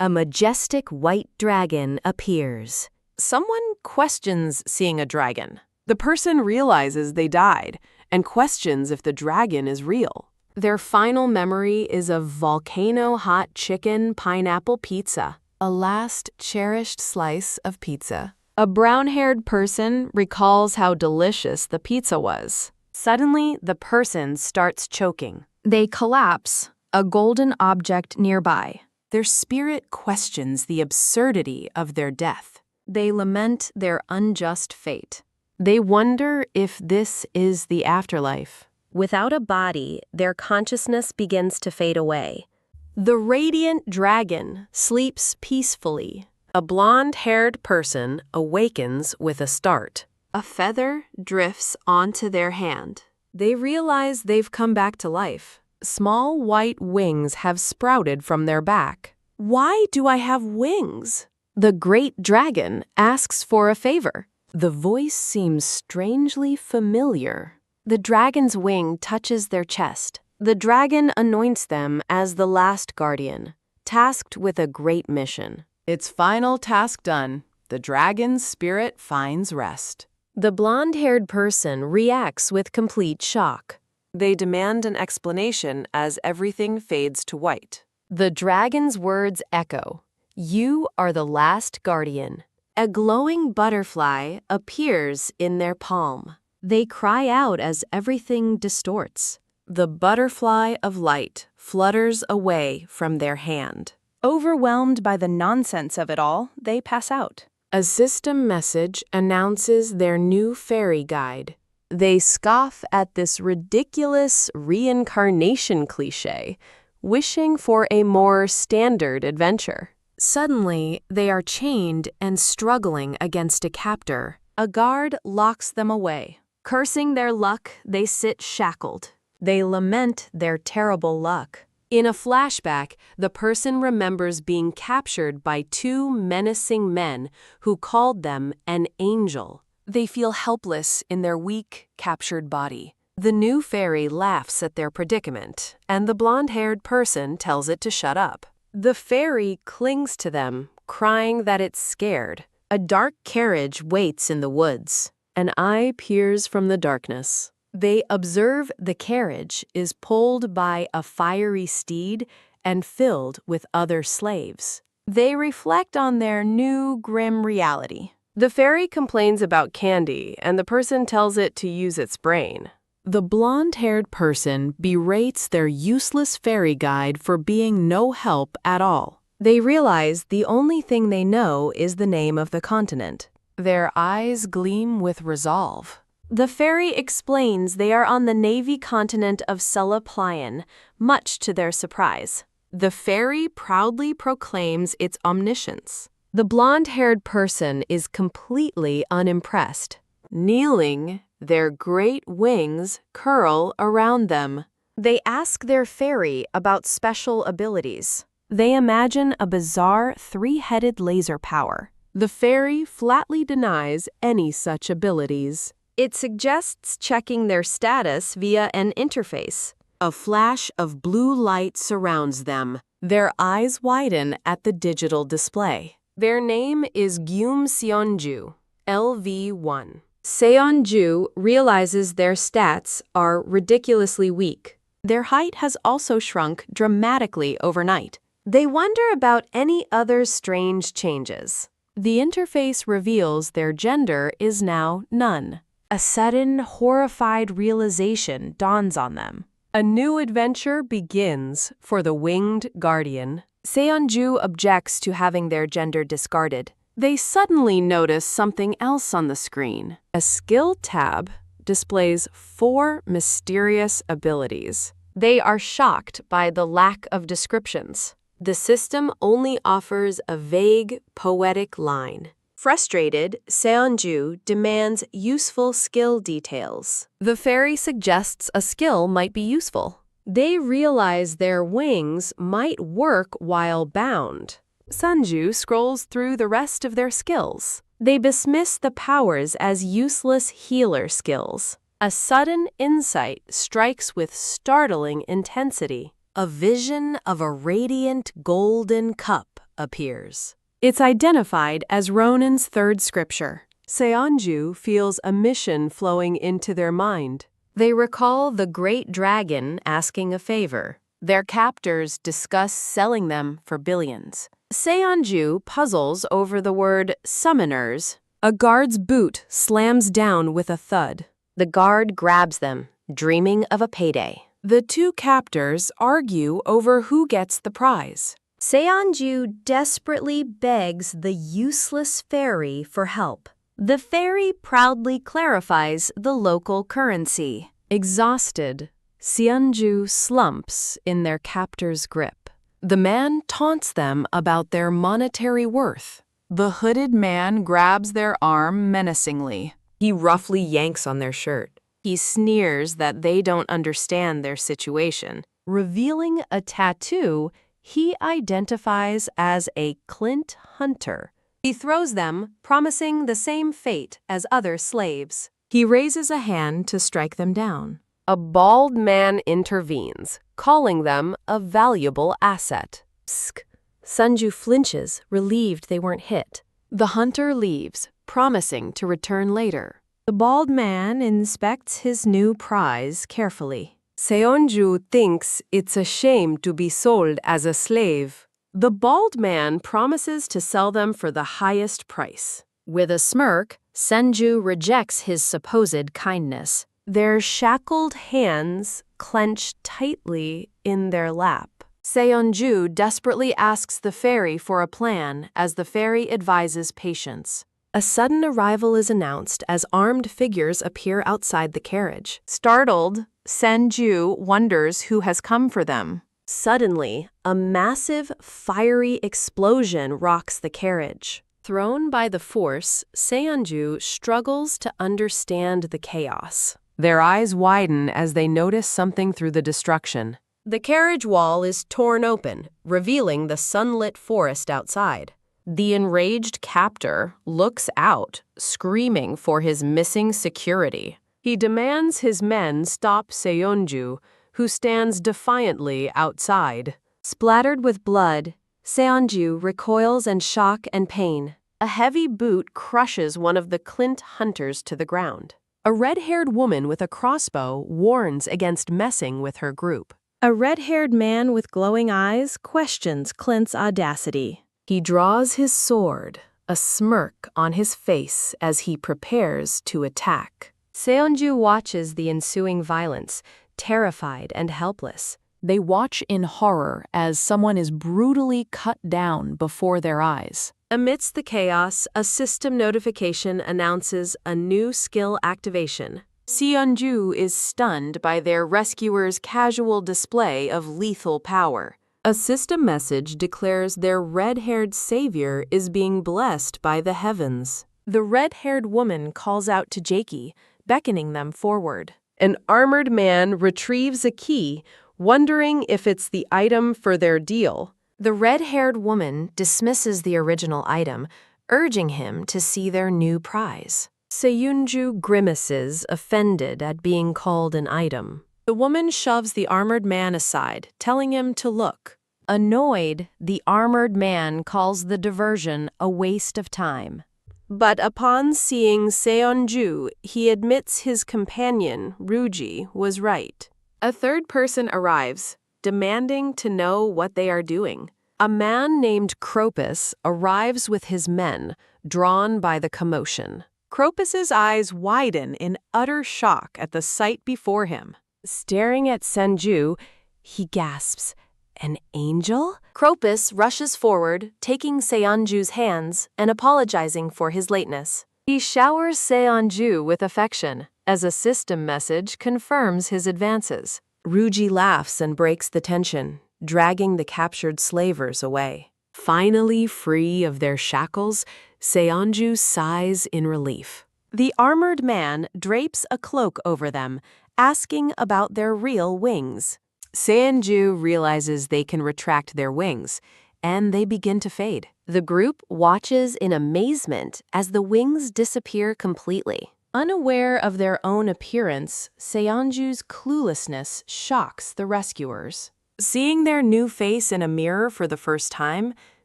A majestic white dragon appears. Someone questions seeing a dragon. The person realizes they died and questions if the dragon is real. Their final memory is of volcano hot chicken pineapple pizza, a last cherished slice of pizza. A brown-haired person recalls how delicious the pizza was. Suddenly, the person starts choking. They collapse, a golden object nearby. Their spirit questions the absurdity of their death. They lament their unjust fate. They wonder if this is the afterlife. Without a body, their consciousness begins to fade away. The radiant dragon sleeps peacefully. A blonde-haired person awakens with a start. A feather drifts onto their hand. They realize they've come back to life. Small white wings have sprouted from their back. Why do I have wings? The great dragon asks for a favor. The voice seems strangely familiar. The dragon's wing touches their chest. The dragon anoints them as the last guardian, tasked with a great mission. Its final task done, the dragon's spirit finds rest. The blonde-haired person reacts with complete shock. They demand an explanation as everything fades to white. The dragon's words echo. You are the last guardian. A glowing butterfly appears in their palm. They cry out as everything distorts. The butterfly of light flutters away from their hand. Overwhelmed by the nonsense of it all, they pass out. A system message announces their new fairy guide. They scoff at this ridiculous reincarnation cliché, wishing for a more standard adventure. Suddenly, they are chained and struggling against a captor. A guard locks them away. Cursing their luck, they sit shackled. They lament their terrible luck. In a flashback, the person remembers being captured by two menacing men who called them an angel. They feel helpless in their weak, captured body. The new fairy laughs at their predicament, and the blonde-haired person tells it to shut up. The fairy clings to them, crying that it's scared. A dark carriage waits in the woods. An eye peers from the darkness. They observe the carriage is pulled by a fiery steed and filled with other slaves. They reflect on their new grim reality. The fairy complains about candy, and the person tells it to use its brain. The blonde-haired person berates their useless fairy guide for being no help at all. They realize the only thing they know is the name of the continent. Their eyes gleam with resolve. The fairy explains they are on the navy continent of Selaplion, much to their surprise. The fairy proudly proclaims its omniscience. The blonde-haired person is completely unimpressed. Kneeling, their great wings curl around them. They ask their fairy about special abilities. They imagine a bizarre three-headed laser power. The fairy flatly denies any such abilities. It suggests checking their status via an interface. A flash of blue light surrounds them. Their eyes widen at the digital display. Their name is Gyum Seonju, LV1. Seonju realizes their stats are ridiculously weak. Their height has also shrunk dramatically overnight. They wonder about any other strange changes. The interface reveals their gender is now none. A sudden, horrified realization dawns on them. A new adventure begins for the winged guardian. Seonju objects to having their gender discarded. They suddenly notice something else on the screen. A skill tab displays 4 mysterious abilities. They are shocked by the lack of descriptions. The system only offers a vague, poetic line. Frustrated, Seonju demands useful skill details. The fairy suggests a skill might be useful. They realize their wings might work while bound. Sunju scrolls through the rest of their skills. They dismiss the powers as useless healer skills. A sudden insight strikes with startling intensity. A vision of a radiant golden cup appears. It's identified as Ronan's third scripture. Seonju feels a mission flowing into their mind. They recall the great dragon asking a favor. Their captors discuss selling them for billions. Seonju puzzles over the word summoners. A guard's boot slams down with a thud. The guard grabs them, dreaming of a payday. The two captors argue over who gets the prize. Seonju desperately begs the useless fairy for help. The fairy proudly clarifies the local currency. Exhausted, Seonju slumps in their captor's grip. The man taunts them about their monetary worth. The hooded man grabs their arm menacingly. He roughly yanks on their shirt. He sneers that they don't understand their situation. Revealing a tattoo he identifies as a Clint Hunter. He throws them, promising the same fate as other slaves. He raises a hand to strike them down. A bald man intervenes, calling them a valuable asset. Psk. Sunju flinches, relieved they weren't hit. The hunter leaves, promising to return later. The bald man inspects his new prize carefully. Seonju thinks it's a shame to be sold as a slave. The bald man promises to sell them for the highest price. With a smirk, Senju rejects his supposed kindness. Their shackled hands clench tightly in their lap. Seonju desperately asks the fairy for a plan as the fairy advises patience. A sudden arrival is announced as armed figures appear outside the carriage. Startled, Senju wonders who has come for them. Suddenly, a massive, fiery explosion rocks the carriage. Thrown by the force, Seonju struggles to understand the chaos. Their eyes widen as they notice something through the destruction. The carriage wall is torn open, revealing the sunlit forest outside. The enraged captor looks out, screaming for his missing security. He demands his men stop Seonju, who stands defiantly outside. Splattered with blood, Seonju recoils in shock and pain. A heavy boot crushes one of the Clint hunters to the ground. A red-haired woman with a crossbow warns against messing with her group. A red-haired man with glowing eyes questions Clint's audacity. He draws his sword, a smirk on his face as he prepares to attack. Seonju watches the ensuing violence, terrified and helpless. They watch in horror as someone is brutally cut down before their eyes. Amidst the chaos, a system notification announces a new skill activation. Seonju is stunned by their rescuers' casual display of lethal power. A system message declares their red-haired savior is being blessed by the heavens. The red-haired woman calls out to Jakey, beckoning them forward. An armored man retrieves a key, wondering if it's the item for their deal. The red-haired woman dismisses the original item, urging him to see their new prize. Seonju grimaces, offended at being called an item. The woman shoves the armored man aside, telling him to look. Annoyed, the armored man calls the diversion a waste of time. But upon seeing Seonju, he admits his companion, Ruji, was right. A third person arrives, demanding to know what they are doing. A man named Cropus arrives with his men, drawn by the commotion. Cropus's eyes widen in utter shock at the sight before him. Staring at Senju, he gasps, "An angel?" Cropus rushes forward, taking Seonju's hands and apologizing for his lateness. He showers Seonju with affection, as a system message confirms his advances. Ruji laughs and breaks the tension, dragging the captured slavers away. Finally free of their shackles, Seonju sighs in relief. The armored man drapes a cloak over them, asking about their real wings. Seonju realizes they can retract their wings, and they begin to fade. The group watches in amazement as the wings disappear completely. Unaware of their own appearance, Seonju's cluelessness shocks the rescuers. Seeing their new face in a mirror for the first time,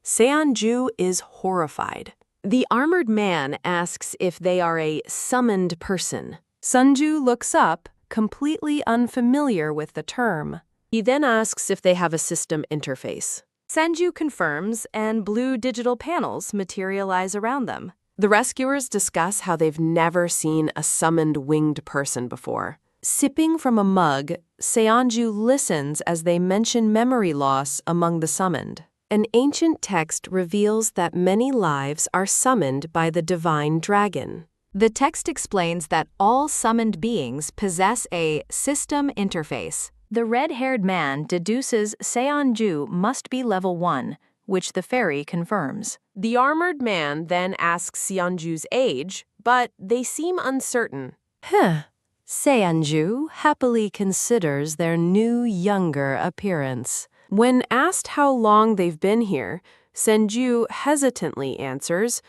Seonju is horrified. The armored man asks if they are a summoned person. Sunju looks up, completely unfamiliar with the term. He then asks if they have a system interface. Sanju confirms, and blue digital panels materialize around them. The rescuers discuss how they've never seen a summoned winged person before. Sipping from a mug, Seonju listens as they mention memory loss among the summoned. An ancient text reveals that many lives are summoned by the divine dragon. The text explains that all summoned beings possess a system interface. The red-haired man deduces Seonju must be level 1, which the fairy confirms. The armored man then asks Seonju's age, but they seem uncertain. Seonju happily considers their new, younger appearance. When asked how long they've been here, Senju hesitantly answers,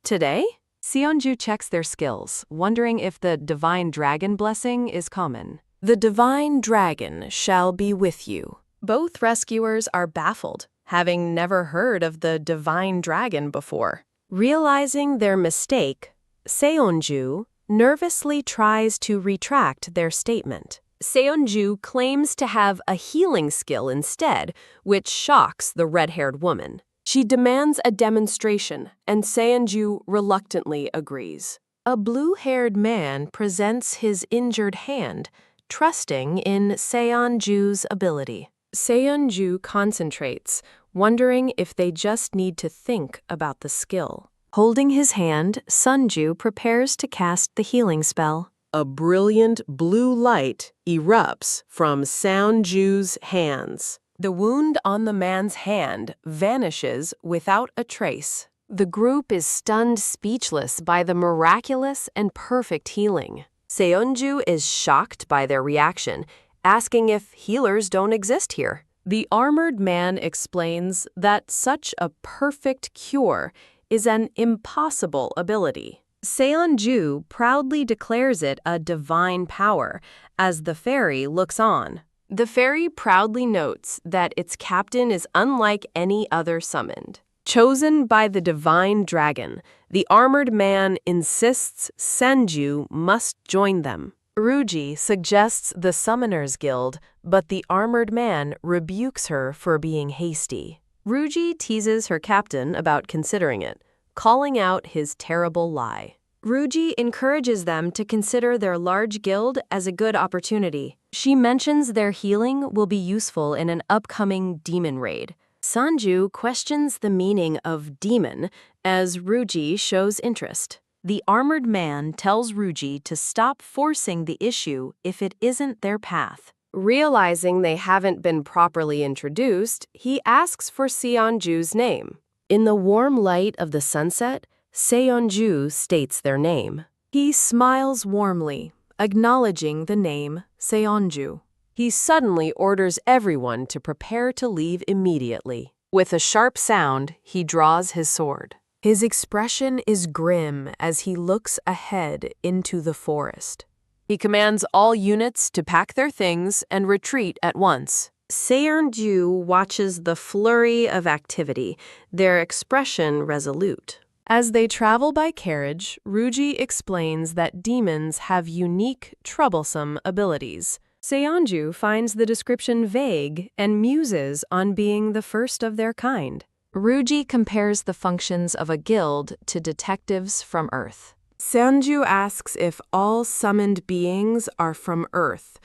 "Today?" Seonju checks their skills, wondering if the divine dragon blessing is common. "The divine dragon shall be with you." Both rescuers are baffled, having never heard of the divine dragon before. Realizing their mistake, Seonju nervously tries to retract their statement. Seonju claims to have a healing skill instead, which shocks the red-haired woman. She demands a demonstration, and Seonju reluctantly agrees. A blue-haired man presents his injured hand, trusting in Seonju's ability. Seonju concentrates, wondering if they just need to think about the skill. Holding his hand, Sunju prepares to cast the healing spell. A brilliant blue light erupts from Seonju's hands. The wound on the man's hand vanishes without a trace. The group is stunned speechless by the miraculous and perfect healing. Seonju is shocked by their reaction, asking if healers don't exist here. The armored man explains that such a perfect cure is an impossible ability. Seonju proudly declares it a divine power as the fairy looks on. The fairy proudly notes that its captain is unlike any other summoned. Chosen by the divine dragon, the armored man insists Senju must join them. Ruji suggests the Summoners Guild, but the armored man rebukes her for being hasty. Ruji teases her captain about considering it, calling out his terrible lie. Ruji encourages them to consider their large guild as a good opportunity. She mentions their healing will be useful in an upcoming demon raid. Sanju questions the meaning of demon as Ruji shows interest. The armored man tells Ruji to stop forcing the issue if it isn't their path. Realizing they haven't been properly introduced, he asks for Seonju's name. In the warm light of the sunset, Seonju states their name. He smiles warmly, acknowledging the name Seonju. He suddenly orders everyone to prepare to leave immediately. With a sharp sound, he draws his sword. His expression is grim as he looks ahead into the forest. He commands all units to pack their things and retreat at once. Seonju watches the flurry of activity, their expression resolute. As they travel by carriage, Ruji explains that demons have unique, troublesome abilities. Seonju finds the description vague and muses on being the first of their kind. Ruji compares the functions of a guild to detectives from Earth. Seonju asks if all summoned beings are from Earth.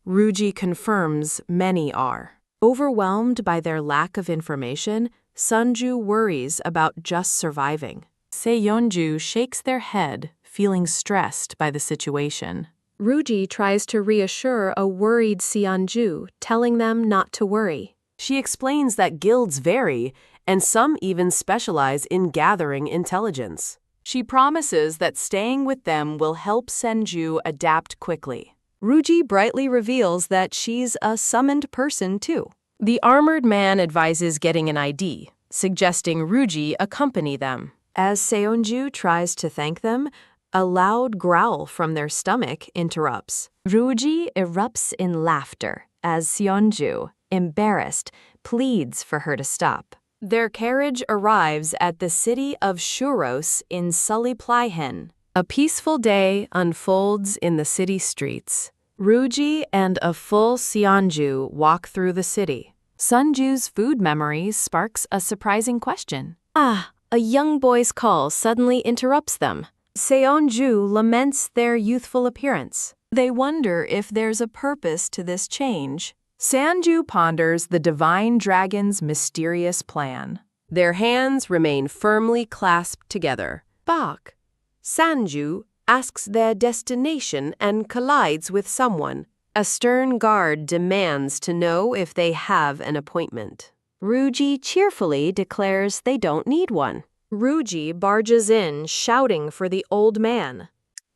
Ruji confirms many are. Overwhelmed by their lack of information, Sunju worries about just surviving. Seonju shakes their head, feeling stressed by the situation. Ruji tries to reassure a worried Seonju, telling them not to worry. She explains that guilds vary, and some even specialize in gathering intelligence. She promises that staying with them will help Senju adapt quickly. Ruji brightly reveals that she's a summoned person too. The armored man advises getting an ID, suggesting Ruji accompany them. As Seonju tries to thank them, a loud growl from their stomach interrupts. Ruji erupts in laughter as Seonju, embarrassed, pleads for her to stop. Their carriage arrives at the city of Shuros in Sulliplihen. A peaceful day unfolds in the city streets. Ruji and a full Seonju walk through the city. Sunju's food memory sparks a surprising question. A young boy's call suddenly interrupts them. Seonju laments their youthful appearance. They wonder if there's a purpose to this change. Sanju ponders the divine dragon's mysterious plan. Their hands remain firmly clasped together. Bak. Sanju asks their destination and collides with someone. A stern guard demands to know if they have an appointment. Ruji cheerfully declares they don't need one. Ruji barges in, shouting for the old man.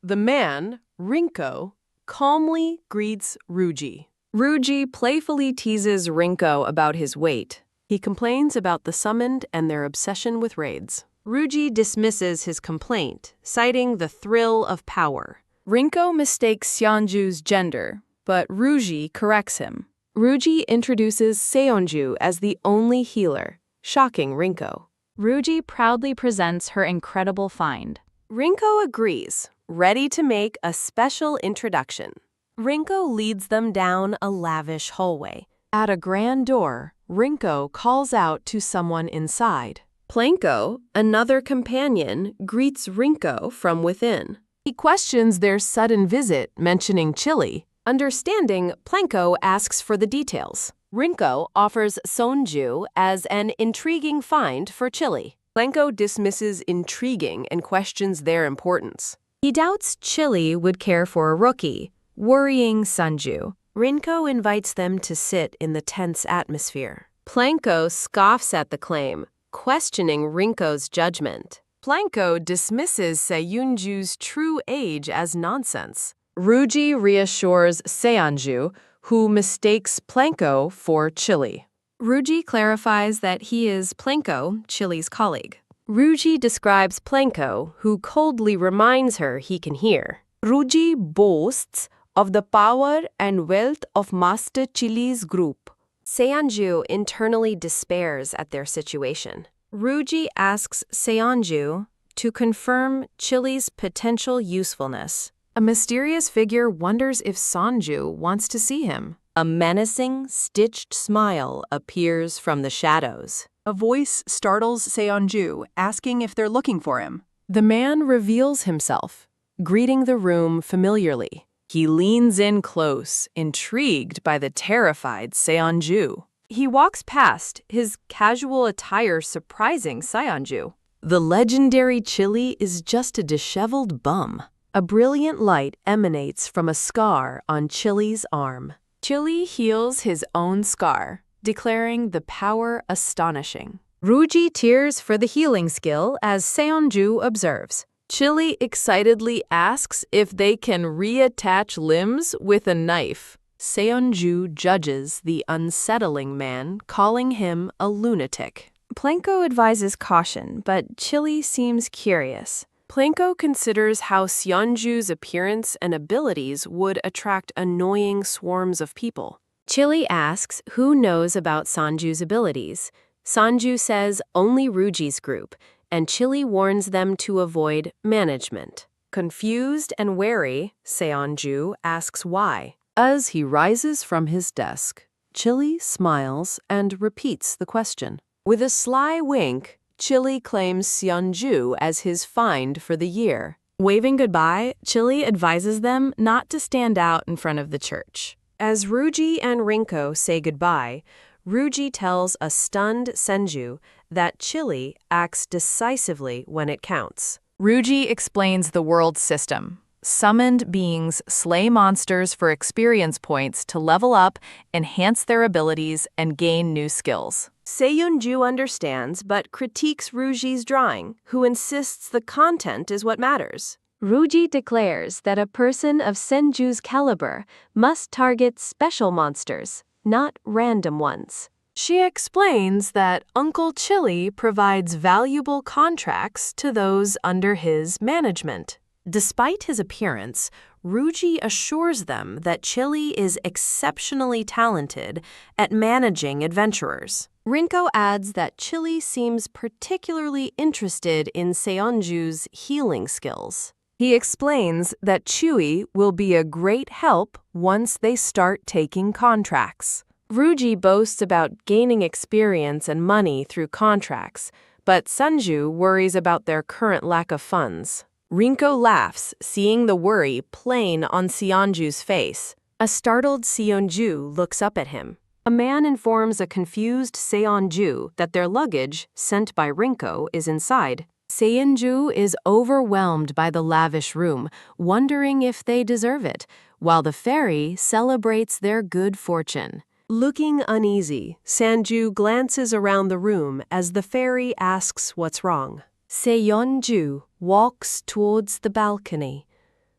The man, Rinko, calmly greets Ruji. Ruji playfully teases Rinko about his weight. He complains about the summoned and their obsession with raids. Ruji dismisses his complaint, citing the thrill of power. Rinko mistakes Seonju's gender, but Ruji corrects him. Ruji introduces Seonju as the only healer, shocking Rinko. Ruji proudly presents her incredible find. Rinko agrees, ready to make a special introduction. Rinko leads them down a lavish hallway. At a grand door, Rinko calls out to someone inside. Planko, another companion, greets Rinko from within. He questions their sudden visit, mentioning chili. Understanding, Planko asks for the details. Rinko offers Sonju as an intriguing find for chili. Planko dismisses intriguing and questions their importance. He doubts chili would care for a rookie, worrying Sunju. Rinko invites them to sit in the tense atmosphere. Planko scoffs at the claim, questioning Rinko's judgment. Planko dismisses Seonju's true age as nonsense. Ruji reassures Seonju, who mistakes Planko for Chili. Ruji clarifies that he is Planko, Chili's colleague. Ruji describes Planko, who coldly reminds her he can hear. Ruji boasts of the power and wealth of Master Chili's group. Seonju internally despairs at their situation. Ruji asks Seonju to confirm Chili's potential usefulness. A mysterious figure wonders if Sonju wants to see him. A menacing, stitched smile appears from the shadows. A voice startles Seonju, asking if they're looking for him. The man reveals himself, greeting the room familiarly. He leans in close, intrigued by the terrified Seonju. He walks past, his casual attire surprising Seonju. The legendary Chili is just a disheveled bum. A brilliant light emanates from a scar on Chili's arm. Chili heals his own scar, declaring the power astonishing. Ruji tears for the healing skill as Seonju observes. Chili excitedly asks if they can reattach limbs with a knife. Seonju judges the unsettling man, calling him a lunatic. Planko advises caution, but Chili seems curious. Planko considers how Seonju's appearance and abilities would attract annoying swarms of people. Chili asks who knows about Sanju's abilities. Sanju says only Ruji's group, and Chili warns them to avoid management. Confused and wary, Seonju asks why. As he rises from his desk, Chili smiles and repeats the question. With a sly wink, Chili claims Seonju as his find for the year. Waving goodbye, Chili advises them not to stand out in front of the church. As Ruji and Rinko say goodbye, Ruji tells a stunned Senju that Chili acts decisively when it counts. Ruji explains the world system. Summoned beings slay monsters for experience points to level up, enhance their abilities, and gain new skills. Seonju understands but critiques Ruji's drawing, who insists the content is what matters. Ruji declares that a person of Senju's caliber must target special monsters, not random ones. She explains that Uncle Chili provides valuable contracts to those under his management. Despite his appearance, Ruji assures them that Chili is exceptionally talented at managing adventurers. Rinko adds that Chili seems particularly interested in Seonju's healing skills. He explains that Chui will be a great help once they start taking contracts. Ruji boasts about gaining experience and money through contracts, but Sunju worries about their current lack of funds. Rinko laughs, seeing the worry plain on Seonju's face. A startled Seonju looks up at him. A man informs a confused Seonju that their luggage, sent by Rinko, is inside. Seonju is overwhelmed by the lavish room, wondering if they deserve it, while the fairy celebrates their good fortune. Looking uneasy, Sanju glances around the room as the fairy asks what's wrong. Seonju walks towards the balcony,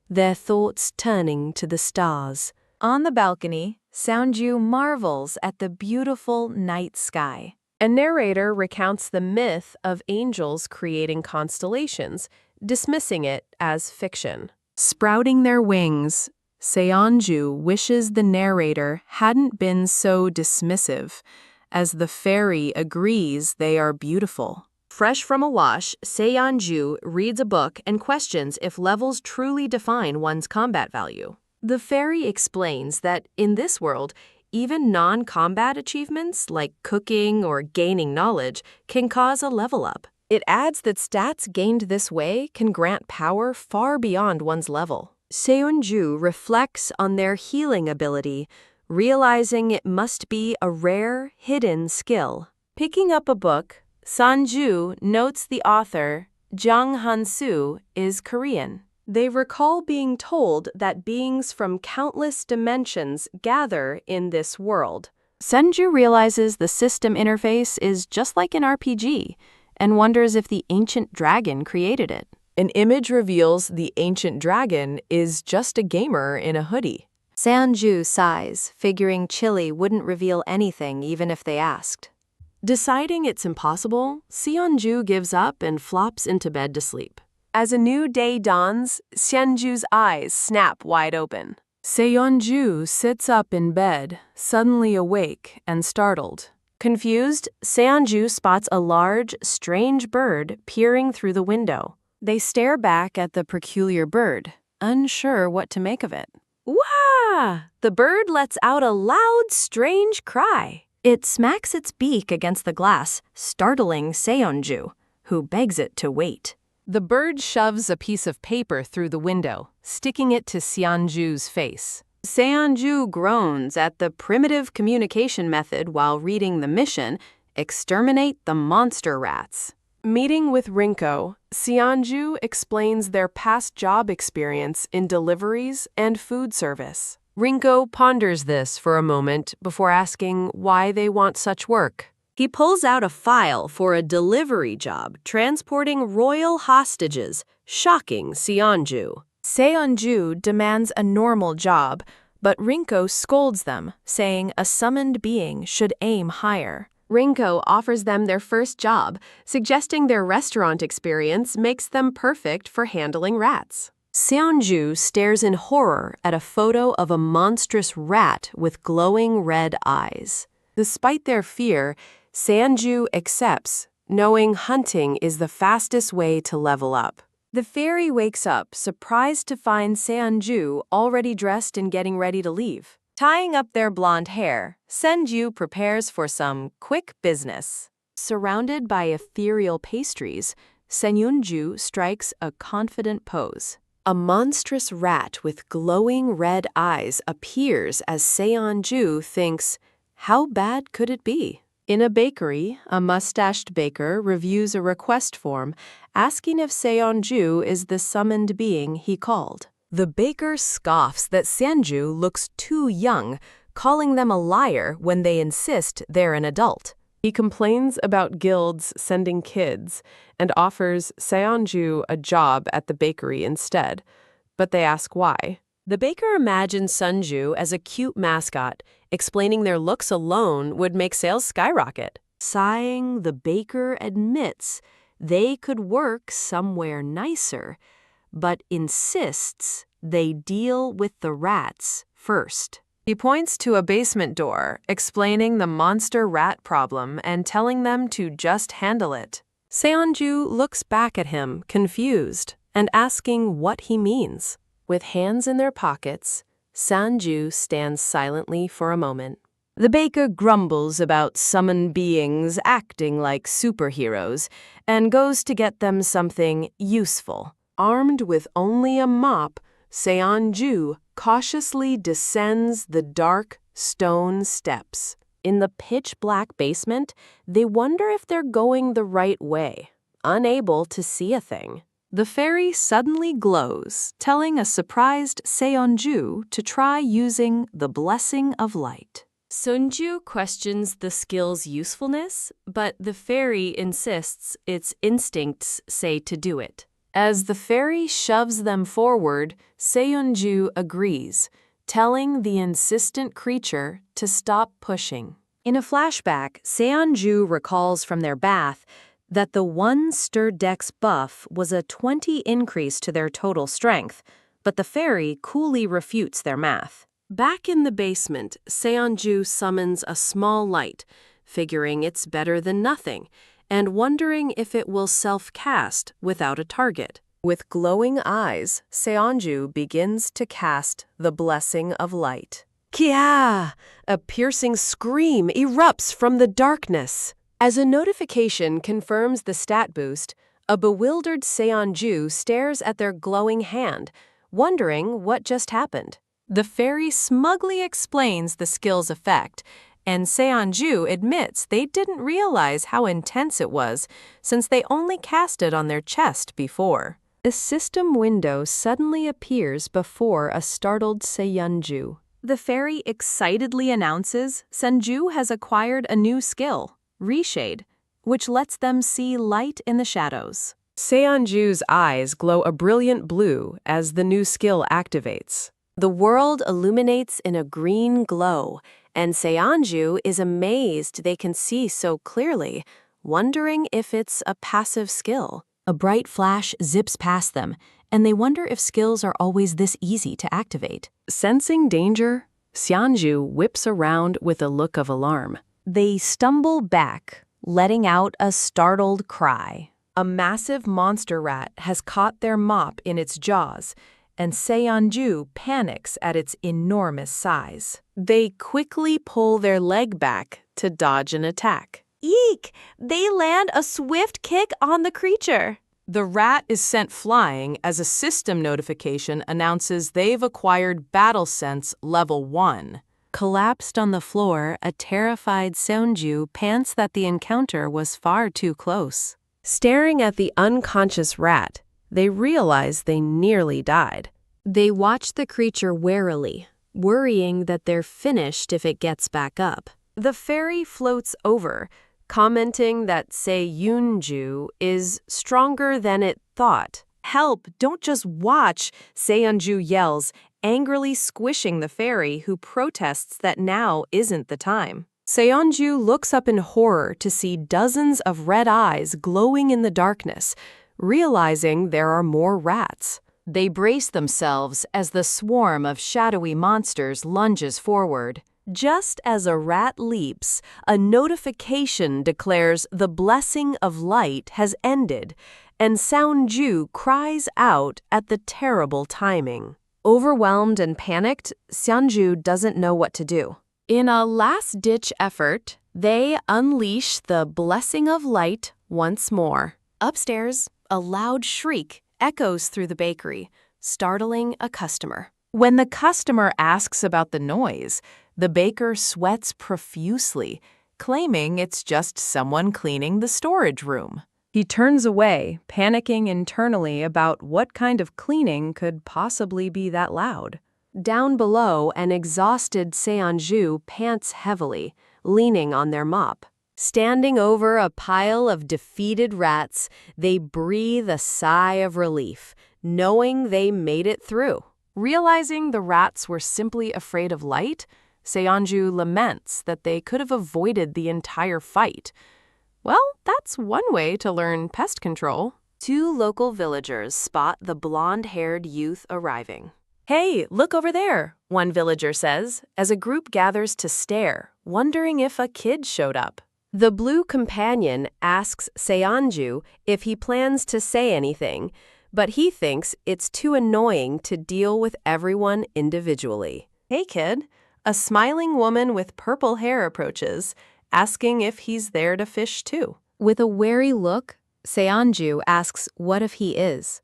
their thoughts turning to the stars. On the balcony, Seonju marvels at the beautiful night sky. A narrator recounts the myth of angels creating constellations, dismissing it as fiction. Sprouting their wings, Seonju wishes the narrator hadn't been so dismissive, as the fairy agrees they are beautiful. Fresh from a wash, Seonju reads a book and questions if levels truly define one's combat value. The fairy explains that in this world, even non-combat achievements like cooking or gaining knowledge can cause a level up. It adds that stats gained this way can grant power far beyond one's level. Seonju reflects on their healing ability, realizing it must be a rare, hidden skill. Picking up a book, Sanju notes the author, Jang Han-soo, is Korean. They recall being told that beings from countless dimensions gather in this world. Sanju realizes the system interface is just like an RPG and wonders if the ancient dragon created it. An image reveals the ancient dragon is just a gamer in a hoodie. Seonju sighs, figuring Chili wouldn't reveal anything even if they asked. Deciding it's impossible, Seonju gives up and flops into bed to sleep. As a new day dawns, Seonju's eyes snap wide open. Seonju sits up in bed, suddenly awake and startled. Confused, Seonju spots a large, strange bird peering through the window. They stare back at the peculiar bird, unsure what to make of it. Wah! The bird lets out a loud, strange cry. It smacks its beak against the glass, startling Seonju, who begs it to wait. The bird shoves a piece of paper through the window, sticking it to Seonju's face. Seonju groans at the primitive communication method while reading the mission, exterminate the monster rats. Meeting with Rinko, Seonju explains their past job experience in deliveries and food service. Rinko ponders this for a moment before asking why they want such work. He pulls out a file for a delivery job transporting royal hostages, shocking Seonju. Seonju demands a normal job, but Rinko scolds them, saying a summoned being should aim higher. Rinko offers them their first job, suggesting their restaurant experience makes them perfect for handling rats. Seonju stares in horror at a photo of a monstrous rat with glowing red eyes. Despite their fear, Seonju accepts, knowing hunting is the fastest way to level up. The fairy wakes up, surprised to find Seonju already dressed and getting ready to leave. Tying up their blonde hair, Seonju prepares for some quick business. Surrounded by ethereal pastries, Seonju strikes a confident pose. A monstrous rat with glowing red eyes appears as Seonju thinks, how bad could it be? In a bakery, a mustached baker reviews a request form, asking if Seonju is the summoned being he called. The baker scoffs that Seonju looks too young, calling them a liar when they insist they're an adult. He complains about guilds sending kids and offers Seonju a job at the bakery instead, but they ask why. The baker imagines Sunju as a cute mascot, explaining their looks alone would make sales skyrocket. Sighing, the baker admits they could work somewhere nicer, but insists they deal with the rats first. He points to a basement door, explaining the monster rat problem and telling them to just handle it. Seonju looks back at him, confused, and asking what he means. With hands in their pockets, Sanju stands silently for a moment. The baker grumbles about summoned beings acting like superheroes and goes to get them something useful. Armed with only a mop, Seonju cautiously descends the dark stone steps. In the pitch-black basement, they wonder if they're going the right way, unable to see a thing. The fairy suddenly glows, telling a surprised Seonju to try using the blessing of light. Sunju questions the skill's usefulness, but the fairy insists its instincts say to do it. As the fairy shoves them forward, Seonju agrees, telling the insistent creature to stop pushing. In a flashback, Seonju recalls from their bath that the 1 stir dex buff was a 20 increase to their total strength, but the fairy coolly refutes their math. Back in the basement, Seonju summons a small light, figuring it's better than nothing, and wondering if it will self-cast without a target. With glowing eyes, Seonju begins to cast the blessing of light. Kya! A piercing scream erupts from the darkness. As a notification confirms the stat boost, a bewildered Seonju stares at their glowing hand, wondering what just happened. The fairy smugly explains the skill's effect, and Seonju admits they didn't realize how intense it was since they only cast it on their chest before. A system window suddenly appears before a startled Seonju. The fairy excitedly announces Senju has acquired a new skill, Reshade, which lets them see light in the shadows. Seonju's eyes glow a brilliant blue as the new skill activates. The world illuminates in a green glow, and Seonju is amazed they can see so clearly, wondering if it's a passive skill. A bright flash zips past them, and they wonder if skills are always this easy to activate. Sensing danger, Seonju whips around with a look of alarm. They stumble back, letting out a startled cry. A massive monster rat has caught their mop in its jaws, and Seonju panics at its enormous size. They quickly pull their leg back to dodge an attack. Eek! They land a swift kick on the creature. The rat is sent flying as a system notification announces they've acquired Battle Sense Level 1. Collapsed on the floor, a terrified Seonju pants that the encounter was far too close. Staring at the unconscious rat, they realize they nearly died. They watch the creature warily, worrying that they're finished if it gets back up. The fairy floats over, commenting that Seonju is stronger than it thought. Help, don't just watch, Seonju yells, angrily squishing the fairy who protests that now isn't the time. Seonju looks up in horror to see dozens of red eyes glowing in the darkness, realizing there are more rats. They brace themselves as the swarm of shadowy monsters lunges forward. Just as a rat leaps, a notification declares the blessing of light has ended, and Seonju cries out at the terrible timing. Overwhelmed and panicked, Seonju doesn't know what to do. In a last-ditch effort, they unleash the blessing of light once more. Upstairs, a loud shriek echoes through the bakery, startling a customer. When the customer asks about the noise, the baker sweats profusely, claiming it's just someone cleaning the storage room. He turns away, panicking internally about what kind of cleaning could possibly be that loud. Down below, an exhausted Seonju pants heavily, leaning on their mop. Standing over a pile of defeated rats, they breathe a sigh of relief, knowing they made it through. Realizing the rats were simply afraid of light, Seonju laments that they could have avoided the entire fight. Well, that's one way to learn pest control. Two local villagers spot the blonde-haired youth arriving. "Hey, look over there," one villager says, as a group gathers to stare, wondering if a kid showed up. The blue companion asks Seonju if he plans to say anything, but he thinks it's too annoying to deal with everyone individually. "Hey, kid," a smiling woman with purple hair approaches, asking if he's there to fish too. With a wary look, Seonju asks what if he is.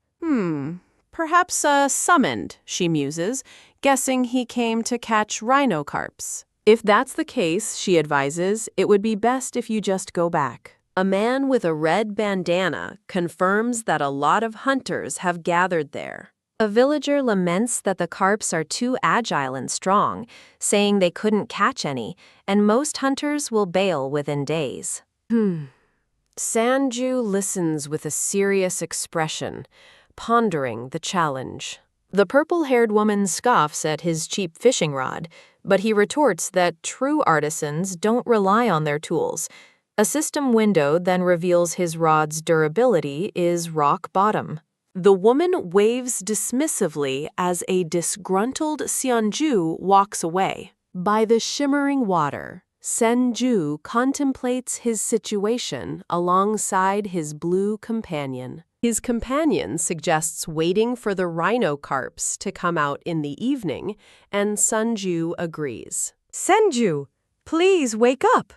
Perhaps summoned, she muses, guessing he came to catch rhino carps. If that's the case, she advises, it would be best if you just go back. A man with a red bandana confirms that a lot of hunters have gathered there. A villager laments that the carps are too agile and strong, saying they couldn't catch any, and most hunters will bail within days. Sanju listens with a serious expression, pondering the challenge. The purple-haired woman scoffs at his cheap fishing rod, but he retorts that true artisans don't rely on their tools. A system window then reveals his rod's durability is rock bottom. The woman waves dismissively as a disgruntled Seonju walks away. By the shimmering water, Senju contemplates his situation alongside his blue companion. His companion suggests waiting for the rhino carps to come out in the evening, and Sunju agrees. "Senju, please wake up!"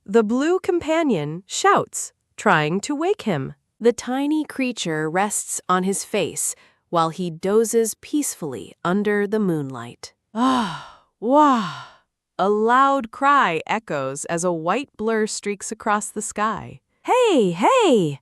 The blue companion shouts, trying to wake him. The tiny creature rests on his face while he dozes peacefully under the moonlight. "Ah, wah!" A loud cry echoes as a white blur streaks across the sky. "Hey, hey!"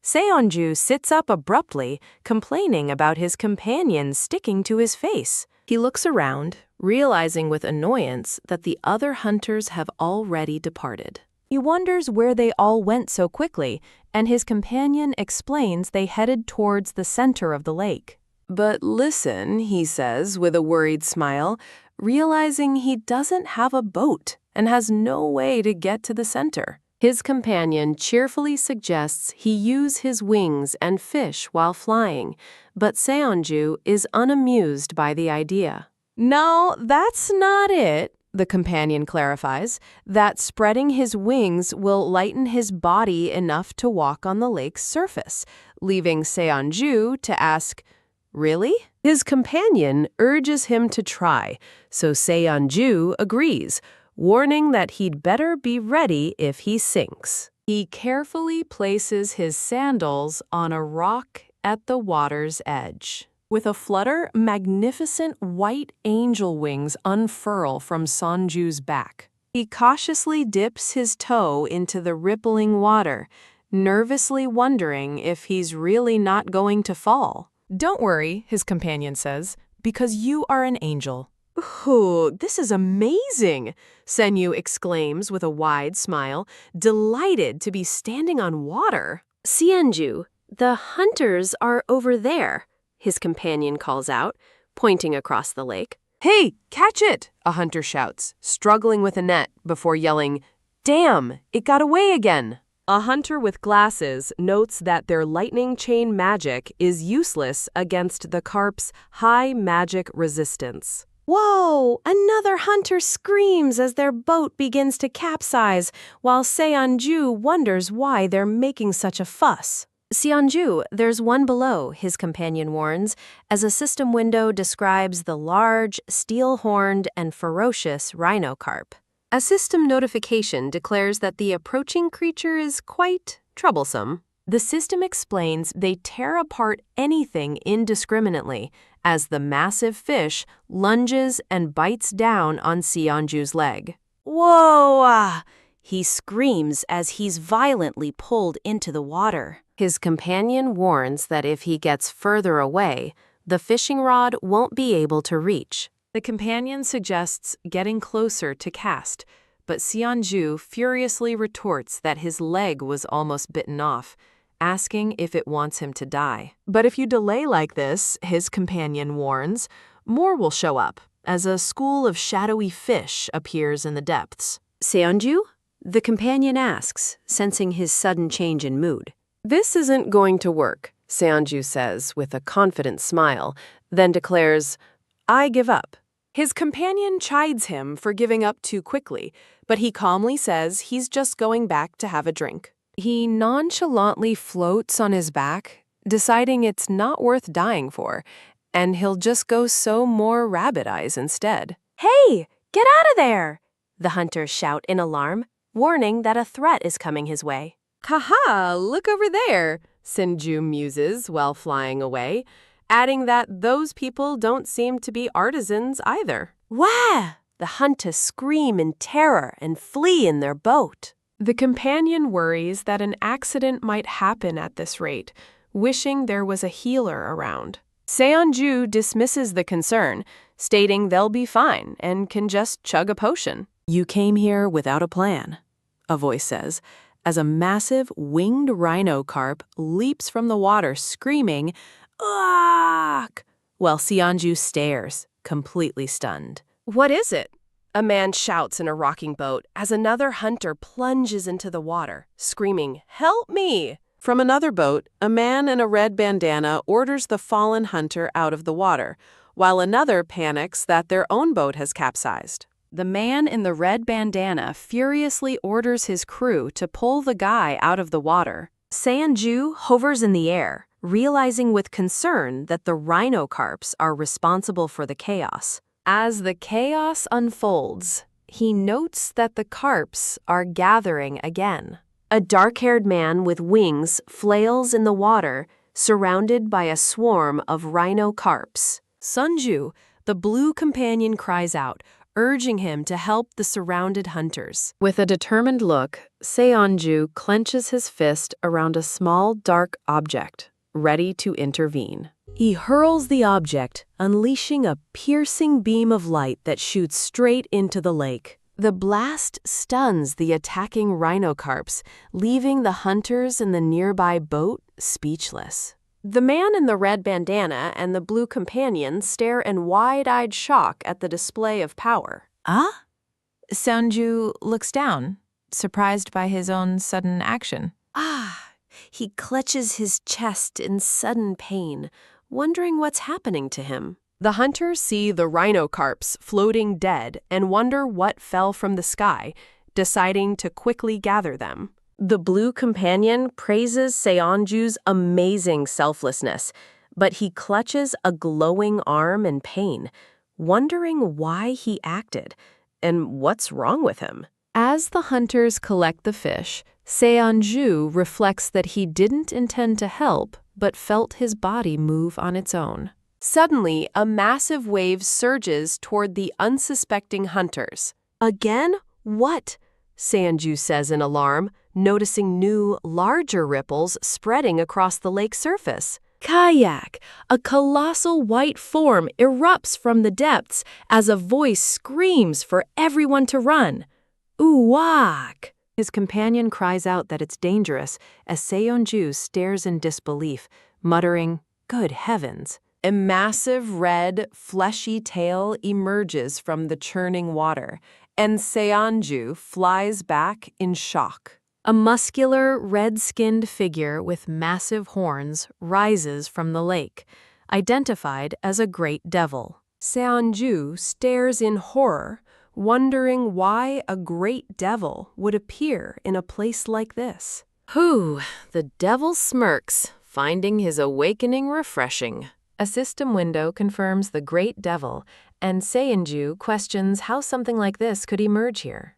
Seonju sits up abruptly, complaining about his companion sticking to his face. He looks around, realizing with annoyance that the other hunters have already departed. He wonders where they all went so quickly, and his companion explains they headed towards the center of the lake. "But listen," he says with a worried smile, realizing he doesn't have a boat and has no way to get to the center. His companion cheerfully suggests he use his wings and fish while flying, but Seonju is unamused by the idea. "No, that's not it," the companion clarifies, that spreading his wings will lighten his body enough to walk on the lake's surface, leaving Seonju to ask, "Really?" His companion urges him to try, so Seonju agrees, warning that he'd better be ready if he sinks. He carefully places his sandals on a rock at the water's edge. With a flutter, magnificent white angel wings unfurl from Sonju's back. He cautiously dips his toe into the rippling water, nervously wondering if he's really not going to fall. Don't worry, his companion says, because you are an angel. "Ooh, this is amazing!" Senyu exclaims with a wide smile, delighted to be standing on water. "Sienju, the hunters are over there," his companion calls out, pointing across the lake. "Hey, catch it!" a hunter shouts, struggling with a net before yelling, "Damn, it got away again!" A hunter with glasses notes that their lightning chain magic is useless against the carp's high magic resistance. Whoa! Another hunter screams as their boat begins to capsize, while Seonju wonders why they're making such a fuss. Seonju, there's one below, his companion warns, as a system window describes the large, steel-horned, and ferocious rhino carp. A system notification declares that the approaching creature is quite troublesome. The system explains they tear apart anything indiscriminately as the massive fish lunges and bites down on Seonju's leg. Whoa! He screams as he's violently pulled into the water. His companion warns that if he gets further away, the fishing rod won't be able to reach. The companion suggests getting closer to cast, but Seonju furiously retorts that his leg was almost bitten off, asking if it wants him to die. But if you delay like this, his companion warns, more will show up, as a school of shadowy fish appears in the depths. Seonju? The companion asks, sensing his sudden change in mood. This isn't going to work, Seonju says with a confident smile, then declares, I give up. His companion chides him for giving up too quickly, but he calmly says he's just going back to have a drink. He nonchalantly floats on his back, deciding it's not worth dying for, and he'll just go sow more rabbit eyes instead. Hey, get out of there! The hunters shout in alarm, warning that a threat is coming his way. Haha, look over there, Senju muses while flying away, adding that those people don't seem to be artisans either. Wah! The hunters scream in terror and flee in their boat. The companion worries that an accident might happen at this rate, wishing there was a healer around. Seonju dismisses the concern, stating they'll be fine and can just chug a potion. You came here without a plan, a voice says, as a massive winged rhino carp leaps from the water screaming, "Aak!" while Seonju stares, completely stunned. What is it? A man shouts in a rocking boat as another hunter plunges into the water, screaming, Help me! From another boat, a man in a red bandana orders the fallen hunter out of the water, while another panics that their own boat has capsized. The man in the red bandana furiously orders his crew to pull the guy out of the water. Seonju hovers in the air, realizing with concern that the rhino carps are responsible for the chaos. As the chaos unfolds, he notes that the carps are gathering again. A dark-haired man with wings flails in the water, surrounded by a swarm of rhino carps. Sunju, the blue companion, cries out, urging him to help the surrounded hunters. With a determined look, Seonju clenches his fist around a small dark object, ready to intervene. He hurls the object, unleashing a piercing beam of light that shoots straight into the lake. The blast stuns the attacking rhino carps, leaving the hunters in the nearby boat speechless. The man in the red bandana and the blue companion stare in wide-eyed shock at the display of power. Ah? Seonju looks down, surprised by his own sudden action. He clutches his chest in sudden pain, wondering what's happening to him. The hunters see the rhino carps floating dead and wonder what fell from the sky, deciding to quickly gather them. The blue companion praises Seonju's amazing selflessness, but he clutches a glowing arm in pain, wondering why he acted and what's wrong with him. As the hunters collect the fish, Seonju reflects that he didn't intend to help, but felt his body move on its own. Suddenly, a massive wave surges toward the unsuspecting hunters. Again? What? Seonju says in alarm, noticing new, larger ripples spreading across the lake surface. Kayak! A colossal white form erupts from the depths as a voice screams for everyone to run. Uwak! His companion cries out that it's dangerous as Seonju stares in disbelief, muttering, "Good heavens." A massive red, fleshy tail emerges from the churning water, and Seonju flies back in shock. A muscular, red-skinned figure with massive horns rises from the lake, identified as a great devil. Seonju stares in horror, wondering why a great devil would appear in a place like this. The devil smirks, finding his awakening refreshing. A system window confirms the great devil, and Seonju questions how something like this could emerge here.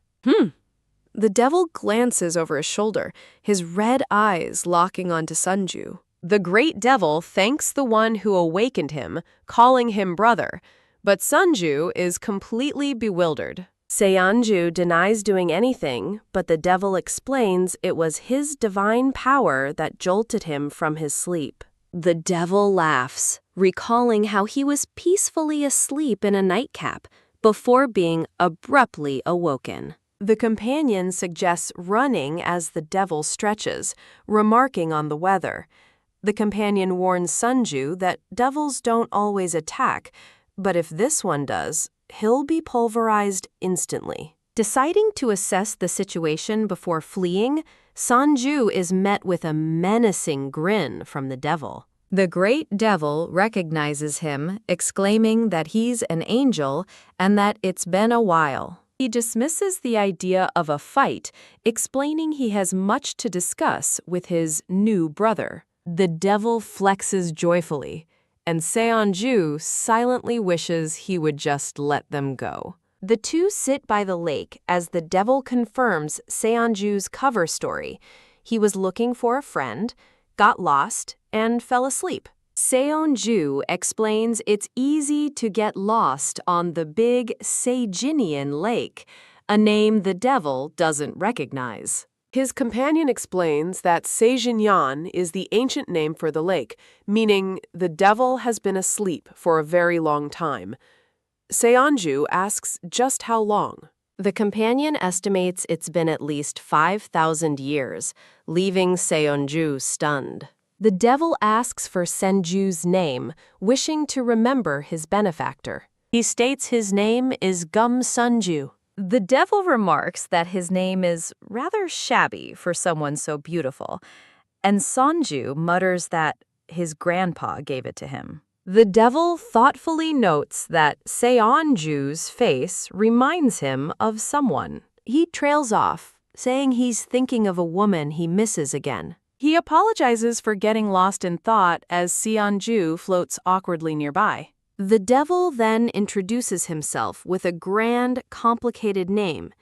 The devil glances over his shoulder, his red eyes locking onto Sunju. The great devil thanks the one who awakened him, calling him brother, but Sunju is completely bewildered. Seonju denies doing anything, but the devil explains it was his divine power that jolted him from his sleep. The devil laughs, recalling how he was peacefully asleep in a nightcap before being abruptly awoken. The companion suggests running as the devil stretches, remarking on the weather. The companion warns Sunju that devils don't always attack, but if this one does, he'll be pulverized instantly. Deciding to assess the situation before fleeing, Sanju is met with a menacing grin from the devil. The great devil recognizes him, exclaiming that he's an angel and that it's been a while. He dismisses the idea of a fight, explaining he has much to discuss with his new brother. The devil flexes joyfully, and Seonju silently wishes he would just let them go. The two sit by the lake as the devil confirms Seonju's cover story. He was looking for a friend, got lost, and fell asleep. Seonju explains it's easy to get lost on the big Seijinian lake, a name the devil doesn't recognize. His companion explains that Seijinyan is the ancient name for the lake, meaning the devil has been asleep for a very long time. Seonju asks just how long. The companion estimates it's been at least 5,000 years, leaving Seonju stunned. The devil asks for Senju's name, wishing to remember his benefactor. He states his name is Gum Sunju. The devil remarks that his name is rather shabby for someone so beautiful, and Sonju mutters that his grandpa gave it to him. The devil thoughtfully notes that Seonju's face reminds him of someone. He trails off, saying he's thinking of a woman he misses again. He apologizes for getting lost in thought as Seonju floats awkwardly nearby. The devil then introduces himself with a grand, complicated name: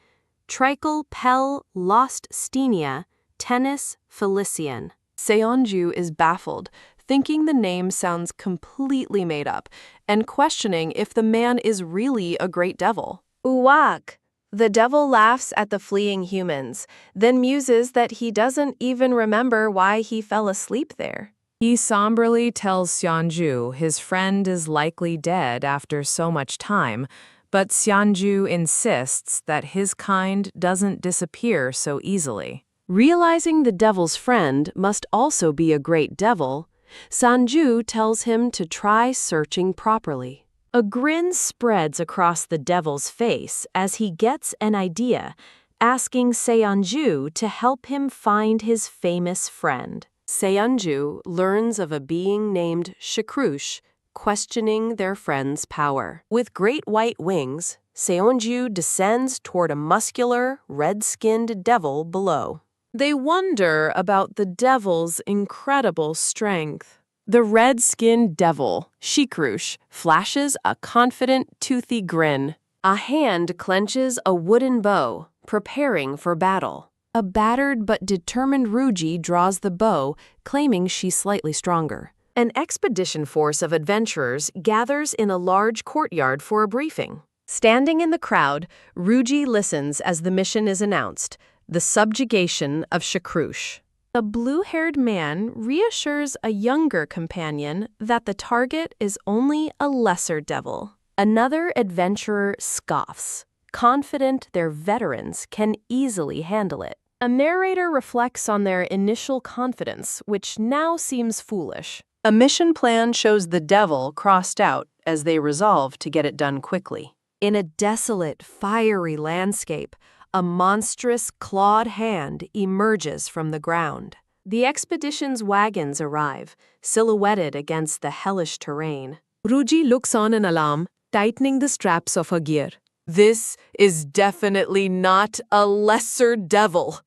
Tricle Pel Lost Stenia Tennis Felician. Seonju is baffled, thinking the name sounds completely made up, and questioning if the man is really a great devil. Uwak! The devil laughs at the fleeing humans, then muses that he doesn't even remember why he fell asleep there. He somberly tells Seonju his friend is likely dead after so much time, but Seonju insists that his kind doesn't disappear so easily. Realizing the devil's friend must also be a great devil, Sanju tells him to try searching properly. A grin spreads across the devil's face as he gets an idea, asking Seonju to help him find his famous friend. Seonju learns of a being named Shakrush, questioning their friend's power. With great white wings, Seonju descends toward a muscular, red-skinned devil below. They wonder about the devil's incredible strength. The red-skinned devil, Shikrush, flashes a confident, toothy grin. A hand clenches a wooden bow, preparing for battle. A battered but determined Ruji draws the bow, claiming she's slightly stronger. An expedition force of adventurers gathers in a large courtyard for a briefing. Standing in the crowd, Ruji listens as the mission is announced: the subjugation of Shakrush. The blue-haired man reassures a younger companion that the target is only a lesser devil. Another adventurer scoffs, confident their veterans can easily handle it. A narrator reflects on their initial confidence, which now seems foolish. A mission plan shows the devil crossed out as they resolve to get it done quickly. In a desolate, fiery landscape, a monstrous clawed hand emerges from the ground. The expedition's wagons arrive, silhouetted against the hellish terrain. Ruji looks on in alarm, tightening the straps of her gear. This is definitely not a lesser devil.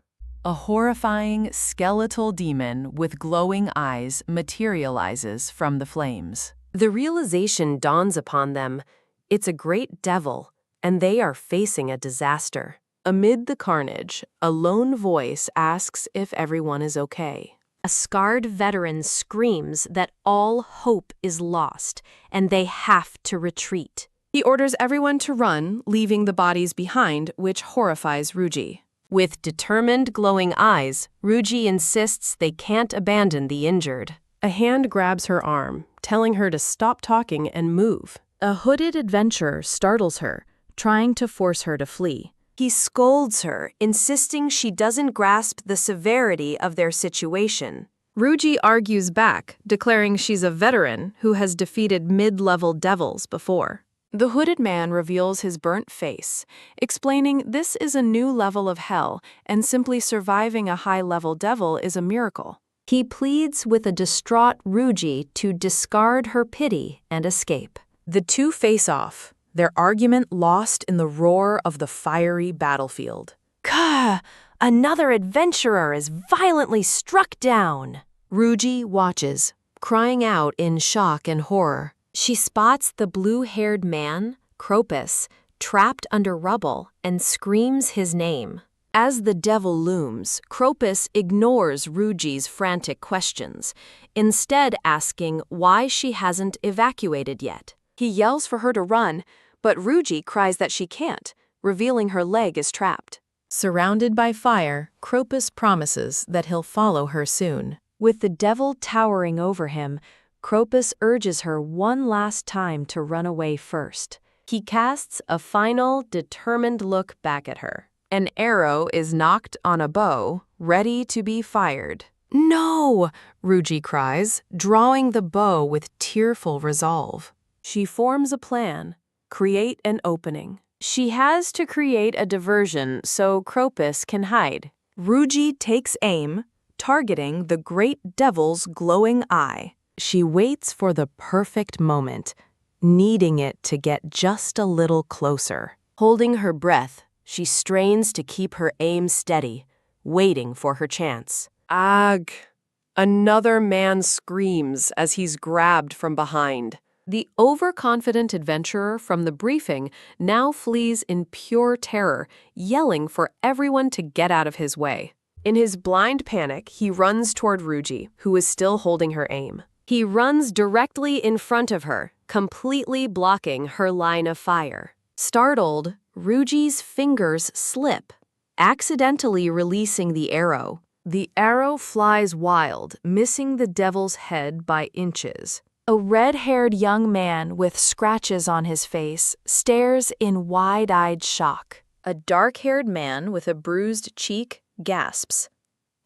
A horrifying skeletal demon with glowing eyes materializes from the flames. The realization dawns upon them: it's a great devil, and they are facing a disaster. Amid the carnage, a lone voice asks if everyone is okay. A scarred veteran screams that all hope is lost, and they have to retreat. He orders everyone to run, leaving the bodies behind, which horrifies Ruji. With determined, glowing eyes, Ruji insists they can't abandon the injured. A hand grabs her arm, telling her to stop talking and move. A hooded adventurer startles her, trying to force her to flee. He scolds her, insisting she doesn't grasp the severity of their situation. Ruji argues back, declaring she's a veteran who has defeated mid-level devils before. The hooded man reveals his burnt face, explaining this is a new level of hell and simply surviving a high-level devil is a miracle. He pleads with a distraught Ruji to discard her pity and escape. The two face off, their argument lost in the roar of the fiery battlefield. Gah! Another adventurer is violently struck down. Ruji watches, crying out in shock and horror. She spots the blue-haired man, Cropus, trapped under rubble and screams his name. As the devil looms, Cropus ignores Ruji's frantic questions, instead asking why she hasn't evacuated yet. He yells for her to run, but Ruji cries that she can't, revealing her leg is trapped. Surrounded by fire, Cropus promises that he'll follow her soon. With the devil towering over him, Cropus urges her one last time to run away first. He casts a final, determined look back at her. An arrow is knocked on a bow, ready to be fired. No! Ruji cries, drawing the bow with tearful resolve. She forms a plan, create an opening. She has to create a diversion so Cropus can hide. Ruji takes aim, targeting the great devil's glowing eye. She waits for the perfect moment, needing it to get just a little closer. Holding her breath, she strains to keep her aim steady, waiting for her chance. Ag! Another man screams as he's grabbed from behind. The overconfident adventurer from the briefing now flees in pure terror, yelling for everyone to get out of his way. In his blind panic, he runs toward Ruji, who is still holding her aim. He runs directly in front of her, completely blocking her line of fire. Startled, Ruji's fingers slip, accidentally releasing the arrow. The arrow flies wild, missing the devil's head by inches. A red-haired young man with scratches on his face stares in wide-eyed shock. A dark-haired man with a bruised cheek gasps.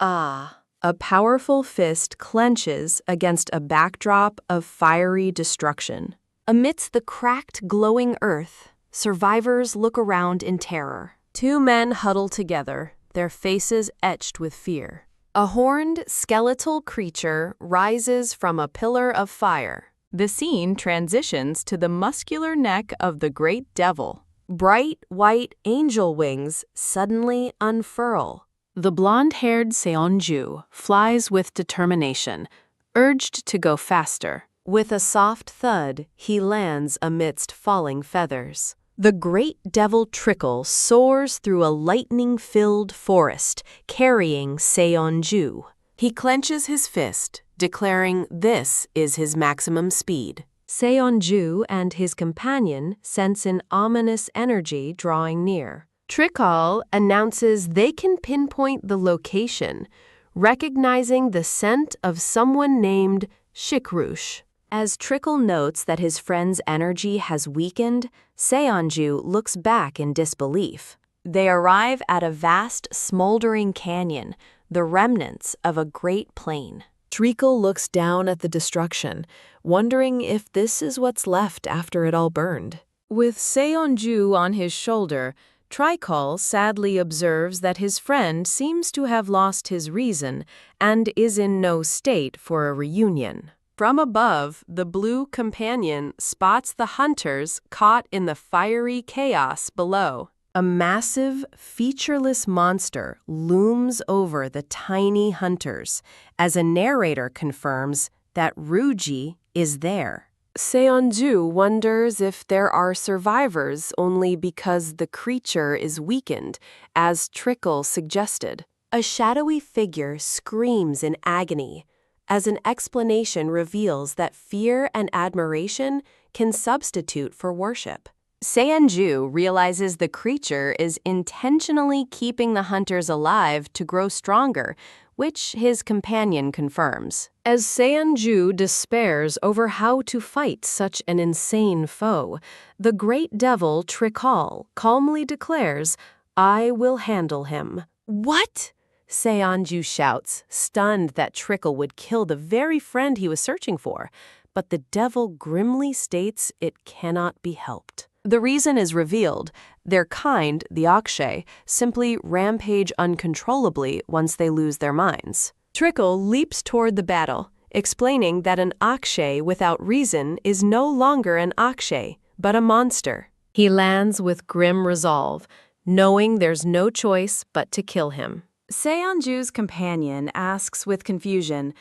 Ah! A powerful fist clenches against a backdrop of fiery destruction. Amidst the cracked, glowing earth, survivors look around in terror. Two men huddle together, their faces etched with fear. A horned, skeletal creature rises from a pillar of fire. The scene transitions to the muscular neck of the great devil. Bright white angel wings suddenly unfurl. The blonde-haired Seonju flies with determination, urged to go faster. With a soft thud, he lands amidst falling feathers. The great devil Trickle soars through a lightning-filled forest, carrying Seonju. He clenches his fist, declaring this is his maximum speed. Seonju and his companion sense an ominous energy drawing near. Trickle announces they can pinpoint the location, recognizing the scent of someone named Shikrush. As Trickle notes that his friend's energy has weakened, Seonju looks back in disbelief. They arrive at a vast, smoldering canyon, the remnants of a great plain. Trickle looks down at the destruction, wondering if this is what's left after it all burned. With Seonju on his shoulder, Trickle sadly observes that his friend seems to have lost his reason and is in no state for a reunion. From above, the blue companion spots the hunters caught in the fiery chaos below. A massive, featureless monster looms over the tiny hunters, as a narrator confirms that Ruji is there. Seonju wonders if there are survivors only because the creature is weakened, as Trickle suggested. A shadowy figure screams in agony, as an explanation reveals that fear and admiration can substitute for worship. Seonju realizes the creature is intentionally keeping the hunters alive to grow stronger, which his companion confirms. As Seonju despairs over how to fight such an insane foe, the great devil Trickle calmly declares, "I will handle him." What? Seonju shouts, stunned that Trickle would kill the very friend he was searching for, but the devil grimly states it cannot be helped. The reason is revealed. Their kind, the Akshay, simply rampage uncontrollably once they lose their minds. Trickle leaps toward the battle, explaining that an Akshay without reason is no longer an Akshay, but a monster. He lands with grim resolve, knowing there's no choice but to kill him. Seonju's companion asks with confusion,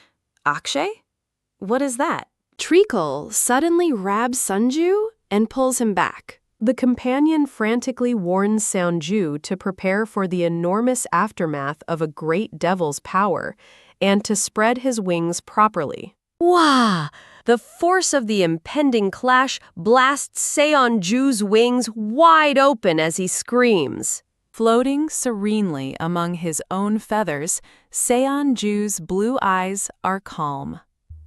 Akshay? What is that? Treacle suddenly grabs Sunju and pulls him back. The companion frantically warns Seonju to prepare for the enormous aftermath of a great devil's power and to spread his wings properly. Wah! The force of the impending clash blasts Seonju's wings wide open as he screams. Floating serenely among his own feathers, Seonju's blue eyes are calm.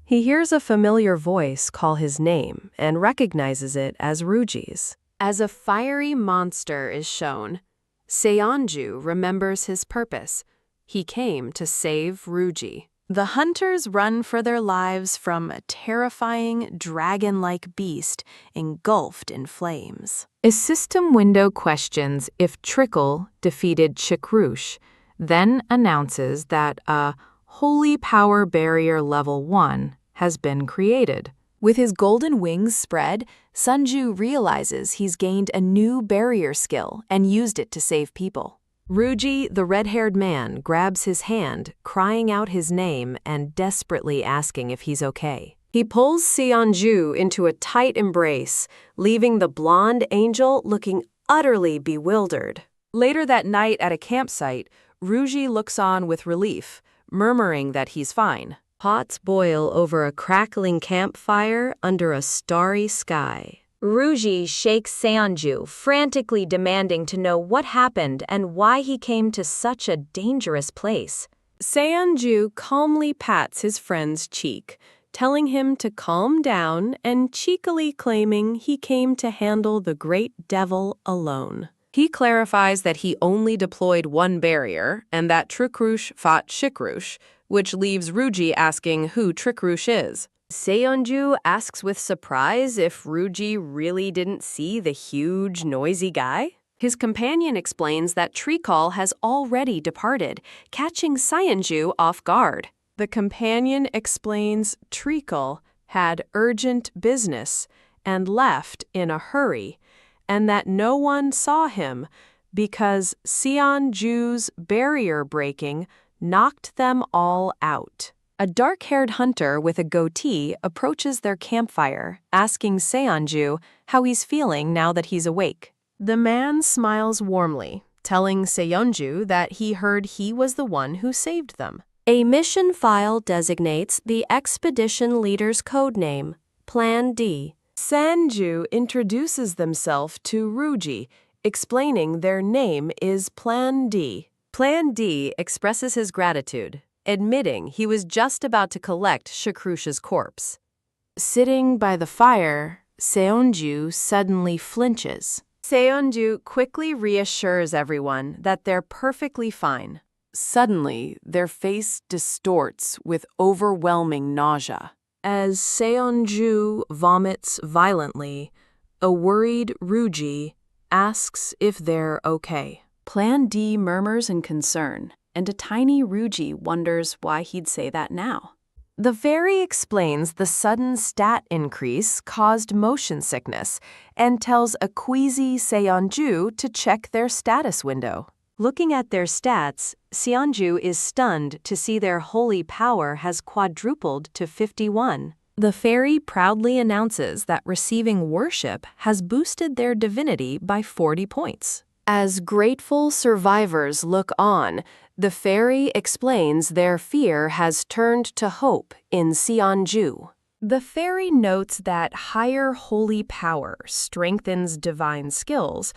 He hears a familiar voice call his name and recognizes it as Ruji's. As a fiery monster is shown, Seonju remembers his purpose. He came to save Ruji. The hunters run for their lives from a terrifying, dragon-like beast engulfed in flames. A system window questions if Trickle defeated Chikrush, then announces that a Holy Power Barrier Level 1 has been created. With his golden wings spread, Sunju realizes he's gained a new barrier skill and used it to save people. Ruji, the red-haired man, grabs his hand, crying out his name and desperately asking if he's okay. He pulls Seonju into a tight embrace, leaving the blonde angel looking utterly bewildered. Later that night at a campsite, Ruji looks on with relief, murmuring that he's fine. Pots boil over a crackling campfire under a starry sky. Ruji shakes Seonju, frantically demanding to know what happened and why he came to such a dangerous place. Seonju calmly pats his friend's cheek, telling him to calm down and cheekily claiming he came to handle the great devil alone. He clarifies that he only deployed one barrier and that Trikrush fought Chikrush, which leaves Ruji asking who Trikrush is. Seonju asks with surprise if Ruji really didn't see the huge, noisy guy. His companion explains that Treacle has already departed, catching Seonju off guard. The companion explains Treacle had urgent business and left in a hurry, and that no one saw him because Seonju's barrier breaking knocked them all out. A dark-haired hunter with a goatee approaches their campfire, asking Seonju how he's feeling now that he's awake. The man smiles warmly, telling Seonju that he heard he was the one who saved them. A mission file designates the expedition leader's code name, Plan D. Sanju introduces themselves to Ruji, explaining their name is Plan D. Plan D expresses his gratitude, admitting he was just about to collect Chikrush's corpse. Sitting by the fire, Seonju suddenly flinches. Seonju quickly reassures everyone that they're perfectly fine. Suddenly, their face distorts with overwhelming nausea. As Seonju vomits violently, a worried Ruji asks if they're okay. Plan D murmurs in concern, and a tiny Ruji wonders why he'd say that now. The fairy explains the sudden stat increase caused motion sickness and tells a queasy Seonju to check their status window. Looking at their stats, Seonju is stunned to see their holy power has quadrupled to 51. The fairy proudly announces that receiving worship has boosted their divinity by 40 points. As grateful survivors look on, the fairy explains their fear has turned to hope in Seonju. The fairy notes that higher holy power strengthens divine skills,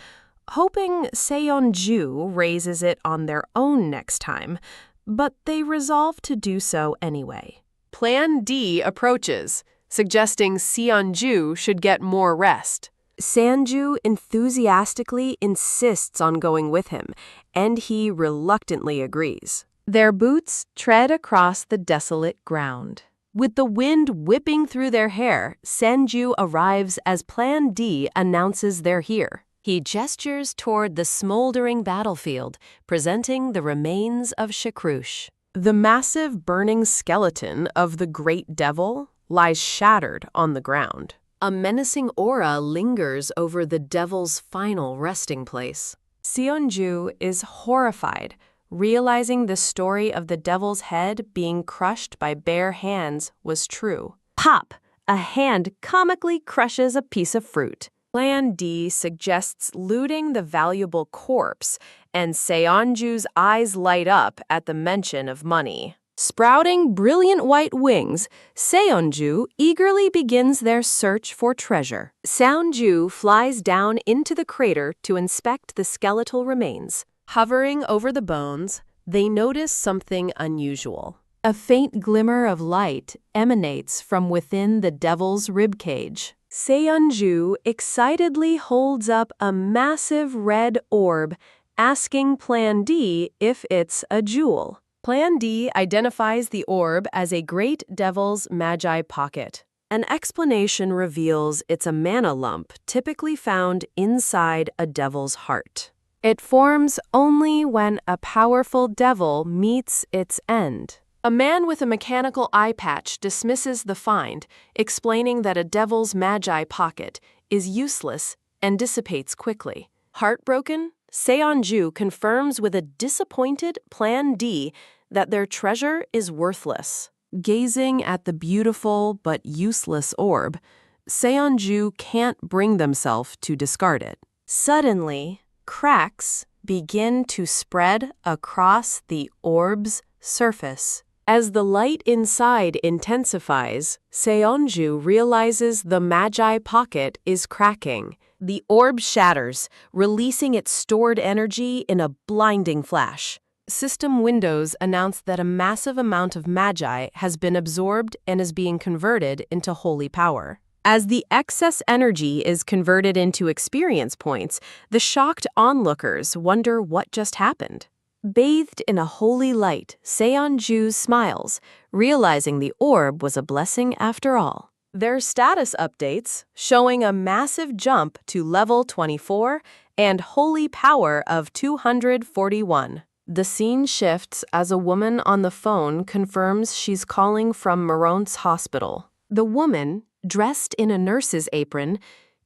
hoping Seonju raises it on their own next time, but they resolve to do so anyway. Plan D approaches, suggesting Seonju should get more rest. Sanju enthusiastically insists on going with him, and he reluctantly agrees. Their boots tread across the desolate ground. With the wind whipping through their hair, Senju arrives as Plan D announces they're here. He gestures toward the smoldering battlefield, presenting the remains of Shakrush. The massive burning skeleton of the great devil lies shattered on the ground. A menacing aura lingers over the devil's final resting place. Seonju is horrified, realizing the story of the devil's head being crushed by bare hands was true. Pop! A hand comically crushes a piece of fruit. Plan D suggests looting the valuable corpse, and Seonju's eyes light up at the mention of money. Sprouting brilliant white wings, Seonju eagerly begins their search for treasure. Seonju flies down into the crater to inspect the skeletal remains. Hovering over the bones, they notice something unusual. A faint glimmer of light emanates from within the devil's ribcage. Seonju excitedly holds up a massive red orb, asking Plan D if it's a jewel. Plan D identifies the orb as a great devil's magi pocket. An explanation reveals it's a mana lump typically found inside a devil's heart. It forms only when a powerful devil meets its end. A man with a mechanical eye patch dismisses the find, explaining that a devil's magi pocket is useless and dissipates quickly. Heartbroken, Seonju confirms with a disappointed Plan D that their treasure is worthless. Gazing at the beautiful but useless orb, Seonju can't bring themselves to discard it. Suddenly, cracks begin to spread across the orb's surface. As the light inside intensifies, Seonju realizes the magi pocket is cracking. The orb shatters, releasing its stored energy in a blinding flash. System windows announce that a massive amount of magi has been absorbed and is being converted into holy power. As the excess energy is converted into experience points, the shocked onlookers wonder what just happened. Bathed in a holy light, Seonju smiles, realizing the orb was a blessing after all. Their status updates, showing a massive jump to level 24 and holy power of 241. The scene shifts as a woman on the phone confirms she's calling from Maront's hospital. The woman, dressed in a nurse's apron,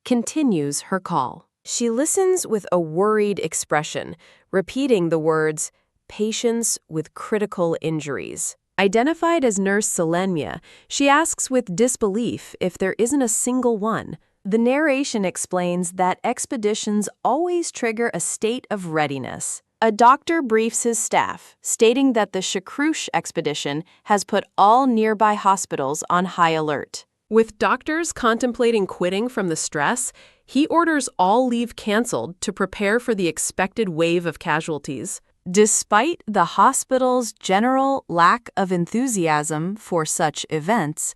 continues her call. She listens with a worried expression, repeating the words, "patients with critical injuries." Identified as Nurse Selenia, she asks with disbelief if there isn't a single one. The narration explains that expeditions always trigger a state of readiness. A doctor briefs his staff, stating that the Shakrush expedition has put all nearby hospitals on high alert. With doctors contemplating quitting from the stress, he orders all leave canceled to prepare for the expected wave of casualties. Despite the hospital's general lack of enthusiasm for such events,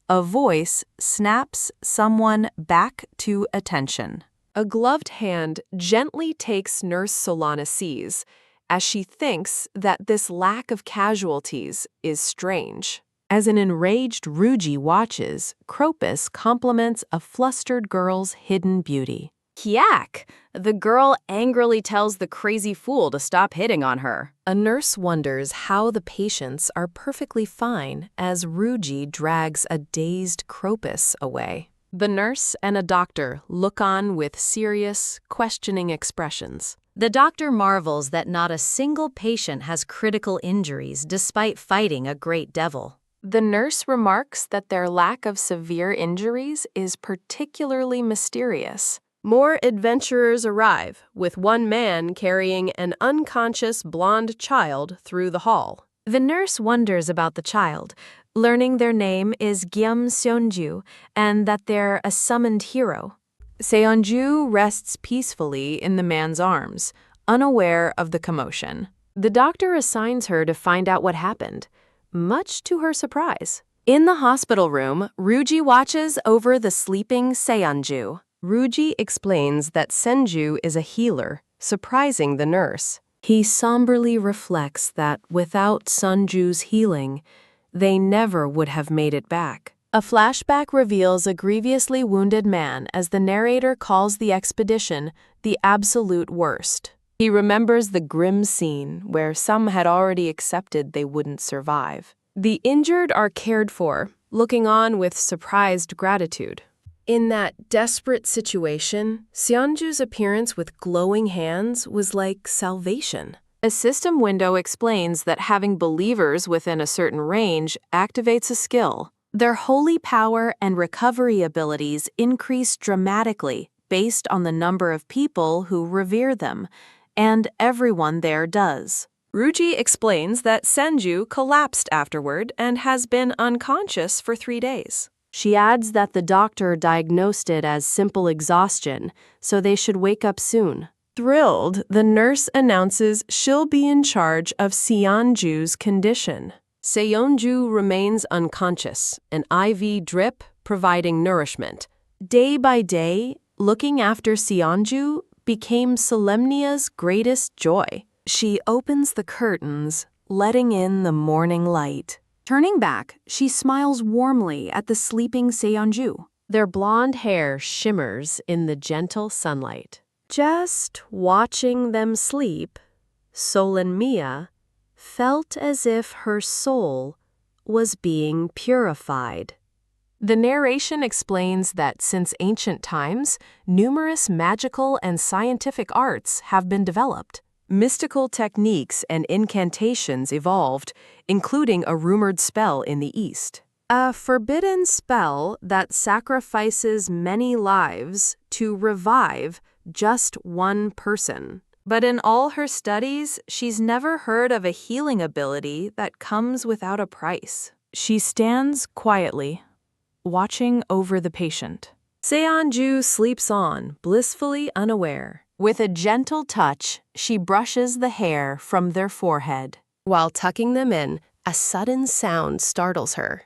a voice snaps someone back to attention. A gloved hand gently takes Nurse Solana C's, as she thinks that this lack of casualties is strange. As an enraged Ruji watches, Cropus compliments a flustered girl's hidden beauty. Yak! The girl angrily tells the crazy fool to stop hitting on her. A nurse wonders how the patients are perfectly fine as Ruji drags a dazed Cropus away. The nurse and a doctor look on with serious, questioning expressions. The doctor marvels that not a single patient has critical injuries despite fighting a great devil. The nurse remarks that their lack of severe injuries is particularly mysterious. More adventurers arrive, with one man carrying an unconscious blonde child through the hall. The nurse wonders about the child, learning their name is Gyum Seonju and that they're a summoned hero. Seonju rests peacefully in the man's arms, unaware of the commotion. The doctor assigns her to find out what happened, much to her surprise. In the hospital room, Ruji watches over the sleeping Seonju. Ruji explains that Senju is a healer, surprising the nurse. He somberly reflects that without Sunju's healing, they never would have made it back. A flashback reveals a grievously wounded man as the narrator calls the expedition the absolute worst. He remembers the grim scene where some had already accepted they wouldn't survive. The injured are cared for, looking on with surprised gratitude. In that desperate situation, Seonju's appearance with glowing hands was like salvation. A system window explains that having believers within a certain range activates a skill. Their holy power and recovery abilities increase dramatically based on the number of people who revere them, and everyone there does. Ruji explains that Senju collapsed afterward and has been unconscious for 3 days. She adds that the doctor diagnosed it as simple exhaustion, so they should wake up soon. Thrilled, the nurse announces she'll be in charge of Seonju's condition. Seonju remains unconscious, an IV drip providing nourishment. Day by day, looking after Seonju became Solemnia's greatest joy. She opens the curtains, letting in the morning light. Turning back, she smiles warmly at the sleeping Seonju. Their blonde hair shimmers in the gentle sunlight. Just watching them sleep, Solemnia felt as if her soul was being purified. The narration explains that since ancient times, numerous magical and scientific arts have been developed. Mystical techniques and incantations evolved, including a rumored spell in the East. A forbidden spell that sacrifices many lives to revive just one person. But in all her studies, she's never heard of a healing ability that comes without a price. She stands quietly, watching over the patient. Seonju sleeps on, blissfully unaware. With a gentle touch, she brushes the hair from their forehead. While tucking them in, a sudden sound startles her.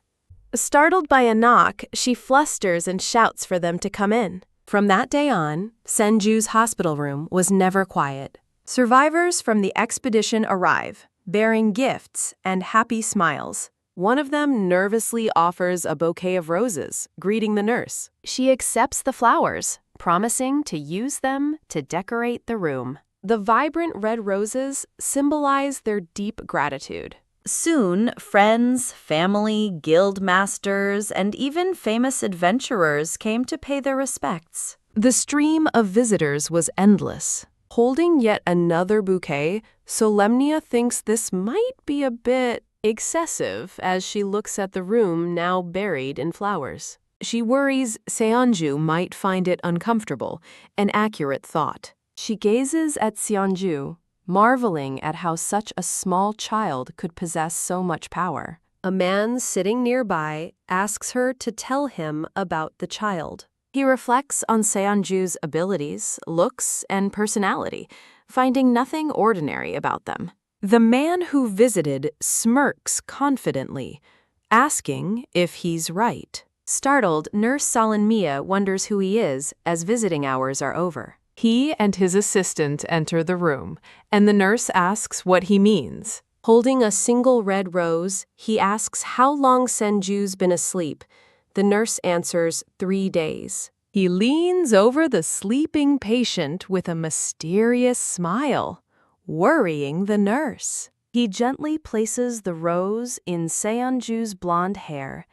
Startled by a knock, she flusters and shouts for them to come in. From that day on, Senju's hospital room was never quiet. Survivors from the expedition arrive, bearing gifts and happy smiles. One of them nervously offers a bouquet of roses, greeting the nurse. She accepts the flowers, promising to use them to decorate the room. The vibrant red roses symbolize their deep gratitude. Soon, friends, family, guild masters, and even famous adventurers came to pay their respects. The stream of visitors was endless. Holding yet another bouquet, Solemnia thinks this might be a bit excessive as she looks at the room now buried in flowers. She worries Seonju might find it uncomfortable, an accurate thought. She gazes at Seonju, marveling at how such a small child could possess so much power. A man sitting nearby asks her to tell him about the child. He reflects on Seonju's abilities, looks, and personality, finding nothing ordinary about them. The man who visited smirks confidently, asking if he's right. Startled, Nurse Solemnia wonders who he is as visiting hours are over. He and his assistant enter the room, and the nurse asks what he means. Holding a single red rose, he asks how long Senju's been asleep. The nurse answers 3 days. He leans over the sleeping patient with a mysterious smile, worrying the nurse. He gently places the rose in Seonju's blonde hair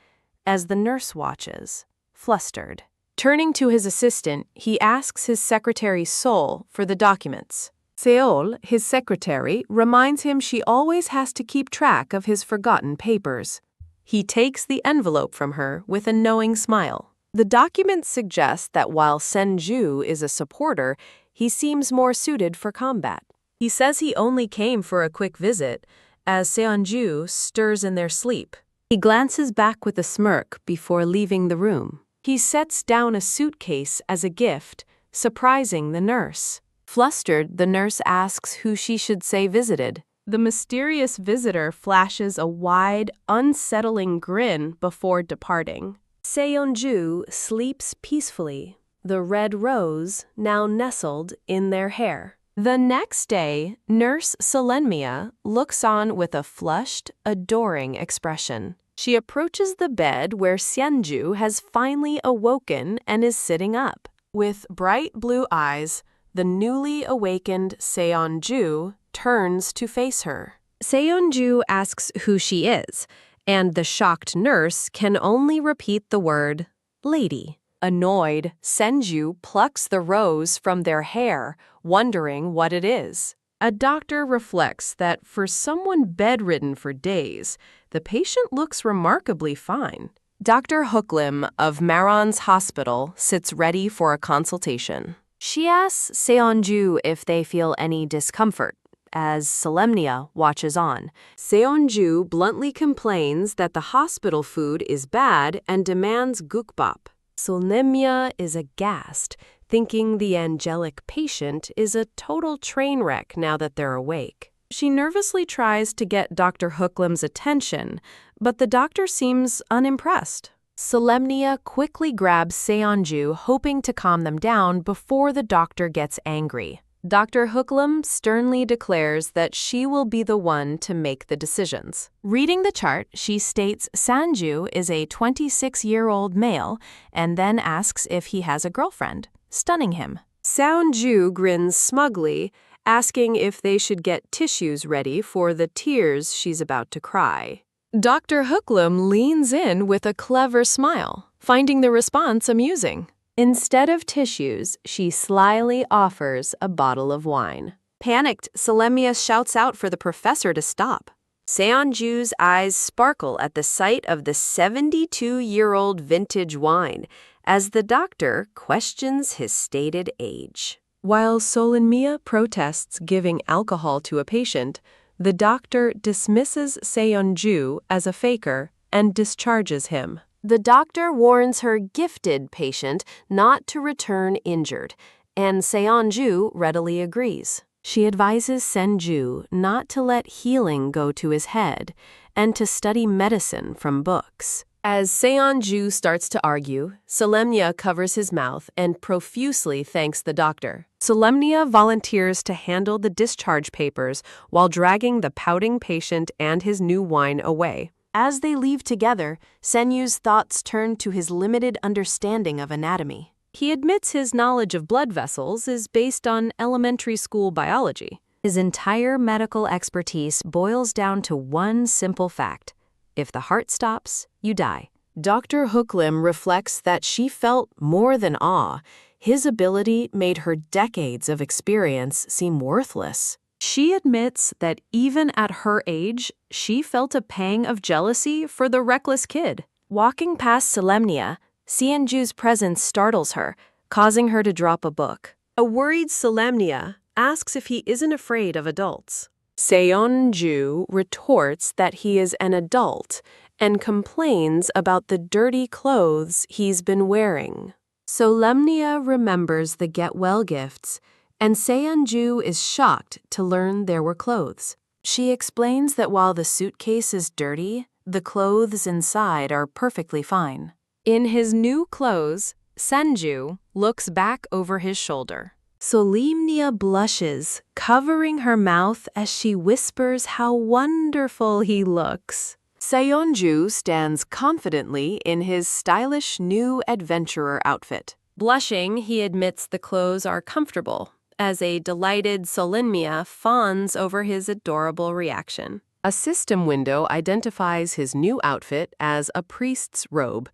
as the nurse watches, flustered. Turning to his assistant, he asks his secretary Sol for the documents. Seol, his secretary, reminds him she always has to keep track of his forgotten papers. He takes the envelope from her with a knowing smile. The documents suggest that while Senju is a supporter, he seems more suited for combat. He says he only came for a quick visit, as Seonju stirs in their sleep. He glances back with a smirk before leaving the room. He sets down a suitcase as a gift, surprising the nurse. Flustered, the nurse asks who she should say visited. The mysterious visitor flashes a wide, unsettling grin before departing. Seonju sleeps peacefully, the red rose now nestled in their hair. The next day, Nurse Selenia looks on with a flushed, adoring expression. She approaches the bed where Seonju has finally awoken and is sitting up. With bright blue eyes, the newly awakened Seonju turns to face her. Seonju asks who she is, and the shocked nurse can only repeat the word, lady. Annoyed, Senju plucks the rose from their hair, wondering what it is. A doctor reflects that for someone bedridden for days, the patient looks remarkably fine. Dr. Hooklim of Maron's hospital sits ready for a consultation. She asks Seonju if they feel any discomfort, as Solemnia watches on. Seonju bluntly complains that the hospital food is bad and demands gukbap. Solemnia is aghast, thinking the angelic patient is a total train wreck now that they're awake. She nervously tries to get Dr. Hooklim's attention, but the doctor seems unimpressed. Solemnia quickly grabs Seonju, hoping to calm them down before the doctor gets angry. Dr. Hooklim sternly declares that she will be the one to make the decisions. Reading the chart, she states Sanju is a 26-year-old male and then asks if he has a girlfriend, stunning him. Seonju grins smugly, asking if they should get tissues ready for the tears she's about to cry. Dr. Hooklim leans in with a clever smile, finding the response amusing. Instead of tissues, she slyly offers a bottle of wine. Panicked, Solemnia shouts out for the professor to stop. Seonju's eyes sparkle at the sight of the 72-year-old vintage wine as the doctor questions his stated age. While Solemnia protests giving alcohol to a patient, the doctor dismisses Seonju as a faker and discharges him. The doctor warns her gifted patient not to return injured, and Seonju readily agrees. She advises Senju not to let healing go to his head and to study medicine from books. As Seonju starts to argue, Solemnia covers his mouth and profusely thanks the doctor. Solemnia volunteers to handle the discharge papers while dragging the pouting patient and his new wine away. As they leave together, Senyu's thoughts turn to his limited understanding of anatomy. He admits his knowledge of blood vessels is based on elementary school biology. His entire medical expertise boils down to one simple fact: if the heart stops, you die. Dr. Hooklim reflects that she felt more than awe. His ability made her decades of experience seem worthless. She admits that even at her age, she felt a pang of jealousy for the reckless kid. Walking past Solemnia, Seonju's presence startles her, causing her to drop a book. A worried Solemnia asks if he isn't afraid of adults. Seonju retorts that he is an adult and complains about the dirty clothes he's been wearing. Solemnia remembers the get-well gifts, and Seonju is shocked to learn there were clothes. She explains that while the suitcase is dirty, the clothes inside are perfectly fine. In his new clothes, Senju looks back over his shoulder. Solemnia blushes, covering her mouth as she whispers how wonderful he looks. Seonju stands confidently in his stylish new adventurer outfit. Blushing, he admits the clothes are comfortable, as a delighted Solemnia fawns over his adorable reaction. A system window identifies his new outfit as a priest's robe,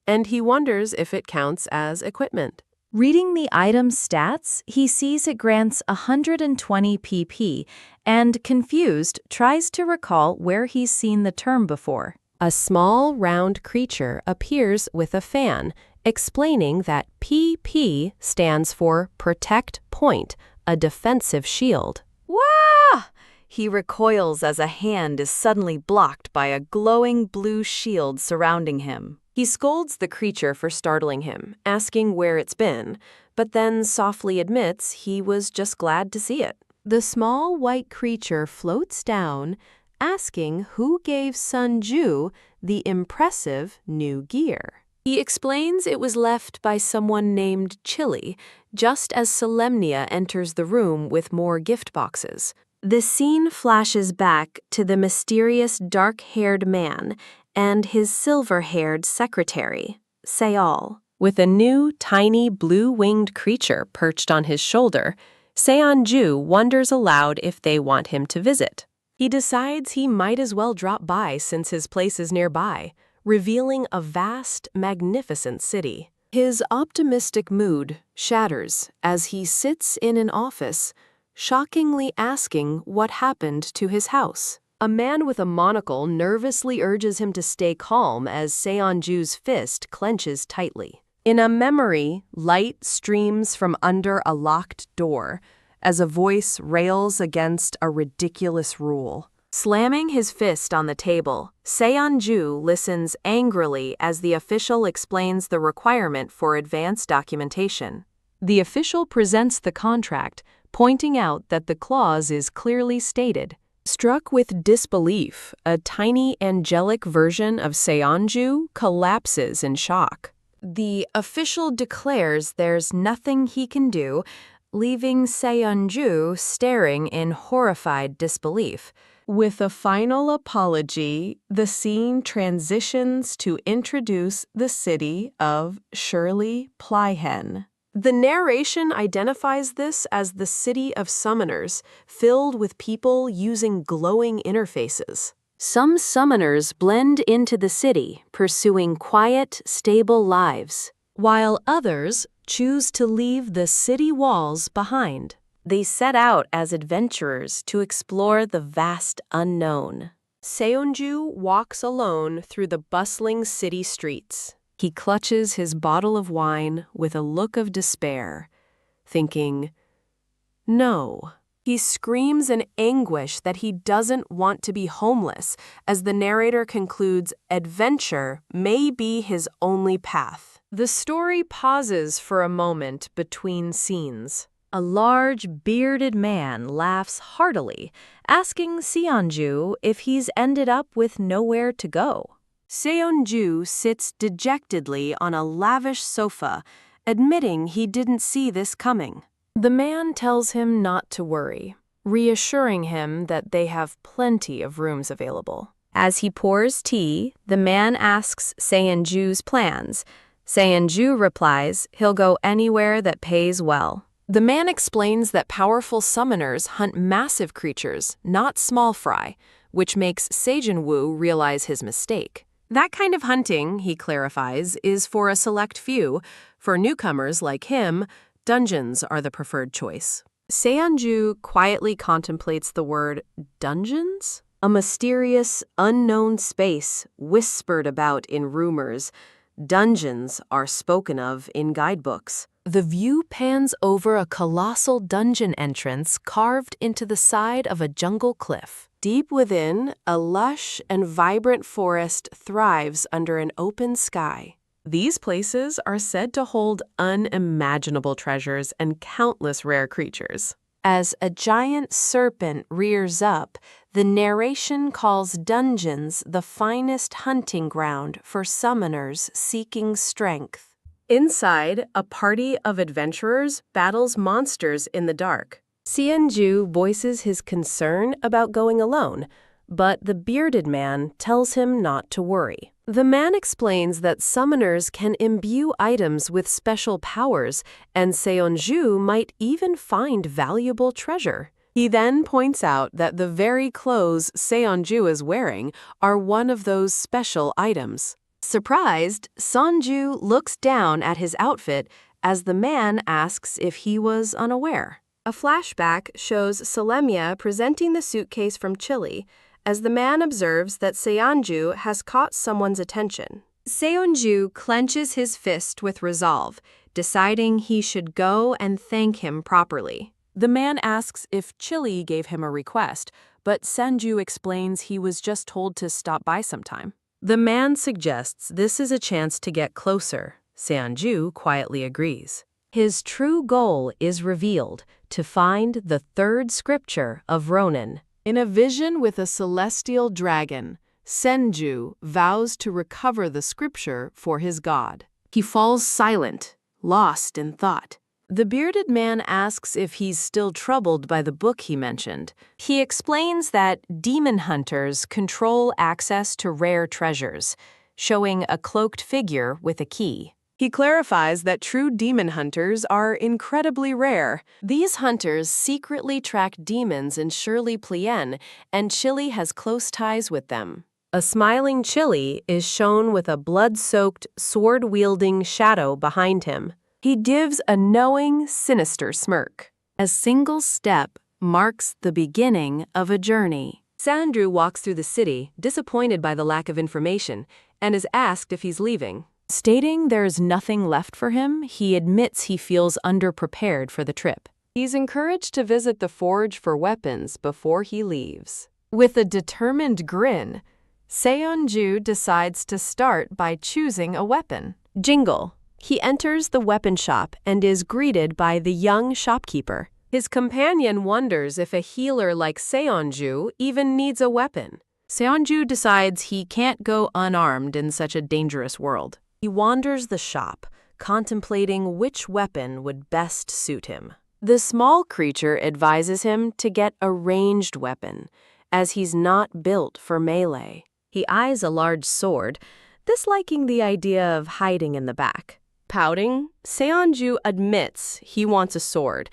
and he wonders if it counts as equipment. Reading the item's stats, he sees it grants 120 pp and, confused, tries to recall where he's seen the term before. A small, round creature appears with a fan, explaining that PP stands for Protect Point, a defensive shield. Wah! He recoils as a hand is suddenly blocked by a glowing blue shield surrounding him. He scolds the creature for startling him, asking where it's been, but then softly admits he was just glad to see it. The small white creature floats down, asking who gave Sunju the impressive new gear. He explains it was left by someone named Chili, just as Solemnia enters the room with more gift boxes. The scene flashes back to the mysterious dark-haired man and his silver-haired secretary, Seol. With a new, tiny, blue-winged creature perched on his shoulder, Seon-ju wonders aloud if they want him to visit. He decides he might as well drop by since his place is nearby, revealing a vast, magnificent city. His optimistic mood shatters as he sits in an office, shockingly asking what happened to his house. A man with a monocle nervously urges him to stay calm as Seon-ju's fist clenches tightly. In a memory, light streams from under a locked door as a voice rails against a ridiculous rule. Slamming his fist on the table, Seon-ju listens angrily as the official explains the requirement for advance documentation. The official presents the contract, pointing out that the clause is clearly stated. Struck with disbelief, a tiny angelic version of Seon-ju collapses in shock. The official declares there's nothing he can do, leaving Seon-ju staring in horrified disbelief. With a final apology, the scene transitions to introduce the city of Shirley Plyhen. The narration identifies this as the city of summoners, filled with people using glowing interfaces. Some summoners blend into the city, pursuing quiet, stable lives, while others choose to leave the city walls behind. They set out as adventurers to explore the vast unknown. Seon-ju walks alone through the bustling city streets. He clutches his bottle of wine with a look of despair, thinking, "No." He screams in anguish that he doesn't want to be homeless as the narrator concludes adventure may be his only path. The story pauses for a moment between scenes. A large, bearded man laughs heartily, asking Seon-ju if he's ended up with nowhere to go. Seon-ju sits dejectedly on a lavish sofa, admitting he didn't see this coming. The man tells him not to worry, reassuring him that they have plenty of rooms available. As he pours tea, the man asks Seon-ju's plans. Seon-ju replies he'll go anywhere that pays well. The man explains that powerful summoners hunt massive creatures, not small fry, which makes Sejin-woo realize his mistake. That kind of hunting, he clarifies, is for a select few. For newcomers like him, dungeons are the preferred choice. Seon-ju quietly contemplates the word dungeons, a mysterious, unknown space whispered about in rumors. Dungeons are spoken of in guidebooks. The view pans over a colossal dungeon entrance carved into the side of a jungle cliff. Deep within, a lush and vibrant forest thrives under an open sky. These places are said to hold unimaginable treasures and countless rare creatures. As a giant serpent rears up, the narration calls dungeons the finest hunting ground for summoners seeking strength. Inside, a party of adventurers battles monsters in the dark. Seon-ju voices his concern about going alone, but the bearded man tells him not to worry. The man explains that summoners can imbue items with special powers, and Seon-ju might even find valuable treasure. He then points out that the very clothes Seon-ju is wearing are one of those special items. Surprised, Seon-ju looks down at his outfit as the man asks if he was unaware. A flashback shows Solemnia presenting the suitcase from Chile as the man observes that Seon-ju has caught someone's attention. Seon-ju clenches his fist with resolve, deciding he should go and thank him properly. The man asks if Chile gave him a request, but Seon-ju explains he was just told to stop by sometime. The man suggests this is a chance to get closer. Seon-ju quietly agrees. His true goal is revealed, to find the third scripture of Ronin. In a vision with a celestial dragon, Senju vows to recover the scripture for his god. He falls silent, lost in thought. The bearded man asks if he's still troubled by the book he mentioned. He explains that demon hunters control access to rare treasures, showing a cloaked figure with a key. He clarifies that true demon hunters are incredibly rare. These hunters secretly track demons in Shirley Plien, and Chili has close ties with them. A smiling Chili is shown with a blood-soaked, sword-wielding shadow behind him. He gives a knowing, sinister smirk. A single step marks the beginning of a journey. Sandru walks through the city, disappointed by the lack of information, and is asked if he's leaving. Stating there's nothing left for him, he admits he feels underprepared for the trip. He's encouraged to visit the forge for weapons before he leaves. With a determined grin, Seonju decides to start by choosing a weapon. Jingle. He enters the weapon shop and is greeted by the young shopkeeper. His companion wonders if a healer like Seonju even needs a weapon. Seonju decides he can't go unarmed in such a dangerous world. He wanders the shop, contemplating which weapon would best suit him. The small creature advises him to get a ranged weapon, as he's not built for melee. He eyes a large sword, disliking the idea of hiding in the back. Pouting, Seonju admits he wants a sword,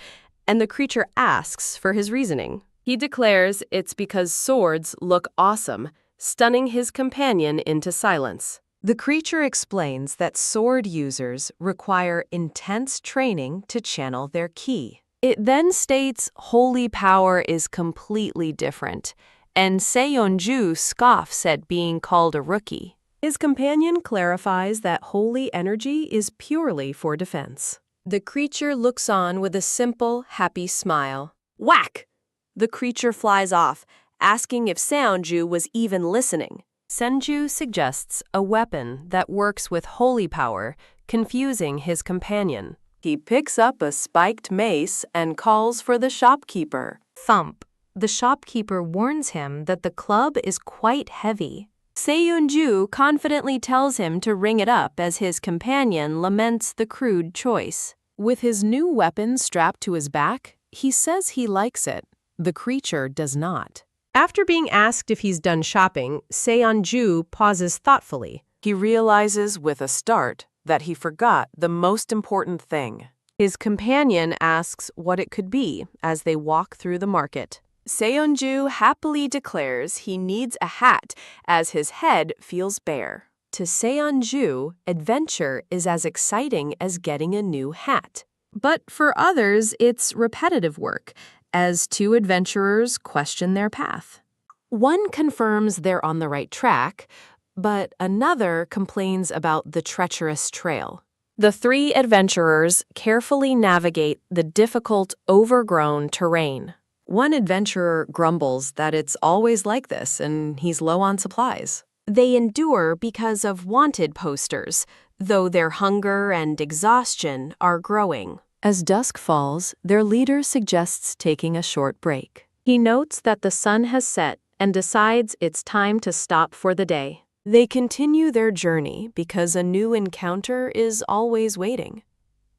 and the creature asks for his reasoning. He declares it's because swords look awesome, stunning his companion into silence. The creature explains that sword users require intense training to channel their ki. It then states holy power is completely different, and Seonju scoffs at being called a rookie. His companion clarifies that holy energy is purely for defense. The creature looks on with a simple, happy smile. Whack! The creature flies off, asking if Seonju was even listening. Senju suggests a weapon that works with holy power, confusing his companion. He picks up a spiked mace and calls for the shopkeeper. Thump. The shopkeeper warns him that the club is quite heavy. Seonju confidently tells him to ring it up as his companion laments the crude choice. With his new weapon strapped to his back, he says he likes it. The creature does not. After being asked if he's done shopping, Seonju pauses thoughtfully. He realizes with a start that he forgot the most important thing. His companion asks what it could be as they walk through the market. Seonju happily declares he needs a hat as his head feels bare. To Seonju, adventure is as exciting as getting a new hat. But for others, it's repetitive work, as two adventurers question their path. One confirms they're on the right track, but another complains about the treacherous trail. The three adventurers carefully navigate the difficult, overgrown terrain. One adventurer grumbles that it's always like this and he's low on supplies. They endure because of wanted posters, though their hunger and exhaustion are growing. As dusk falls, their leader suggests taking a short break. He notes that the sun has set and decides it's time to stop for the day. They continue their journey because a new encounter is always waiting.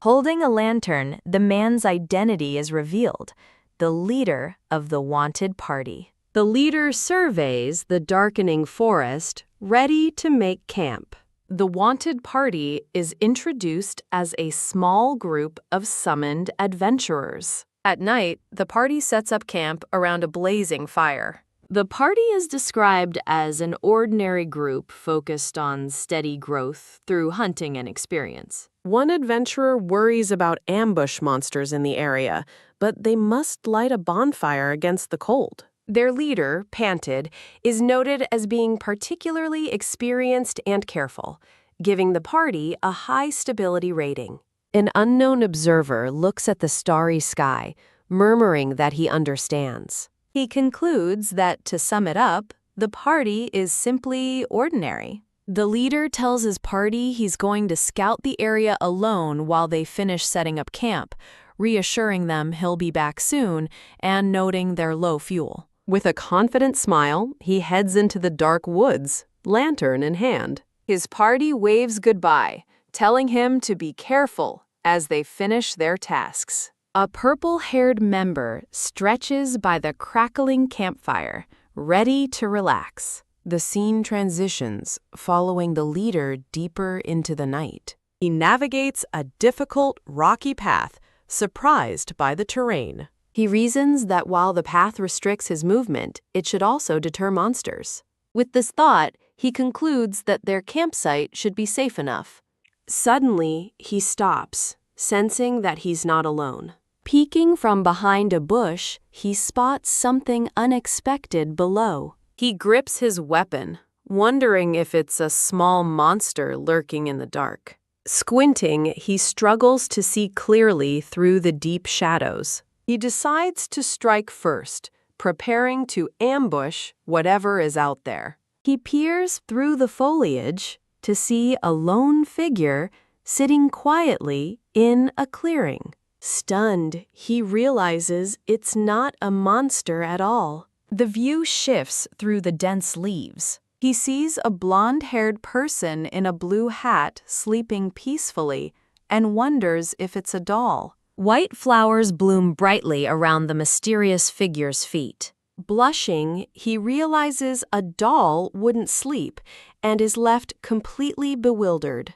Holding a lantern, the man's identity is revealed, the leader of the wanted party. The leader surveys the darkening forest, ready to make camp. The wanted party is introduced as a small group of summoned adventurers. At night, the party sets up camp around a blazing fire. The party is described as an ordinary group focused on steady growth through hunting and experience. One adventurer worries about ambush monsters in the area, but they must light a bonfire against the cold. Their leader, Panted, is noted as being particularly experienced and careful, giving the party a high stability rating. An unknown observer looks at the starry sky, murmuring that he understands. He concludes that, to sum it up, the party is simply ordinary. The leader tells his party he's going to scout the area alone while they finish setting up camp, reassuring them he'll be back soon and noting their low fuel. With a confident smile, he heads into the dark woods, lantern in hand. His party waves goodbye, telling him to be careful as they finish their tasks. A purple-haired member stretches by the crackling campfire, ready to relax. The scene transitions, following the leader deeper into the night. He navigates a difficult, rocky path, surprised by the terrain. He reasons that while the path restricts his movement, it should also deter monsters. With this thought, he concludes that their campsite should be safe enough. Suddenly, he stops, sensing that he's not alone. Peeking from behind a bush, he spots something unexpected below. He grips his weapon, wondering if it's a small monster lurking in the dark. Squinting, he struggles to see clearly through the deep shadows. He decides to strike first, preparing to ambush whatever is out there. He peers through the foliage to see a lone figure sitting quietly in a clearing. Stunned, he realizes it's not a monster at all. The view shifts through the dense leaves. He sees a blonde-haired person in a blue hat sleeping peacefully and wonders if it's a doll. White flowers bloom brightly around the mysterious figure's feet. Blushing, he realizes a doll wouldn't sleep and is left completely bewildered.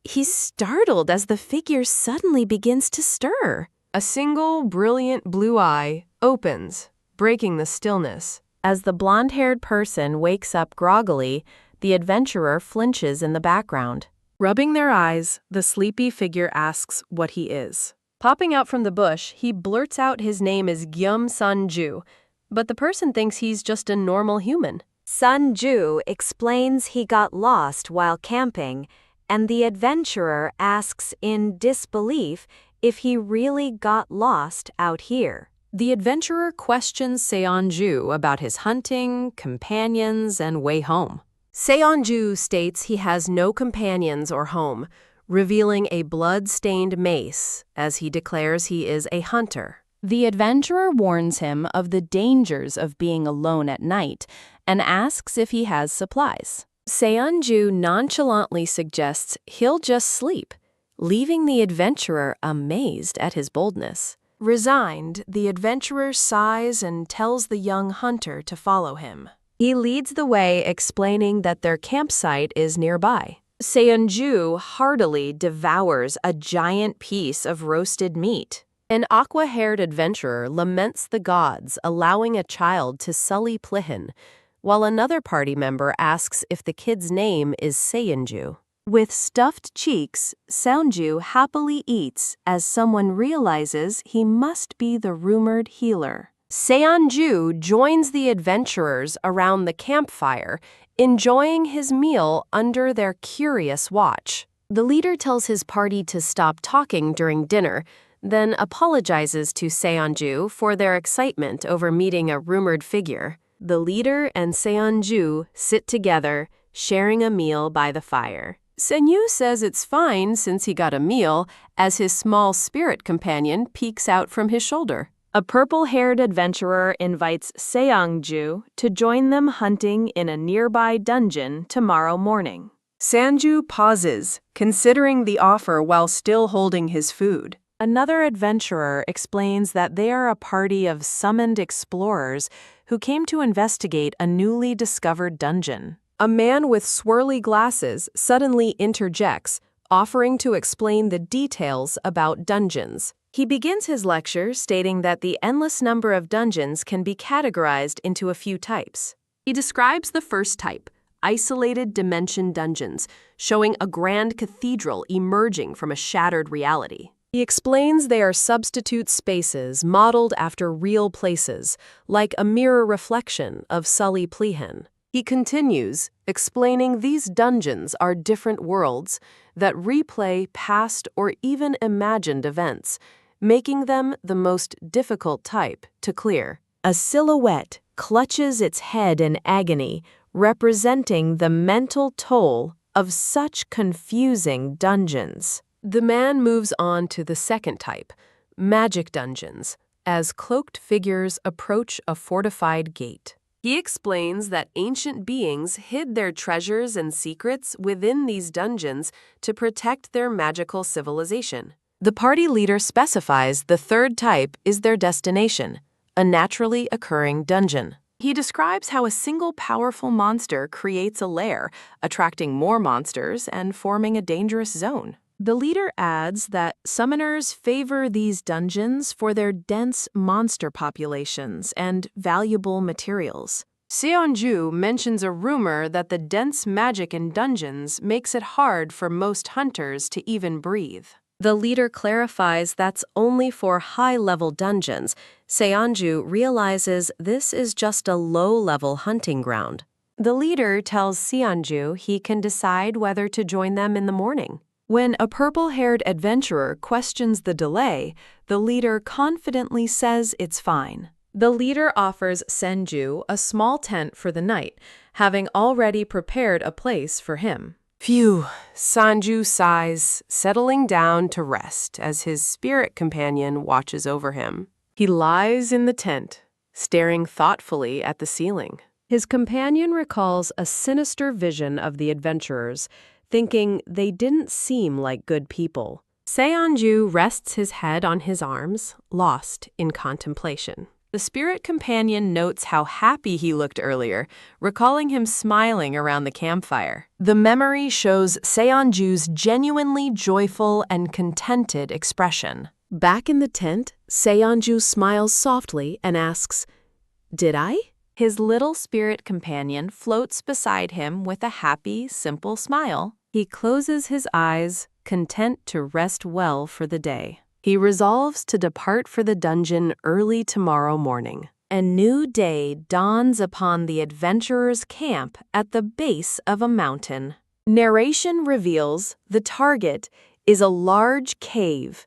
He's startled as the figure suddenly begins to stir. A single brilliant blue eye opens, breaking the stillness. As the blonde-haired person wakes up groggily, the adventurer flinches in the background. Rubbing their eyes, the sleepy figure asks what he is. Popping out from the bush, he blurts out his name is Sun-ju, but the person thinks he's just a normal human. Sun-ju explains he got lost while camping, and the adventurer asks in disbelief if he really got lost out here. The adventurer questions Seon-ju about his hunting, companions, and way home. Seon-ju states he has no companions or home, revealing a blood-stained mace as he declares he is a hunter. The adventurer warns him of the dangers of being alone at night and asks if he has supplies. Seon-ju nonchalantly suggests he'll just sleep, leaving the adventurer amazed at his boldness. Resigned, the adventurer sighs and tells the young hunter to follow him. He leads the way, explaining that their campsite is nearby. Seon-ju heartily devours a giant piece of roasted meat. An aqua-haired adventurer laments the gods allowing a child to sully Plihin, while another party member asks if the kid's name is Seon-ju. With stuffed cheeks, Seon-ju happily eats as someone realizes he must be the rumored healer. Seon-ju joins the adventurers around the campfire, enjoying his meal under their curious watch. The leader tells his party to stop talking during dinner, then apologizes to Seon-ju for their excitement over meeting a rumored figure. The leader and Seon-ju sit together, sharing a meal by the fire. Seon-ju says it's fine since he got a meal, as his small spirit companion peeks out from his shoulder. A purple-haired adventurer invites Seon-ju to join them hunting in a nearby dungeon tomorrow morning. Seon-ju pauses, considering the offer while still holding his food. Another adventurer explains that they are a party of summoned explorers who came to investigate a newly discovered dungeon. A man with swirly glasses suddenly interjects, offering to explain the details about dungeons. He begins his lecture stating that the endless number of dungeons can be categorized into a few types. He describes the first type, isolated dimension dungeons, showing a grand cathedral emerging from a shattered reality. He explains they are substitute spaces modeled after real places, like a mirror reflection of Sully Plihin. He continues, explaining these dungeons are different worlds that replay past or even imagined events, making them the most difficult type to clear. A silhouette clutches its head in agony, representing the mental toll of such confusing dungeons. The man moves on to the second type, magic dungeons, as cloaked figures approach a fortified gate. He explains that ancient beings hid their treasures and secrets within these dungeons to protect their magical civilization. The party leader specifies the third type is their destination, a naturally occurring dungeon. He describes how a single powerful monster creates a lair, attracting more monsters and forming a dangerous zone. The leader adds that summoners favor these dungeons for their dense monster populations and valuable materials. Seonju mentions a rumor that the dense magic in dungeons makes it hard for most hunters to even breathe. The leader clarifies that's only for high-level dungeons. Seonju realizes this is just a low-level hunting ground. The leader tells Seonju he can decide whether to join them in the morning. When a purple-haired adventurer questions the delay, the leader confidently says it's fine. The leader offers Senju a small tent for the night, having already prepared a place for him. Phew, Sanju sighs, settling down to rest as his spirit companion watches over him. He lies in the tent, staring thoughtfully at the ceiling. His companion recalls a sinister vision of the adventurers, thinking they didn't seem like good people. Seonju rests his head on his arms, lost in contemplation. The spirit companion notes how happy he looked earlier, recalling him smiling around the campfire. The memory shows Seonju's genuinely joyful and contented expression. Back in the tent, Seonju smiles softly and asks, "Did I?" His little spirit companion floats beside him with a happy, simple smile. He closes his eyes, content to rest well for the day. He resolves to depart for the dungeon early tomorrow morning. A new day dawns upon the adventurers' camp at the base of a mountain. Narration reveals the target is a large cave,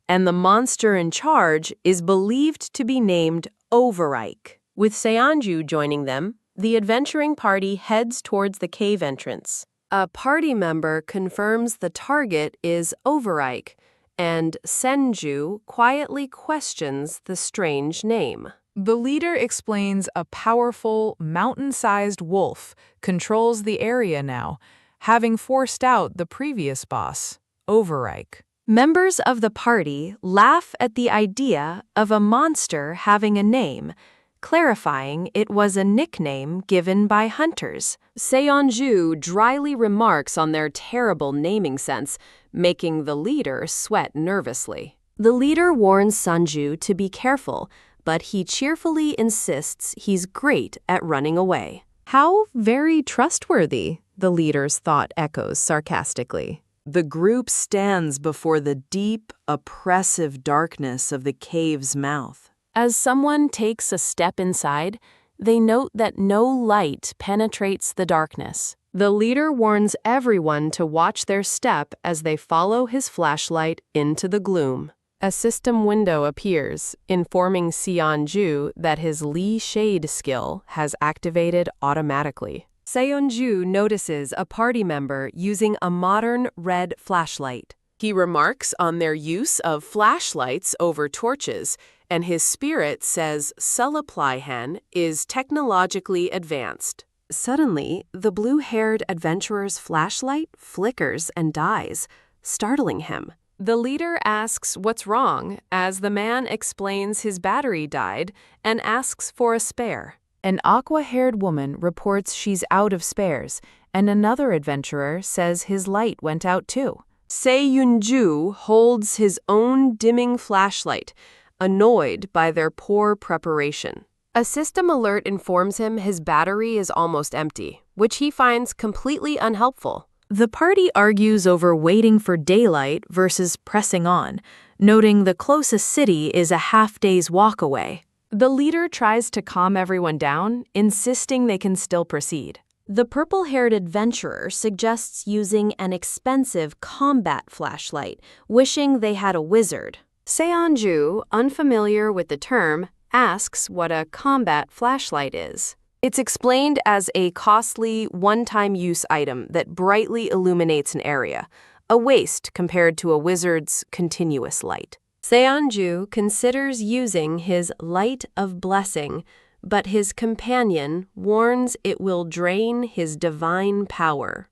and the monster in charge is believed to be named Overike. With Seonju joining them, the adventuring party heads towards the cave entrance. A party member confirms the target is Overike, and Senju quietly questions the strange name. The leader explains a powerful, mountain-sized wolf controls the area now, having forced out the previous boss, Overike. Members of the party laugh at the idea of a monster having a name, clarifying it was a nickname given by hunters. Seonju dryly remarks on their terrible naming sense, making the leader sweat nervously. The leader warns Sanju to be careful, but he cheerfully insists he's great at running away. How very trustworthy, the leader's thought echoes sarcastically. The group stands before the deep, oppressive darkness of the cave's mouth. As someone takes a step inside, they note that no light penetrates the darkness. The leader warns everyone to watch their step as they follow his flashlight into the gloom. A system window appears, informing Seonju that his Lee Shade skill has activated automatically. Seonju notices a party member using a modern red flashlight. He remarks on their use of flashlights over torches, and his spirit says Sulaplihan is technologically advanced. Suddenly, the blue-haired adventurer's flashlight flickers and dies, startling him. The leader asks what's wrong as the man explains his battery died and asks for a spare. An aqua-haired woman reports she's out of spares, and another adventurer says his light went out too. Seonju holds his own dimming flashlight, annoyed by their poor preparation. A system alert informs him his battery is almost empty, which he finds completely unhelpful. The party argues over waiting for daylight versus pressing on, noting the closest city is a half-day's walk away. The leader tries to calm everyone down, insisting they can still proceed. The purple-haired adventurer suggests using an expensive combat flashlight, wishing they had a wizard. Seonju, unfamiliar with the term, asks what a combat flashlight is. It's explained as a costly, one-time use item that brightly illuminates an area, a waste compared to a wizard's continuous light. Seonju considers using his light of blessing, but his companion warns it will drain his divine power.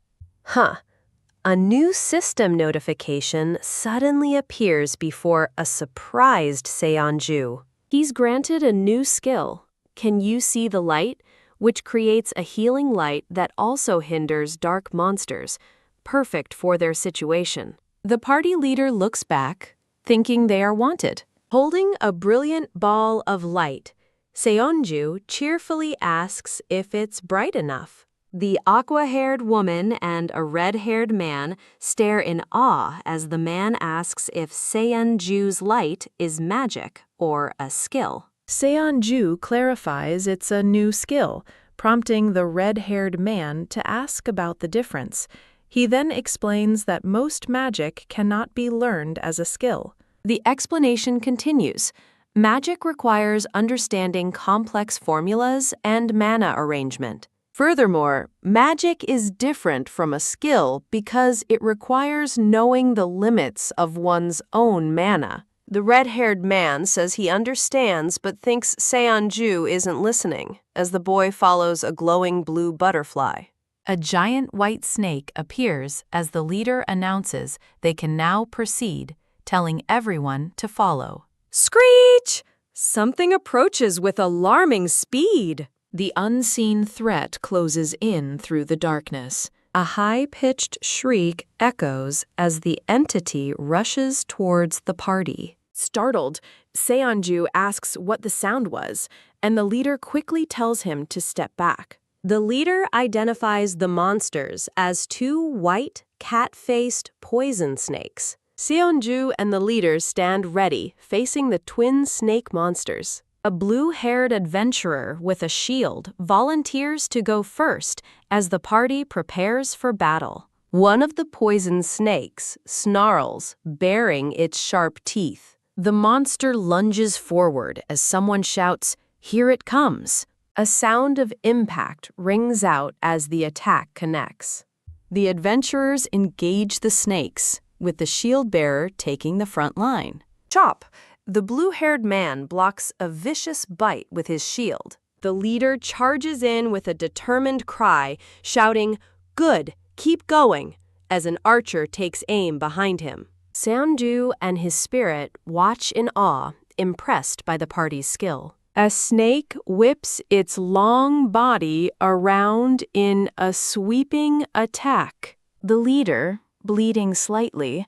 A new system notification suddenly appears before a surprised Seonju. He's granted a new skill. Can you see the light? Which creates a healing light that also hinders dark monsters, perfect for their situation. The party leader looks back, thinking they are wanted. Holding a brilliant ball of light, Seonju cheerfully asks if it's bright enough. The aqua-haired woman and a red-haired man stare in awe as the man asks if Seonju's light is magic or a skill. Seonju clarifies it's a new skill, prompting the red-haired man to ask about the difference. He then explains that most magic cannot be learned as a skill. The explanation continues. Magic requires understanding complex formulas and mana arrangement. Furthermore, magic is different from a skill because it requires knowing the limits of one's own mana. The red-haired man says he understands but thinks Seonju isn't listening, as the boy follows a glowing blue butterfly. A giant white snake appears as the leader announces they can now proceed, telling everyone to follow. Screech! Something approaches with alarming speed. The unseen threat closes in through the darkness. A high-pitched shriek echoes as the entity rushes towards the party. Startled, Seonju asks what the sound was, and the leader quickly tells him to step back. The leader identifies the monsters as two white, cat-faced poison snakes. Seonju and the leaders stand ready, facing the twin snake monsters. A blue-haired adventurer with a shield volunteers to go first as the party prepares for battle. One of the poison snakes snarls, baring its sharp teeth. The monster lunges forward as someone shouts, "Here it comes!" A sound of impact rings out as the attack connects. The adventurers engage the snakes, with the shield bearer taking the front line. Chop! The blue-haired man blocks a vicious bite with his shield. The leader charges in with a determined cry, shouting, "Good, keep going," as an archer takes aim behind him. Seonju and his spirit watch in awe, impressed by the party's skill. A snake whips its long body around in a sweeping attack. The leader, bleeding slightly,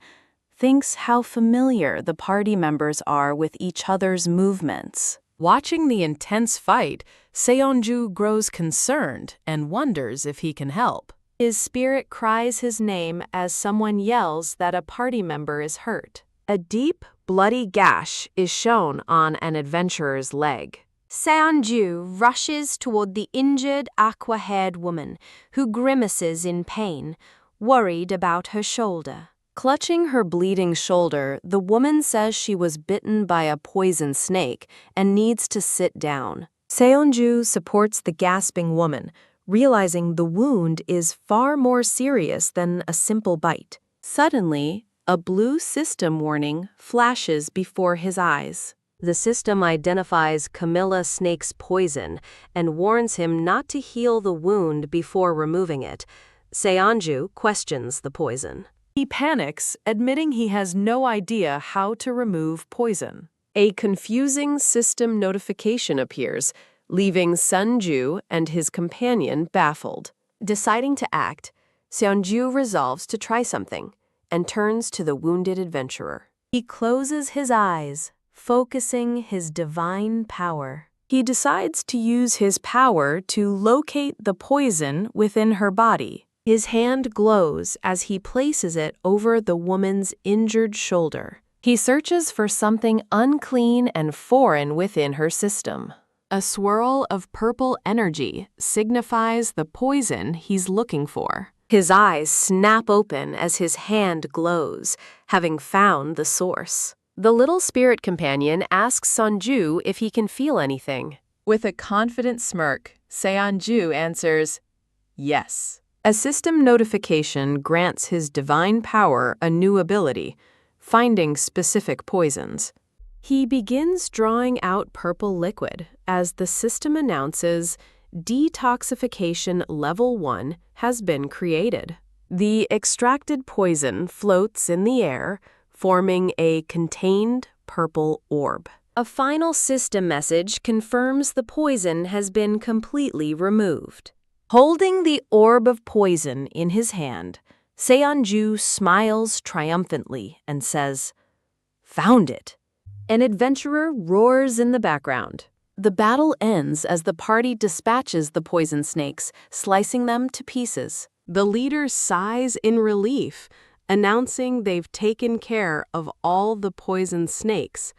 thinks how familiar the party members are with each other's movements. Watching the intense fight, Seonju grows concerned and wonders if he can help. His spirit cries his name as someone yells that a party member is hurt. A deep, bloody gash is shown on an adventurer's leg. Seonju rushes toward the injured aqua-haired woman, who grimaces in pain, worried about her shoulder. Clutching her bleeding shoulder, the woman says she was bitten by a poison snake and needs to sit down. Seonju supports the gasping woman, realizing the wound is far more serious than a simple bite. Suddenly, a blue system warning flashes before his eyes. The system identifies Camilla Snake's poison and warns him not to heal the wound before removing it. Seonju questions the poison. He panics, admitting he has no idea how to remove poison. A confusing system notification appears, leaving Sunju and his companion baffled. Deciding to act, Seonju resolves to try something and turns to the wounded adventurer. He closes his eyes, focusing his divine power. He decides to use his power to locate the poison within her body. His hand glows as he places it over the woman's injured shoulder. He searches for something unclean and foreign within her system. A swirl of purple energy signifies the poison he's looking for. His eyes snap open as his hand glows, having found the source. The little spirit companion asks Sunju if he can feel anything. With a confident smirk, Seonju answers, "Yes." A system notification grants his divine power a new ability, finding specific poisons. He begins drawing out purple liquid as the system announces detoxification level 1 has been created. The extracted poison floats in the air, forming a contained purple orb. A final system message confirms the poison has been completely removed. Holding the orb of poison in his hand, Seonju smiles triumphantly and says, "Found it." An adventurer roars in the background. The battle ends as the party dispatches the poison snakes, slicing them to pieces. The leader sighs in relief, announcing they've taken care of all the poison snakes,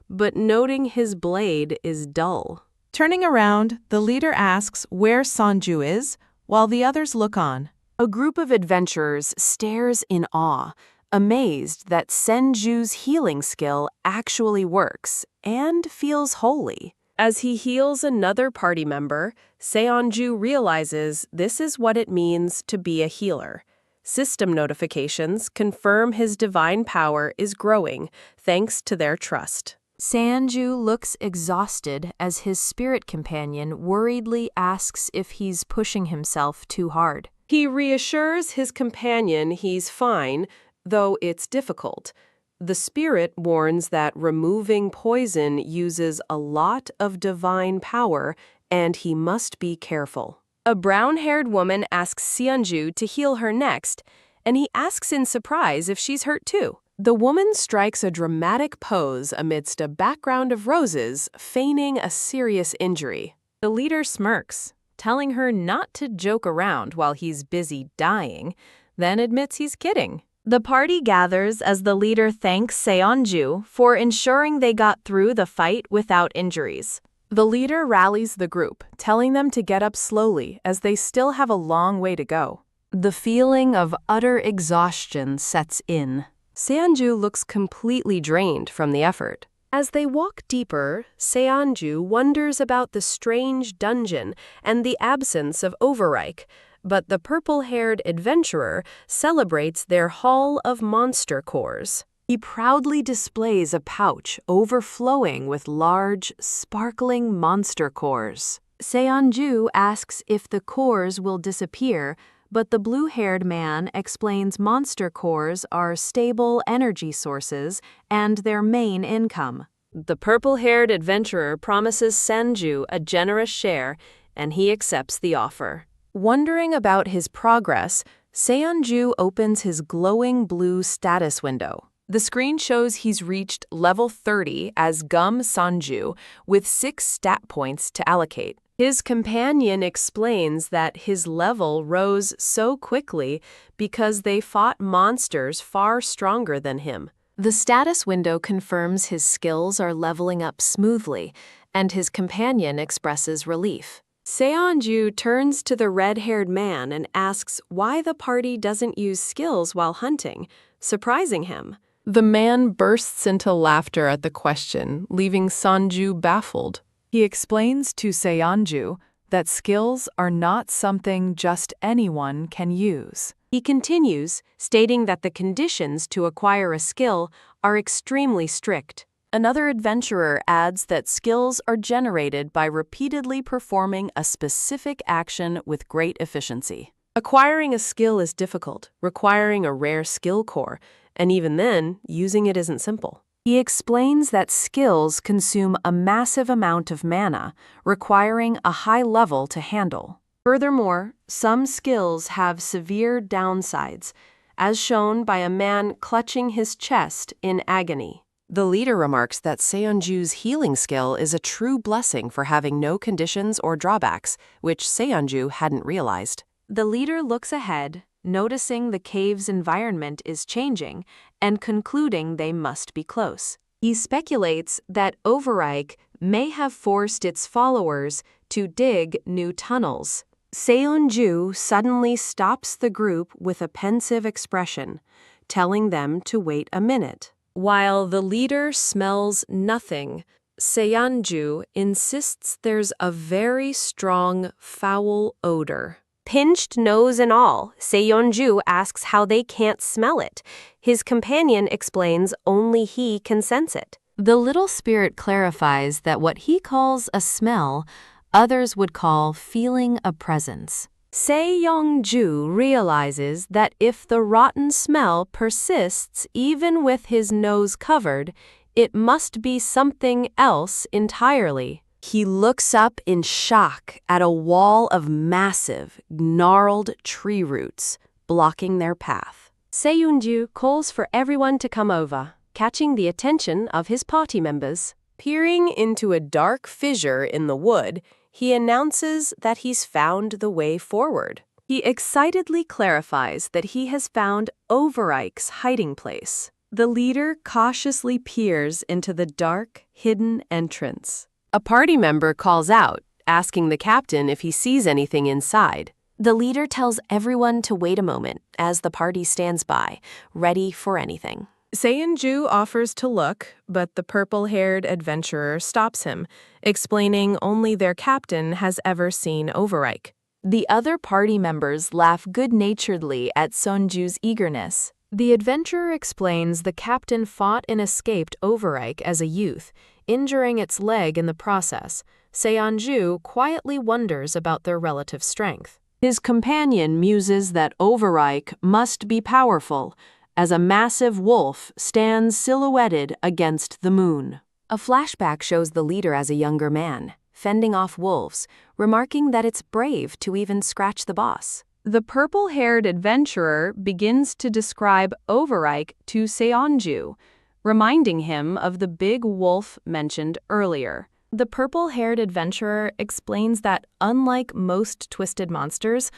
but noting his blade is dull. Turning around, the leader asks where Sonju is, while the others look on. A group of adventurers stares in awe, amazed that Senju's healing skill actually works and feels holy. As he heals another party member, Seonju realizes this is what it means to be a healer. System notifications confirm his divine power is growing thanks to their trust. Seonju looks exhausted as his spirit companion worriedly asks if he's pushing himself too hard. He reassures his companion he's fine, though it's difficult. The spirit warns that removing poison uses a lot of divine power and he must be careful. A brown-haired woman asks Seonju to heal her next, and he asks in surprise if she's hurt too. The woman strikes a dramatic pose amidst a background of roses, feigning a serious injury. The leader smirks, telling her not to joke around while he's busy dying, then admits he's kidding. The party gathers as the leader thanks Seonju for ensuring they got through the fight without injuries. The leader rallies the group, telling them to get up slowly as they still have a long way to go. The feeling of utter exhaustion sets in. Seonju looks completely drained from the effort. As they walk deeper, Seonju wonders about the strange dungeon and the absence of Overreich, but the purple-haired adventurer celebrates their haul of monster cores. He proudly displays a pouch overflowing with large, sparkling monster cores. Seonju asks if the cores will disappear, but the blue-haired man explains monster cores are stable energy sources and their main income. The purple-haired adventurer promises Senju a generous share, and he accepts the offer. Wondering about his progress, Seonju opens his glowing blue status window. The screen shows he's reached level 30 as Gum Sanju, with 6 stat points to allocate. His companion explains that his level rose so quickly because they fought monsters far stronger than him. The status window confirms his skills are leveling up smoothly, and his companion expresses relief. Seonju turns to the red-haired man and asks why the party doesn't use skills while hunting, surprising him. The man bursts into laughter at the question, leaving Sonju baffled. He explains to Seonju that skills are not something just anyone can use. He continues, stating that the conditions to acquire a skill are extremely strict. Another adventurer adds that skills are generated by repeatedly performing a specific action with great efficiency. Acquiring a skill is difficult, requiring a rare skill core, and even then, using it isn't simple. He explains that skills consume a massive amount of mana, requiring a high level to handle. Furthermore, some skills have severe downsides, as shown by a man clutching his chest in agony. The leader remarks that Seonju's healing skill is a true blessing for having no conditions or drawbacks, which Seonju hadn't realized. The leader looks ahead, noticing the cave's environment is changing, and concluding they must be close. He speculates that Overreich may have forced its followers to dig new tunnels. Seonju suddenly stops the group with a pensive expression, telling them to wait a minute. While the leader smells nothing, Seonju insists there's a very strong foul odor. Pinched nose and all, Seonju asks how they can't smell it. His companion explains only he can sense it. The little spirit clarifies that what he calls a smell, others would call feeling a presence. Seonju realizes that if the rotten smell persists even with his nose covered, it must be something else entirely. He looks up in shock at a wall of massive, gnarled tree roots blocking their path. Seonju calls for everyone to come over, catching the attention of his party members. Peering into a dark fissure in the wood, he announces that he's found the way forward. He excitedly clarifies that he has found Overike's hiding place. The leader cautiously peers into the dark, hidden entrance. A party member calls out, asking the captain if he sees anything inside. The leader tells everyone to wait a moment as the party stands by, ready for anything. Seonju offers to look, but the purple-haired adventurer stops him, explaining only their captain has ever seen Overike. The other party members laugh good-naturedly at Seonju's eagerness. The adventurer explains the captain fought and escaped Overike as a youth, injuring its leg in the process. Seonju quietly wonders about their relative strength. His companion muses that Overike must be powerful, as a massive wolf stands silhouetted against the moon. A flashback shows the leader as a younger man, fending off wolves, remarking that it's brave to even scratch the boss. The purple-haired adventurer begins to describe Overike to Seonju, reminding him of the big wolf mentioned earlier. The purple-haired adventurer explains that, unlike most twisted monsters,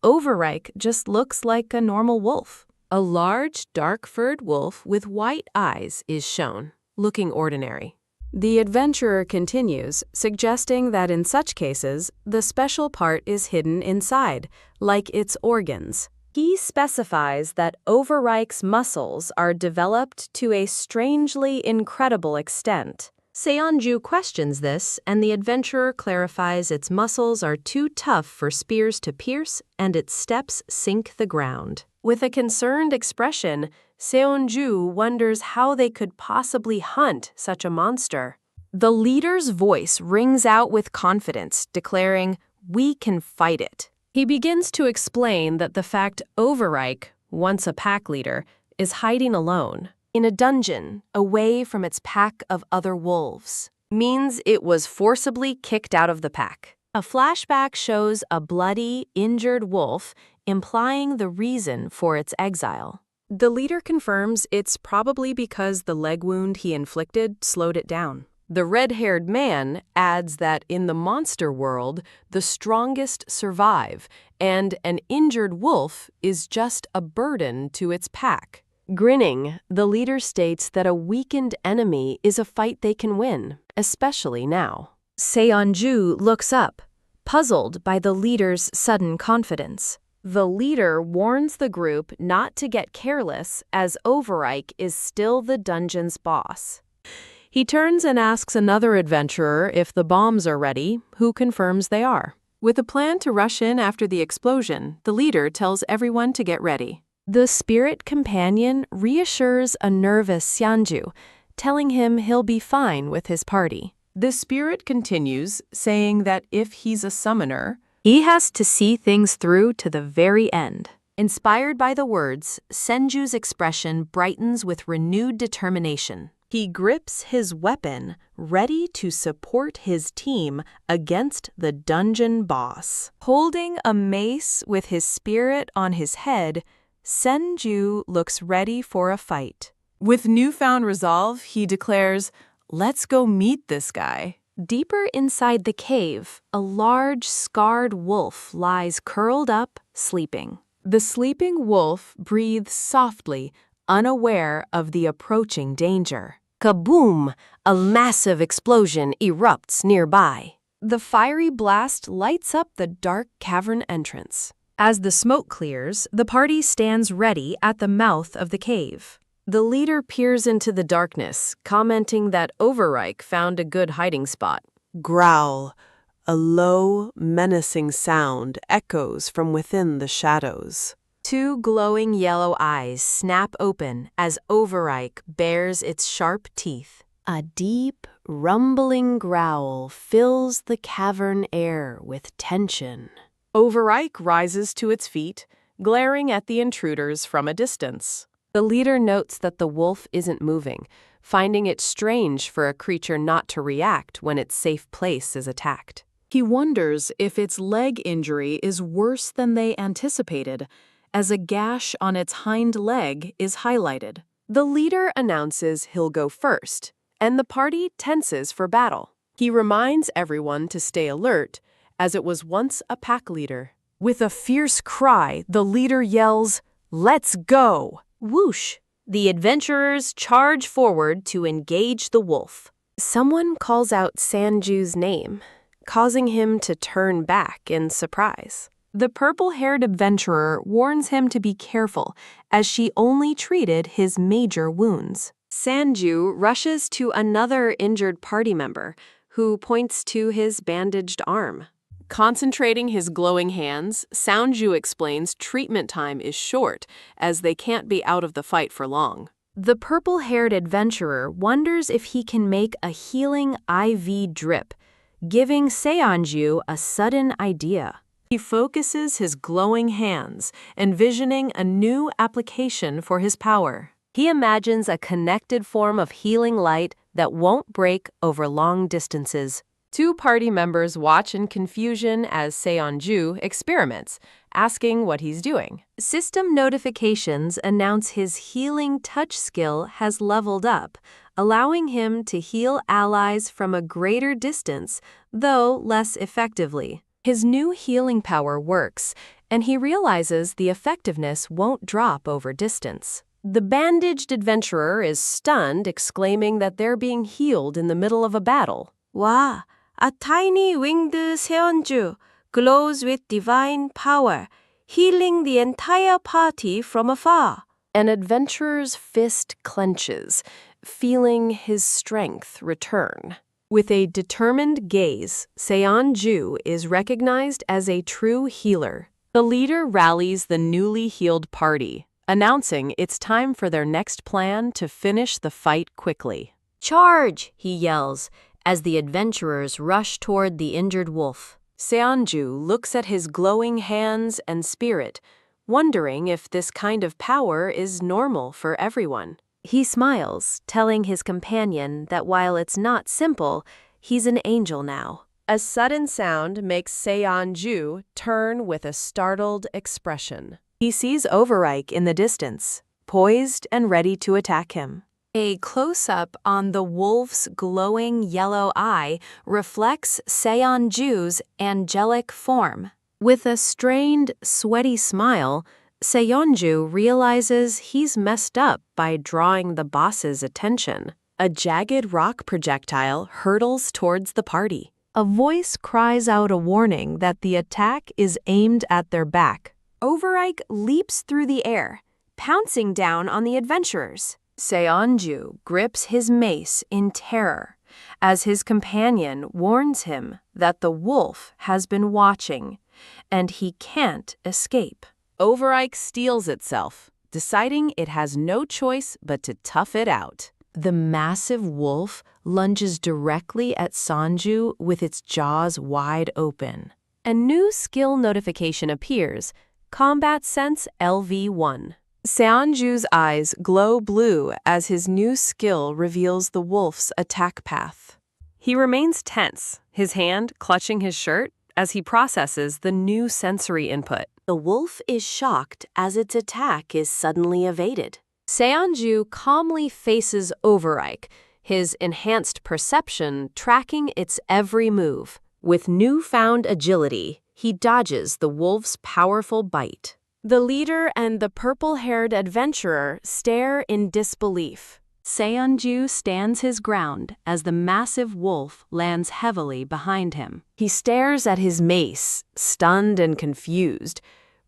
Overike just looks like a normal wolf. A large, dark-furred wolf with white eyes is shown, looking ordinary. The adventurer continues, suggesting that in such cases, the special part is hidden inside, like its organs. He specifies that Overike's muscles are developed to a strangely incredible extent. Seonju questions this, and the adventurer clarifies its muscles are too tough for spears to pierce and its steps sink the ground. With a concerned expression, Seonju wonders how they could possibly hunt such a monster. The leader's voice rings out with confidence, declaring, "We can fight it." He begins to explain that the fact Overike, once a pack leader, is hiding alone in a dungeon away from its pack of other wolves means it was forcibly kicked out of the pack. A flashback shows a bloody, injured wolf, implying the reason for its exile. The leader confirms it's probably because the leg wound he inflicted slowed it down. The red-haired man adds that in the monster world, the strongest survive, and an injured wolf is just a burden to its pack. Grinning, the leader states that a weakened enemy is a fight they can win, especially now. Seonju looks up, puzzled by the leader's sudden confidence. The leader warns the group not to get careless, as Overike is still the dungeon's boss. He turns and asks another adventurer if the bombs are ready, who confirms they are. With a plan to rush in after the explosion, the leader tells everyone to get ready. The spirit companion reassures a nervous Seonju, telling him he'll be fine with his party. The spirit continues, saying that if he's a summoner, he has to see things through to the very end. Inspired by the words, Senju's expression brightens with renewed determination. He grips his weapon, ready to support his team against the dungeon boss. Holding a mace with his spirit on his head, Senju looks ready for a fight. With newfound resolve, he declares, "Let's go meet this guy." Deeper inside the cave, a large, scarred wolf lies curled up, sleeping. The sleeping wolf breathes softly, unaware of the approaching danger. Kaboom! A massive explosion erupts nearby. The fiery blast lights up the dark cavern entrance. As the smoke clears, the party stands ready at the mouth of the cave. The leader peers into the darkness, commenting that Overike found a good hiding spot. Growl. A low, menacing sound echoes from within the shadows. Two glowing yellow eyes snap open as Overike bares its sharp teeth. A deep, rumbling growl fills the cavern air with tension. Overike rises to its feet, glaring at the intruders from a distance. The leader notes that the wolf isn't moving, finding it strange for a creature not to react when its safe place is attacked. He wonders if its leg injury is worse than they anticipated, as a gash on its hind leg is highlighted. The leader announces he'll go first, and the party tenses for battle. He reminds everyone to stay alert, as it was once a pack leader. With a fierce cry, the leader yells, "Let's go!" Whoosh! The adventurers charge forward to engage the wolf. Someone calls out Sanju's name, causing him to turn back in surprise. The purple-haired adventurer warns him to be careful, as she only treated his major wounds. Sanju rushes to another injured party member, who points to his bandaged arm. Concentrating his glowing hands, Sanju explains treatment time is short, as they can't be out of the fight for long. The purple-haired adventurer wonders if he can make a healing IV drip, giving Seonju a sudden idea. He focuses his glowing hands, envisioning a new application for his power. He imagines a connected form of healing light that won't break over long distances. Two party members watch in confusion as Seonju experiments, asking what he's doing. System notifications announce his healing touch skill has leveled up, allowing him to heal allies from a greater distance, though less effectively. His new healing power works, and he realizes the effectiveness won't drop over distance. The bandaged adventurer is stunned, exclaiming that they're being healed in the middle of a battle. Wow! A tiny winged Seonju glows with divine power, healing the entire party from afar. An adventurer's fist clenches, feeling his strength return. With a determined gaze, Seonju is recognized as a true healer. The leader rallies the newly healed party, announcing it's time for their next plan to finish the fight quickly. "Charge!" he yells, as the adventurers rush toward the injured wolf. Seonju looks at his glowing hands and spirit, wondering if this kind of power is normal for everyone. He smiles, telling his companion that while it's not simple, he's an angel now. A sudden sound makes Seonju turn with a startled expression. He sees Overike in the distance, poised and ready to attack him. A close-up on the wolf's glowing yellow eye reflects Seonju's angelic form. With a strained, sweaty smile, Seonju realizes he's messed up by drawing the boss's attention. A jagged rock projectile hurtles towards the party. A voice cries out a warning that the attack is aimed at their back. Overike leaps through the air, pouncing down on the adventurers. Seonju grips his mace in terror, as his companion warns him that the wolf has been watching, and he can't escape. Overike steels itself, deciding it has no choice but to tough it out. The massive wolf lunges directly at Sanju with its jaws wide open. A new skill notification appears, Combat Sense LV1. Seonju's eyes glow blue as his new skill reveals the wolf's attack path. He remains tense, his hand clutching his shirt as he processes the new sensory input. The wolf is shocked as its attack is suddenly evaded. Seonju calmly faces Overike, his enhanced perception tracking its every move. With newfound agility, he dodges the wolf's powerful bite. The leader and the purple-haired adventurer stare in disbelief. Seonju stands his ground as the massive wolf lands heavily behind him. He stares at his mace, stunned and confused,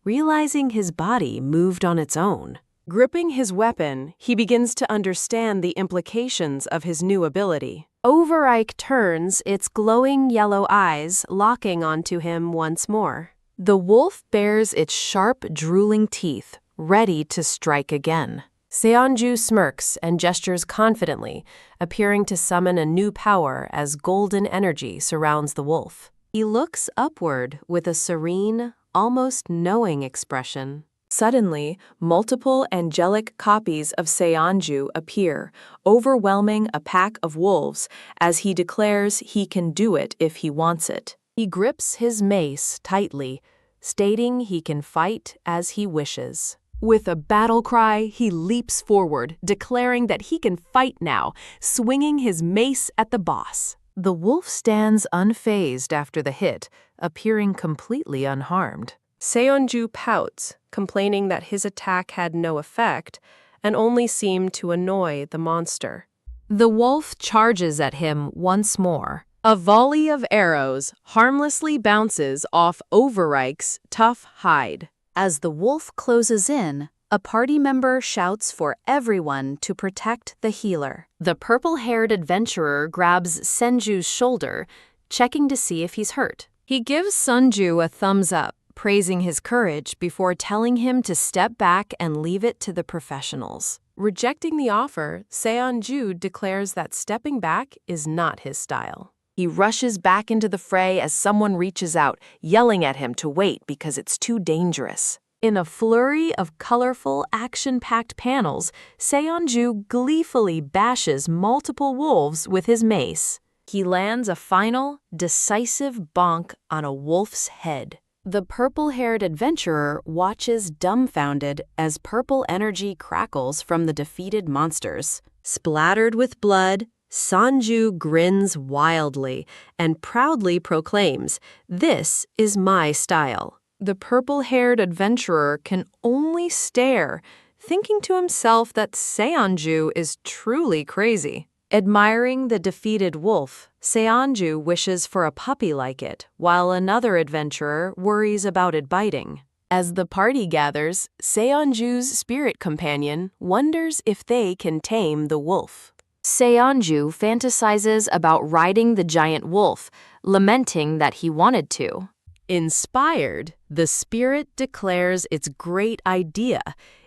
realizing his body moved on its own. Gripping his weapon, he begins to understand the implications of his new ability. Overike turns its glowing yellow eyes, locking onto him once more. The wolf bares its sharp, drooling teeth, ready to strike again. Seonju smirks and gestures confidently, appearing to summon a new power as golden energy surrounds the wolf. He looks upward with a serene, almost knowing expression. Suddenly, multiple angelic copies of Seonju appear, overwhelming a pack of wolves as he declares he can do it if he wants it. He grips his mace tightly, stating he can fight as he wishes. With a battle cry, he leaps forward, declaring that he can fight now, swinging his mace at the boss. The wolf stands unfazed after the hit, appearing completely unharmed. Seonju pouts, complaining that his attack had no effect and only seemed to annoy the monster. The wolf charges at him once more. A volley of arrows harmlessly bounces off Overike's tough hide. As the wolf closes in, a party member shouts for everyone to protect the healer. The purple-haired adventurer grabs Senju's shoulder, checking to see if he's hurt. He gives Sunju a thumbs up, praising his courage before telling him to step back and leave it to the professionals. Rejecting the offer, Seonju declares that stepping back is not his style. He rushes back into the fray as someone reaches out, yelling at him to wait because it's too dangerous. In a flurry of colorful, action-packed panels, Seonju gleefully bashes multiple wolves with his mace. He lands a final, decisive bonk on a wolf's head. The purple-haired adventurer watches dumbfounded as purple energy crackles from the defeated monsters. Splattered with blood, Sanju grins wildly and proudly proclaims, "This is my style." The purple-haired adventurer can only stare, thinking to himself that Seonju is truly crazy. Admiring the defeated wolf, Seonju wishes for a puppy like it, while another adventurer worries about it biting. As the party gathers, Seonju's spirit companion wonders if they can tame the wolf. Seonju fantasizes about riding the giant wolf, lamenting that he wanted to. Inspired, the spirit declares its great idea.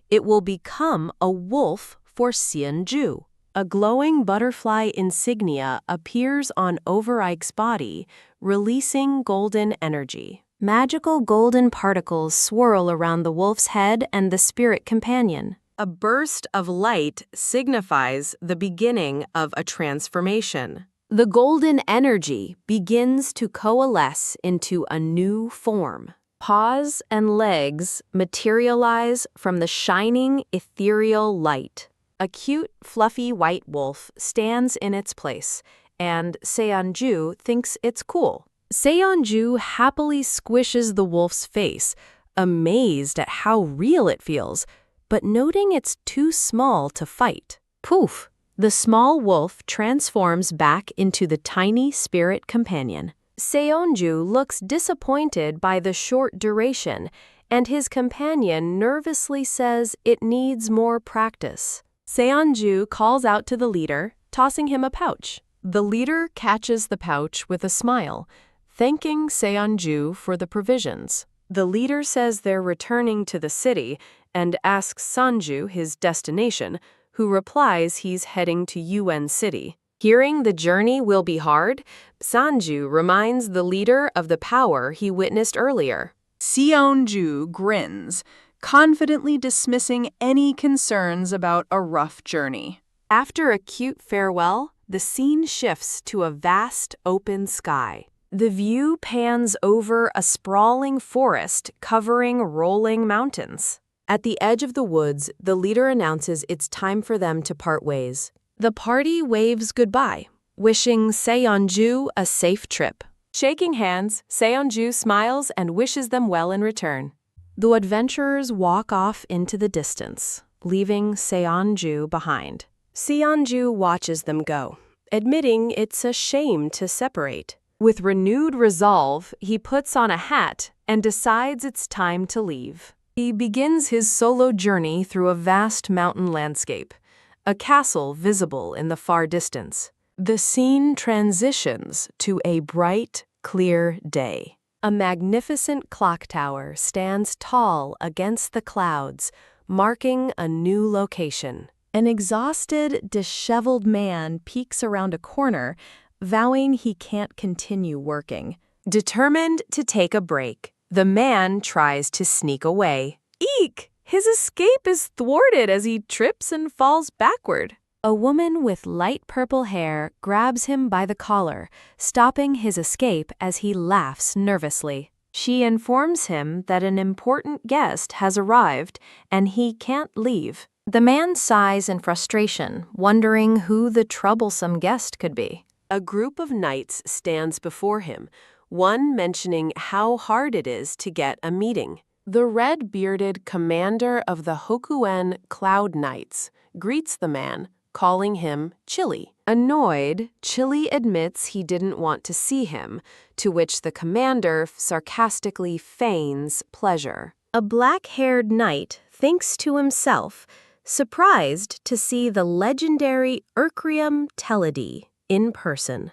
It will become a wolf for Seonju. A glowing butterfly insignia appears on Overike's body, releasing golden energy. Magical golden particles swirl around the wolf's head and the spirit companion. A burst of light signifies the beginning of a transformation. The golden energy begins to coalesce into a new form. Paws and legs materialize from the shining ethereal light. A cute, fluffy white wolf stands in its place, and Seonju thinks it's cool. Seonju happily squishes the wolf's face, amazed at how real it feels, but noting it's too small to fight. Poof! The small wolf transforms back into the tiny spirit companion. Seonju looks disappointed by the short duration, and his companion nervously says it needs more practice. Seonju calls out to the leader, tossing him a pouch. The leader catches the pouch with a smile, thanking Seonju for the provisions. The leader says they're returning to the city and asks Sanju his destination, who replies he's heading to UN City. Hearing the journey will be hard, Sanju reminds the leader of the power he witnessed earlier. Seonju grins, confidently dismissing any concerns about a rough journey. After a cute farewell, the scene shifts to a vast open sky. The view pans over a sprawling forest covering rolling mountains. At the edge of the woods, the leader announces it's time for them to part ways. The party waves goodbye, wishing Seonju a safe trip. Shaking hands, Seonju smiles and wishes them well in return. The adventurers walk off into the distance, leaving Seonju behind. Seonju watches them go, admitting it's a shame to separate. With renewed resolve, he puts on a hat and decides it's time to leave. He begins his solo journey through a vast mountain landscape, a castle visible in the far distance. The scene transitions to a bright, clear day. A magnificent clock tower stands tall against the clouds, marking a new location. An exhausted, disheveled man peeks around a corner, vowing he can't continue working. Determined to take a break, the man tries to sneak away. Eek! His escape is thwarted as he trips and falls backward. A woman with light purple hair grabs him by the collar, stopping his escape as he laughs nervously. She informs him that an important guest has arrived and he can't leave. The man sighs in frustration, wondering who the troublesome guest could be. A group of knights stands before him, one mentioning how hard it is to get a meeting. The red-bearded commander of the Hokuen Cloud Knights greets the man, calling him Chili. Annoyed, Chili admits he didn't want to see him, to which the commander sarcastically feigns pleasure. A black-haired knight thinks to himself, surprised to see the legendary Urcrium Teledi in person.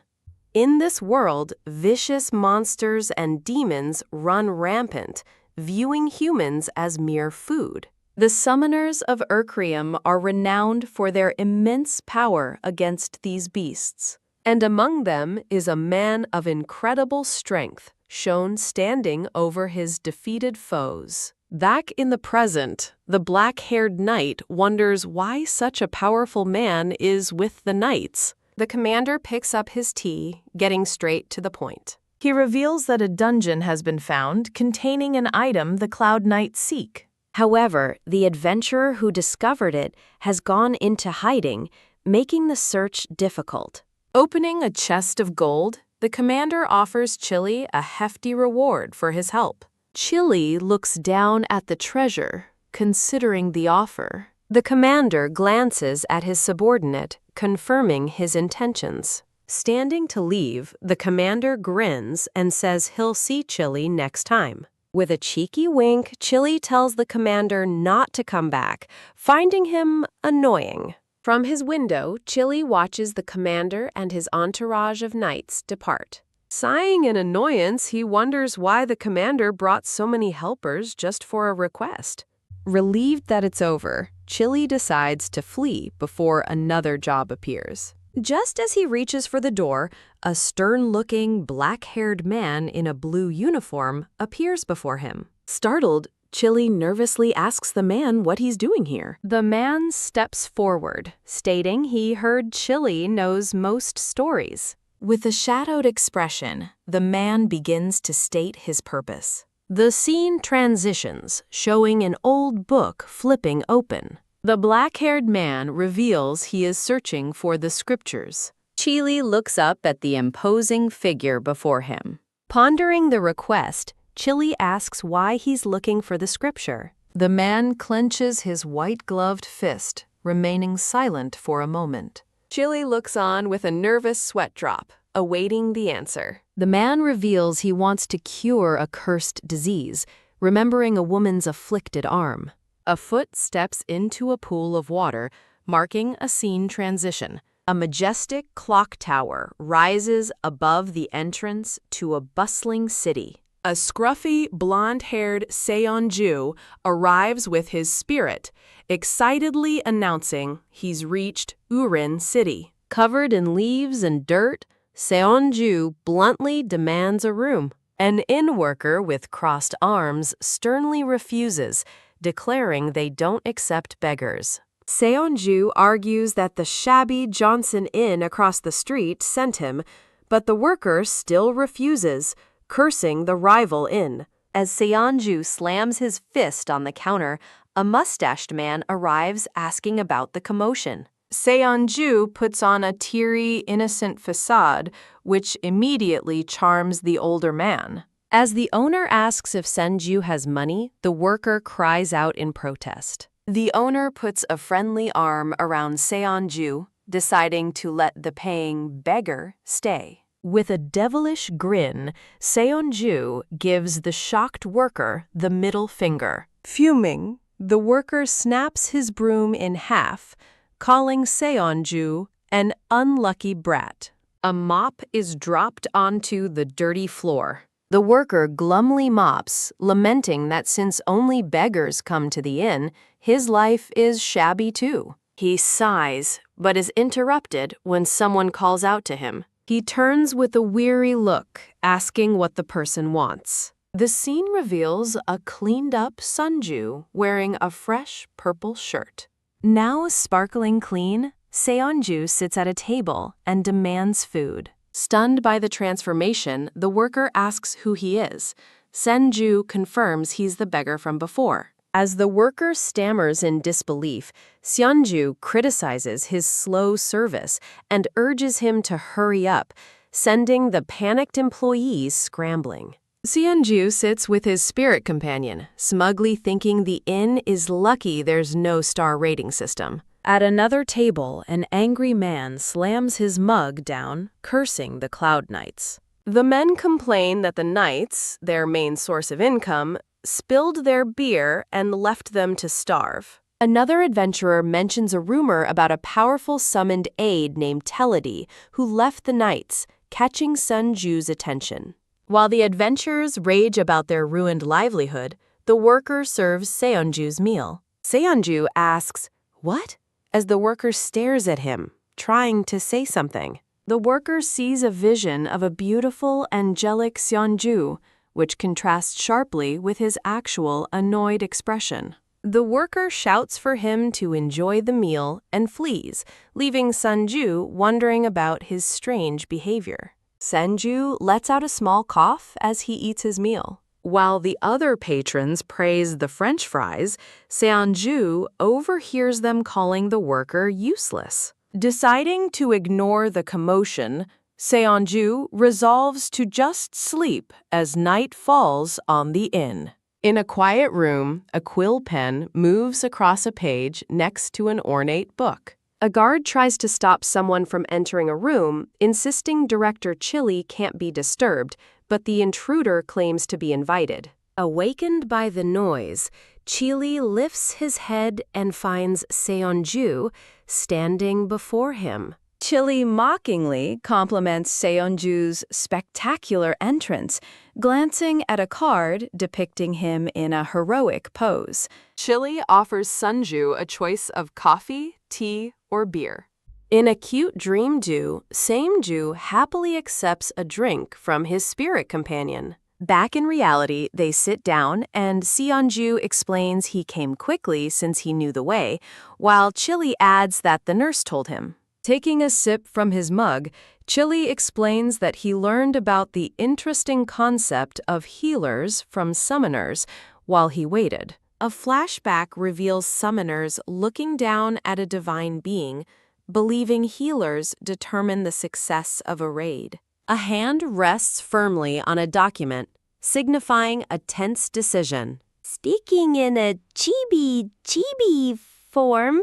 In this world, vicious monsters and demons run rampant, viewing humans as mere food. The summoners of Urcrium are renowned for their immense power against these beasts. And among them is a man of incredible strength, shown standing over his defeated foes. Back in the present, the black-haired knight wonders why such a powerful man is with the knights. The commander picks up his tea, getting straight to the point. He reveals that a dungeon has been found containing an item the Cloud Knights seek. However, the adventurer who discovered it has gone into hiding, making the search difficult. Opening a chest of gold, the commander offers Chili a hefty reward for his help. Chili looks down at the treasure, considering the offer. The commander glances at his subordinate, confirming his intentions. Standing to leave, the commander grins and says he'll see Chili next time. With a cheeky wink, Chili tells the commander not to come back, finding him annoying. From his window, Chili watches the commander and his entourage of knights depart. Sighing in annoyance, he wonders why the commander brought so many helpers just for a request. Relieved that it's over, Chili decides to flee before another job appears. Just as he reaches for the door, a stern-looking, black-haired man in a blue uniform appears before him. Startled, Chili nervously asks the man what he's doing here. The man steps forward, stating he heard Chili knows most stories. With a shadowed expression, the man begins to state his purpose. The scene transitions, showing an old book flipping open. The black-haired man reveals he is searching for the scriptures. Chili looks up at the imposing figure before him. Pondering the request, Chili asks why he's looking for the scripture. The man clenches his white-gloved fist, remaining silent for a moment. Chili looks on with a nervous sweat drop, awaiting the answer. The man reveals he wants to cure a cursed disease, remembering a woman's afflicted arm. A foot steps into a pool of water, marking a scene transition. A majestic clock tower rises above the entrance to a bustling city. A scruffy, blonde-haired Seonju arrives with his spirit, excitedly announcing he's reached Urin City. Covered in leaves and dirt, Seonju bluntly demands a room. An inn worker with crossed arms sternly refuses, declaring they don't accept beggars. Seonju argues that the shabby Johnson Inn across the street sent him, but the worker still refuses, cursing the rival inn. As Seonju slams his fist on the counter, a mustached man arrives asking about the commotion. Seonju puts on a teary, innocent facade, which immediately charms the older man. As the owner asks if Senju has money, the worker cries out in protest. The owner puts a friendly arm around Seonju, deciding to let the paying beggar stay. With a devilish grin, Seonju gives the shocked worker the middle finger. Fuming, the worker snaps his broom in half, calling Seonju an unlucky brat. A mop is dropped onto the dirty floor. The worker glumly mops, lamenting that since only beggars come to the inn, his life is shabby too. He sighs, but is interrupted when someone calls out to him. He turns with a weary look, asking what the person wants. The scene reveals a cleaned-up Sunju wearing a fresh purple shirt. Now sparkling clean, Seonju sits at a table and demands food. Stunned by the transformation, the worker asks who he is. Senju confirms he's the beggar from before. As the worker stammers in disbelief, Seonju criticizes his slow service and urges him to hurry up, sending the panicked employees scrambling. Seonju sits with his spirit companion, smugly thinking the inn is lucky there's no star rating system. At another table, an angry man slams his mug down, cursing the Cloud Knights. The men complain that the Knights, their main source of income, spilled their beer and left them to starve. Another adventurer mentions a rumor about a powerful summoned aide named Teledy who left the Knights, catching Sunju's attention. While the adventurers rage about their ruined livelihood, the worker serves Seonju's meal. Seonju asks, "What?" as the worker stares at him, trying to say something. The worker sees a vision of a beautiful, angelic Seonju, which contrasts sharply with his actual annoyed expression. The worker shouts for him to enjoy the meal and flees, leaving Sunju wondering about his strange behavior. Senju lets out a small cough as he eats his meal. While the other patrons praise the French fries, Seonju overhears them calling the worker useless. Deciding to ignore the commotion, Seonju resolves to just sleep as night falls on the inn. In a quiet room, a quill pen moves across a page next to an ornate book. A guard tries to stop someone from entering a room, insisting Director Chili can't be disturbed, but the intruder claims to be invited. Awakened by the noise, Chili lifts his head and finds Seonju standing before him. Chili mockingly compliments Seonju's spectacular entrance, glancing at a card depicting him in a heroic pose. Chili offers Sunju a choice of coffee, tea, or beer. In a cute dream do, Seonju happily accepts a drink from his spirit companion. Back in reality, they sit down and Seonju explains he came quickly since he knew the way, while Chili adds that the nurse told him. Taking a sip from his mug, Chili explains that he learned about the interesting concept of healers from summoners while he waited. A flashback reveals summoners looking down at a divine being, believing healers determine the success of a raid. A hand rests firmly on a document, signifying a tense decision. Speaking in a chibi form,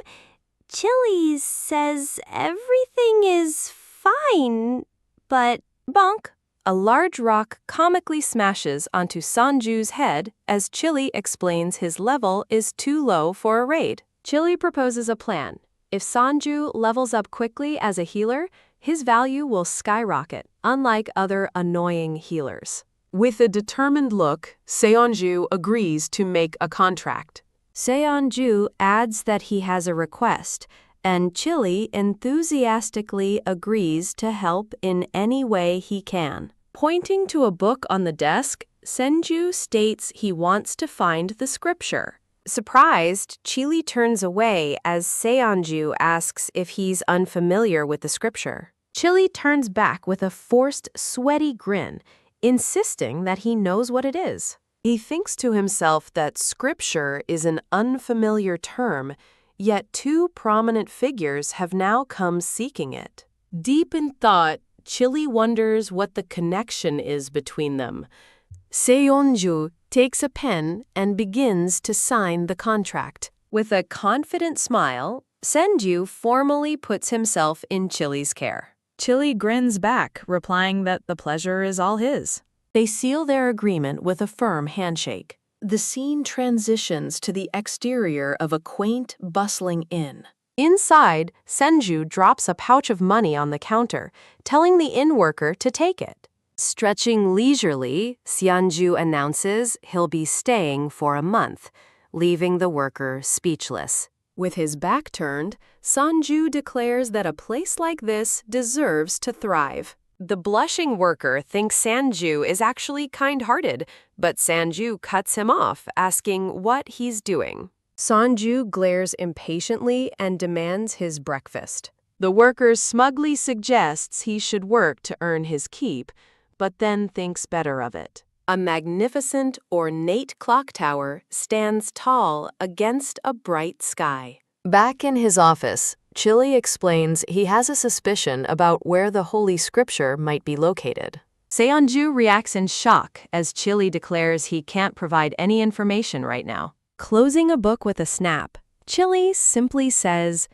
Chili says everything is fine, but bonk. A large rock comically smashes onto Sanju's head as Chili explains his level is too low for a raid. Chili proposes a plan. If Sanju levels up quickly as a healer, his value will skyrocket, unlike other annoying healers. With a determined look, Seonju agrees to make a contract. Seonju adds that he has a request, and Chili enthusiastically agrees to help in any way he can. Pointing to a book on the desk, Senju states he wants to find the scripture. Surprised, Chili turns away as Seonju asks if he's unfamiliar with the scripture. Chili turns back with a forced, sweaty grin, insisting that he knows what it is. He thinks to himself that scripture is an unfamiliar term, yet two prominent figures have now come seeking it. Deep in thought, Chili wonders what the connection is between them. Seonju takes a pen and begins to sign the contract. With a confident smile, Senju formally puts himself in Chili's care. Chili grins back, replying that the pleasure is all his. They seal their agreement with a firm handshake. The scene transitions to the exterior of a quaint, bustling inn. Inside, Senju drops a pouch of money on the counter, telling the inn worker to take it. Stretching leisurely, Seonju announces he'll be staying for a month, leaving the worker speechless. With his back turned, Sanju declares that a place like this deserves to thrive. The blushing worker thinks Sanju is actually kind-hearted, but Sanju cuts him off, asking what he's doing. Sanju glares impatiently and demands his breakfast. The worker smugly suggests he should work to earn his keep, but then thinks better of it. A magnificent, ornate clock tower stands tall against a bright sky. Back in his office, Chili explains he has a suspicion about where the Holy Scripture might be located. Seonju reacts in shock as Chili declares he can't provide any information right now. Closing a book with a snap, Chili simply says,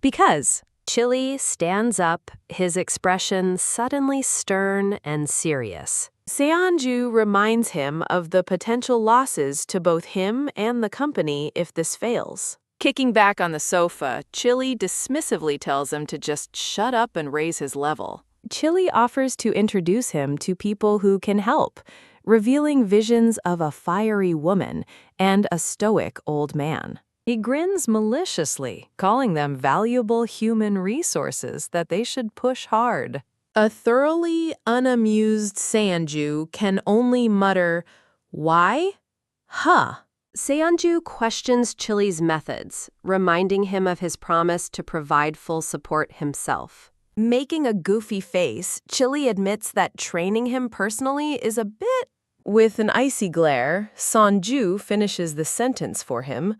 "Because." Chili stands up, his expression suddenly stern and serious. Seonju reminds him of the potential losses to both him and the company if this fails. Kicking back on the sofa, Chili dismissively tells him to just shut up and raise his level. Chili offers to introduce him to people who can help, revealing visions of a fiery woman and a stoic old man. He grins maliciously, calling them valuable human resources that they should push hard. A thoroughly unamused Seonju can only mutter, "Why? Huh." Seonju questions Chili's methods, reminding him of his promise to provide full support himself. Making a goofy face, Chili admits that training him personally is a bit... With an icy glare, Seonju finishes the sentence for him.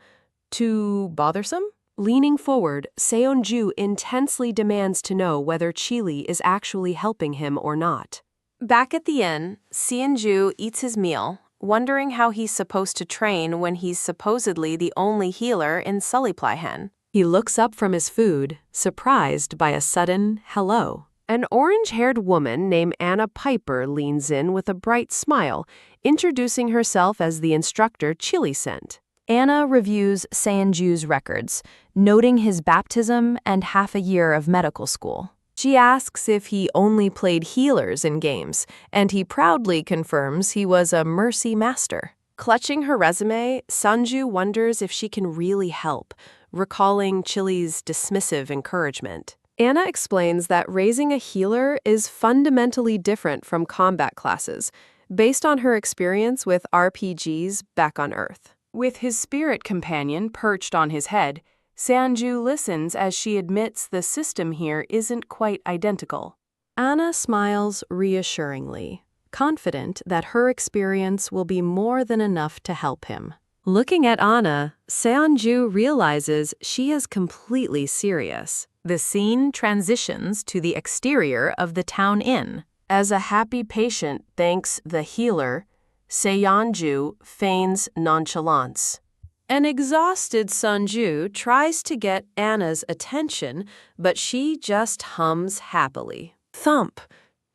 Too bothersome? Leaning forward, Seonju intensely demands to know whether Chili is actually helping him or not. Back at the inn, Seonju eats his meal, wondering how he's supposed to train when he's supposedly the only healer in Sullyplyhen. He looks up from his food, surprised by a sudden hello. An orange-haired woman named Anna Piper leans in with a bright smile, introducing herself as the instructor Chili sent. Anna reviews Seonju's records, noting his baptism and half a year of medical school. She asks if he only played healers in games, and he proudly confirms he was a mercy master. Clutching her resume, Sanju wonders if she can really help, recalling Chili's dismissive encouragement. Anna explains that raising a healer is fundamentally different from combat classes, based on her experience with RPGs back on Earth. With his spirit companion perched on his head, Seonju listens as she admits the system here isn't quite identical. Anna smiles reassuringly, confident that her experience will be more than enough to help him. Looking at Anna, Seonju realizes she is completely serious. The scene transitions to the exterior of the town inn. As a happy patient thanks the healer, Seonju feigns nonchalance. An exhausted Sanju tries to get Anna's attention, but she just hums happily. Thump!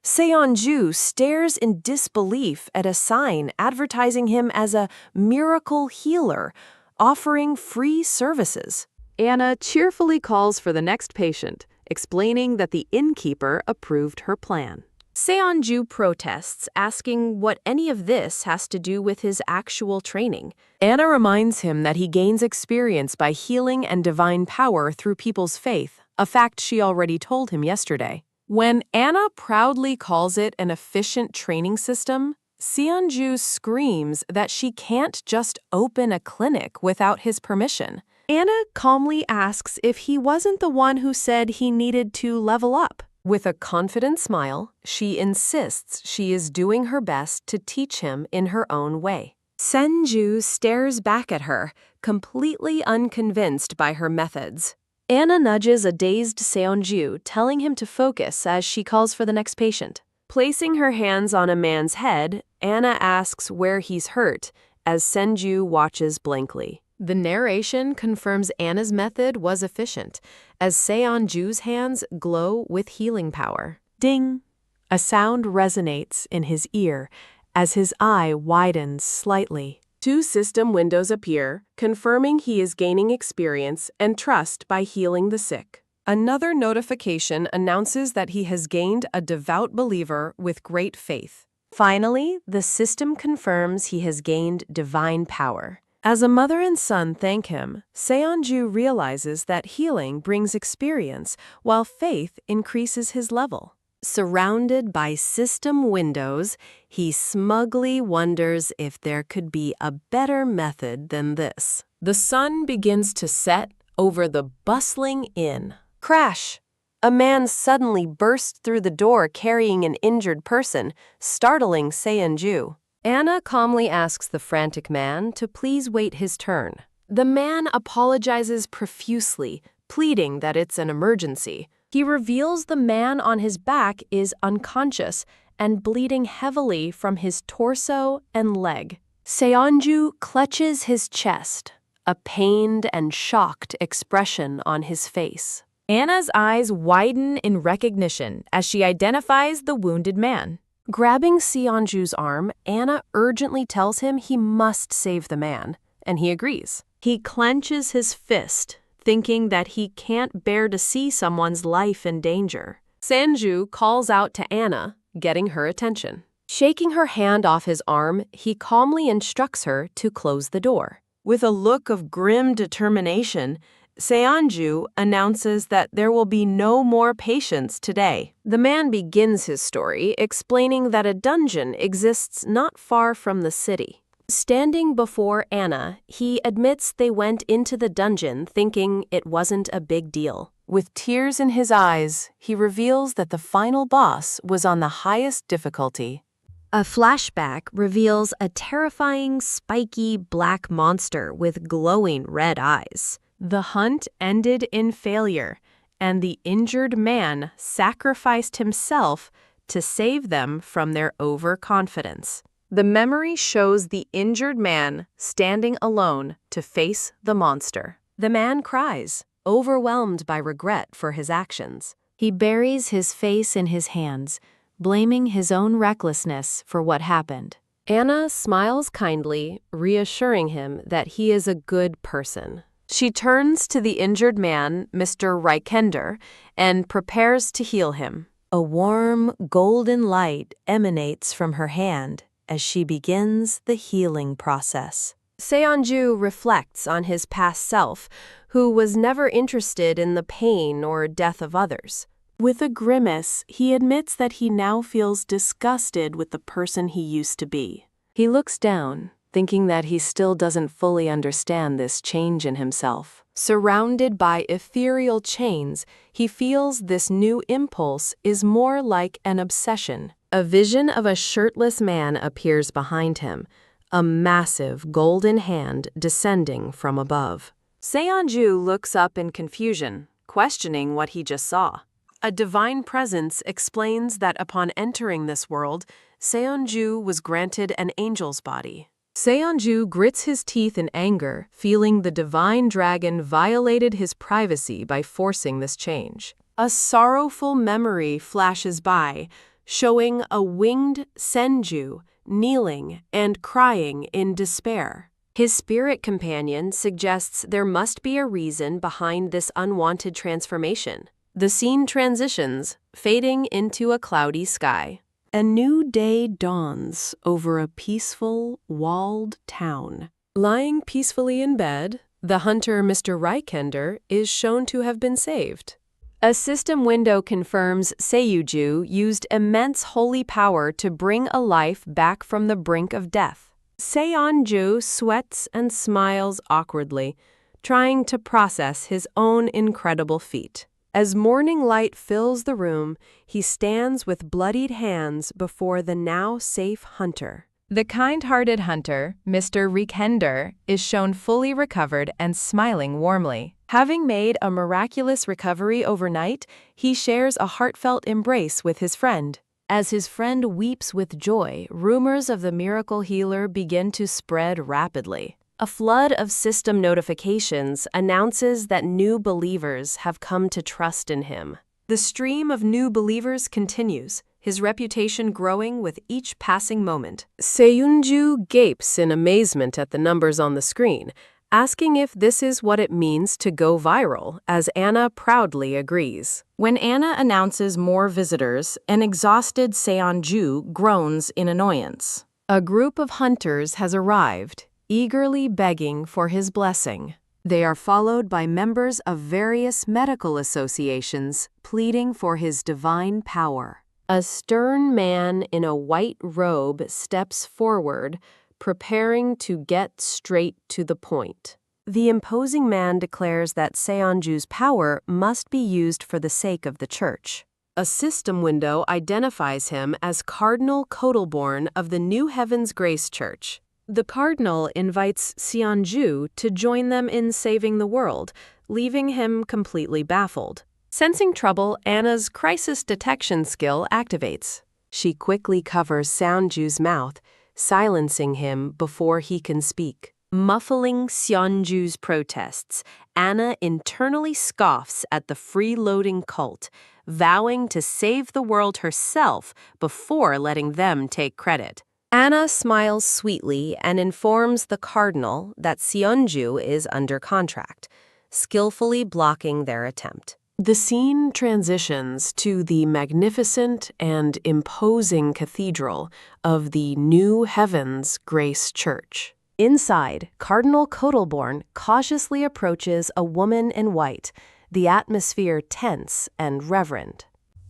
Seonju stares in disbelief at a sign advertising him as a miracle healer, offering free services. Anna cheerfully calls for the next patient, explaining that the innkeeper approved her plan. Seonju protests, asking what any of this has to do with his actual training. Anna reminds him that he gains experience by healing and divine power through people's faith, a fact she already told him yesterday. When Anna proudly calls it an efficient training system, Seonju screams that she can't just open a clinic without his permission. Anna calmly asks if he wasn't the one who said he needed to level up. With a confident smile, she insists she is doing her best to teach him in her own way. Senju stares back at her, completely unconvinced by her methods. Anna nudges a dazed Seonju, telling him to focus as she calls for the next patient. Placing her hands on a man's head, Anna asks where he's hurt, as Senju watches blankly. The narration confirms Anna's method was efficient, as Seonju's hands glow with healing power. Ding! A sound resonates in his ear as his eye widens slightly. 2 system windows appear, confirming he is gaining experience and trust by healing the sick. Another notification announces that he has gained a devout believer with great faith. Finally, the system confirms he has gained divine power. As a mother and son thank him, Seonju realizes that healing brings experience, while faith increases his level. Surrounded by system windows, he smugly wonders if there could be a better method than this. The sun begins to set over the bustling inn. Crash! A man suddenly bursts through the door carrying an injured person, startling Seonju. Anna calmly asks the frantic man to please wait his turn. The man apologizes profusely, pleading that it's an emergency. He reveals the man on his back is unconscious and bleeding heavily from his torso and leg. Seonju clutches his chest, a pained and shocked expression on his face. Anna's eyes widen in recognition as she identifies the wounded man. Grabbing Seonju's arm, Anna urgently tells him he must save the man, and he agrees. He clenches his fist, thinking that he can't bear to see someone's life in danger. Seonju calls out to Anna, getting her attention. Shaking her hand off his arm, he calmly instructs her to close the door. With a look of grim determination, Seonju announces that there will be no more patients today. The man begins his story, explaining that a dungeon exists not far from the city. Standing before Anna, he admits they went into the dungeon thinking it wasn't a big deal. With tears in his eyes, he reveals that the final boss was on the highest difficulty. A flashback reveals a terrifying, spiky black monster with glowing red eyes. The hunt ended in failure, and the injured man sacrificed himself to save them from their overconfidence. The memory shows the injured man standing alone to face the monster. The man cries, overwhelmed by regret for his actions. He buries his face in his hands, blaming his own recklessness for what happened. Anna smiles kindly, reassuring him that he is a good person. She turns to the injured man, Mr. Reikender, and prepares to heal him. A warm, golden light emanates from her hand as she begins the healing process. Seonju reflects on his past self, who was never interested in the pain or death of others. With a grimace, he admits that he now feels disgusted with the person he used to be. He looks down, thinking that he still doesn't fully understand this change in himself. Surrounded by ethereal chains, he feels this new impulse is more like an obsession. A vision of a shirtless man appears behind him, a massive golden hand descending from above. Seonju looks up in confusion, questioning what he just saw. A divine presence explains that upon entering this world, Seonju was granted an angel's body. Seonju grits his teeth in anger, feeling the divine dragon violated his privacy by forcing this change. A sorrowful memory flashes by, showing a winged Senju kneeling and crying in despair. His spirit companion suggests there must be a reason behind this unwanted transformation. The scene transitions, fading into a cloudy sky. A new day dawns over a peaceful, walled town. Lying peacefully in bed, the hunter Mr. Reikender is shown to have been saved. A system window confirms Seonju used immense holy power to bring a life back from the brink of death. Seonju sweats and smiles awkwardly, trying to process his own incredible feat. As morning light fills the room, he stands with bloodied hands before the now safe hunter. The kind-hearted hunter, Mr. Reikender, is shown fully recovered and smiling warmly. Having made a miraculous recovery overnight, he shares a heartfelt embrace with his friend. As his friend weeps with joy, rumors of the miracle healer begin to spread rapidly. A flood of system notifications announces that new believers have come to trust in him. The stream of new believers continues, his reputation growing with each passing moment. Seonju gapes in amazement at the numbers on the screen, asking if this is what it means to go viral, as Anna proudly agrees. When Anna announces more visitors, an exhausted Seonju groans in annoyance. A group of hunters has arrived, eagerly begging for his blessing. They are followed by members of various medical associations pleading for his divine power. A stern man in a white robe steps forward, preparing to get straight to the point. The imposing man declares that Seonju's power must be used for the sake of the church. A system window identifies him as Cardinal Kotelborn of the New Heavens Grace Church. The cardinal invites Seonju to join them in saving the world, leaving him completely baffled. Sensing trouble, Anna's crisis detection skill activates. She quickly covers Seonju's mouth, silencing him before he can speak. Muffling Seonju's protests, Anna internally scoffs at the freeloading cult, vowing to save the world herself before letting them take credit. Anna smiles sweetly and informs the cardinal that Seonju is under contract, skillfully blocking their attempt. The scene transitions to the magnificent and imposing cathedral of the New Heavens Grace Church. Inside, Cardinal Kotelborn cautiously approaches a woman in white, the atmosphere tense and reverent.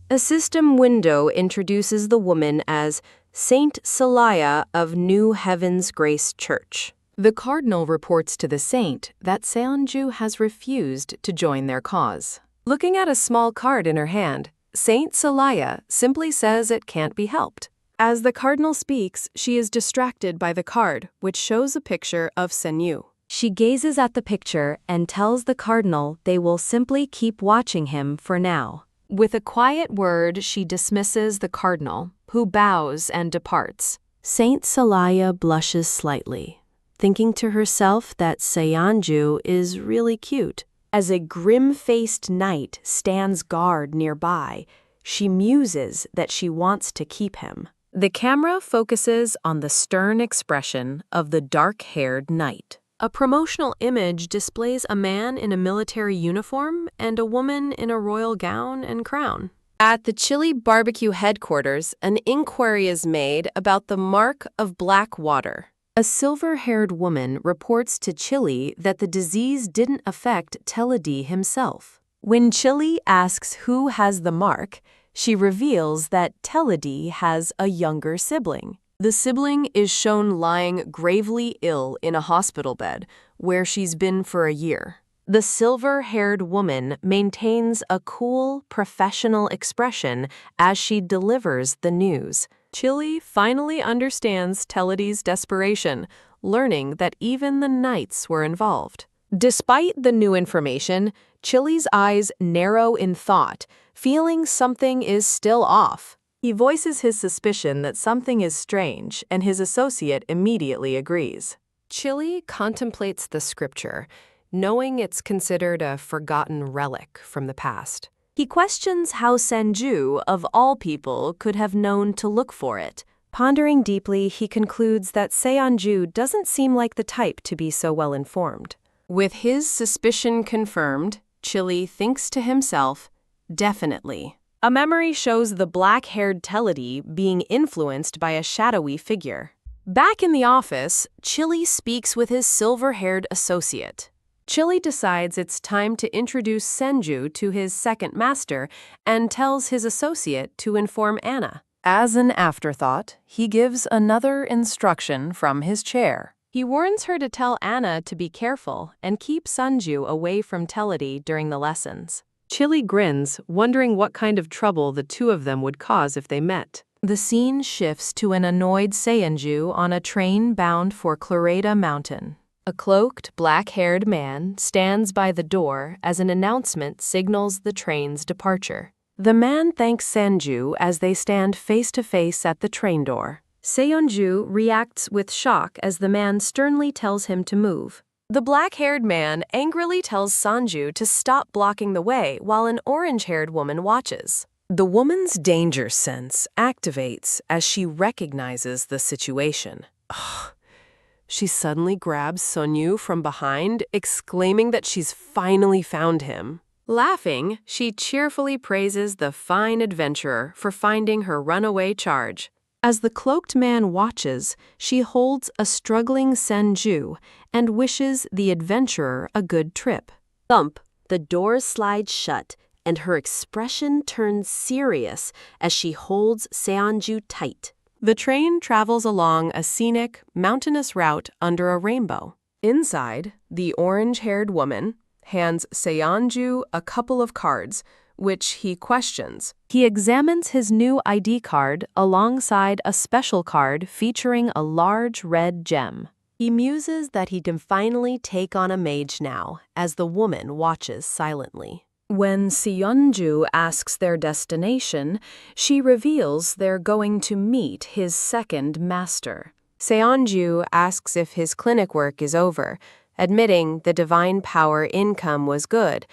A system window introduces the woman as Saint Celaya of New Heavens Grace Church. The cardinal reports to the saint that Seonju has refused to join their cause. Looking at a small card in her hand, Saint Celaya simply says it can't be helped. As the cardinal speaks, she is distracted by the card, which shows a picture of Senyu. She gazes at the picture and tells the cardinal they will simply keep watching him for now. With a quiet word, she dismisses the cardinal, who bows and departs. Saint Celaya blushes slightly, thinking to herself that Seonju is really cute. As a grim-faced knight stands guard nearby, she muses that she wants to keep him. The camera focuses on the stern expression of the dark-haired knight. A promotional image displays a man in a military uniform and a woman in a royal gown and crown. At the Chili Barbecue headquarters, an inquiry is made about the mark of black water. A silver-haired woman reports to Chili that the disease didn't affect Teledi himself. When Chili asks who has the mark, she reveals that Teledi has a younger sibling. The sibling is shown lying gravely ill in a hospital bed, where she's been for a year. The silver-haired woman maintains a cool, professional expression as she delivers the news. Chili finally understands Teledi's desperation, learning that even the knights were involved. Despite the new information, Chili's eyes narrow in thought, feeling something is still off. He voices his suspicion that something is strange, and his associate immediately agrees. Chili contemplates the scripture, knowing it's considered a forgotten relic from the past. He questions how Senju, of all people, could have known to look for it. Pondering deeply, he concludes that Seonju doesn't seem like the type to be so well informed. With his suspicion confirmed, Chili thinks to himself, definitely. A memory shows the black-haired Teledi being influenced by a shadowy figure. Back in the office, Chili speaks with his silver-haired associate. Chili decides it's time to introduce Senju to his second master and tells his associate to inform Anna. As an afterthought, he gives another instruction from his chair. He warns her to tell Anna to be careful and keep Sunju away from Teledi during the lessons. Chili grins, wondering what kind of trouble the two of them would cause if they met. The scene shifts to an annoyed Seonju on a train bound for Clareda Mountain. A cloaked, black-haired man stands by the door as an announcement signals the train's departure. The man thanks Senju as they stand face-to-face at the train door. Seonju reacts with shock as the man sternly tells him to move. The black-haired man angrily tells Sanju to stop blocking the way while an orange-haired woman watches. The woman's danger sense activates as she recognizes the situation. She suddenly grabs Sonyu from behind, exclaiming that she's finally found him. Laughing, she cheerfully praises the fine adventurer for finding her runaway charge. As the cloaked man watches, she holds a struggling Senju and wishes the adventurer a good trip. Thump, the door slides shut, and her expression turns serious as she holds Seonju tight. The train travels along a scenic, mountainous route under a rainbow. Inside, the orange-haired woman hands Seonju a couple of cards, which he questions. He examines his new ID card alongside a special card featuring a large red gem. He muses that he can finally take on a mage now, as the woman watches silently. When Seonju asks their destination, she reveals they're going to meet his second master. Seonju asks if his clinic work is over, admitting the divine power income was good.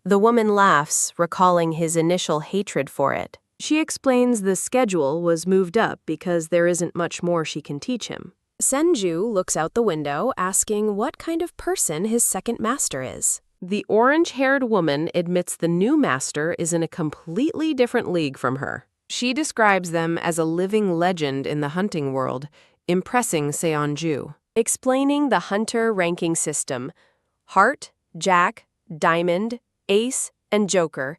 The woman laughs, recalling his initial hatred for it. She explains the schedule was moved up because there isn't much more she can teach him. Senju looks out the window, asking what kind of person his second master is. The orange-haired woman admits the new master is in a completely different league from her. She describes them as a living legend in the hunting world, impressing Seonju. Explaining the hunter ranking system, Heart, Jack, Diamond, Ace, and Joker,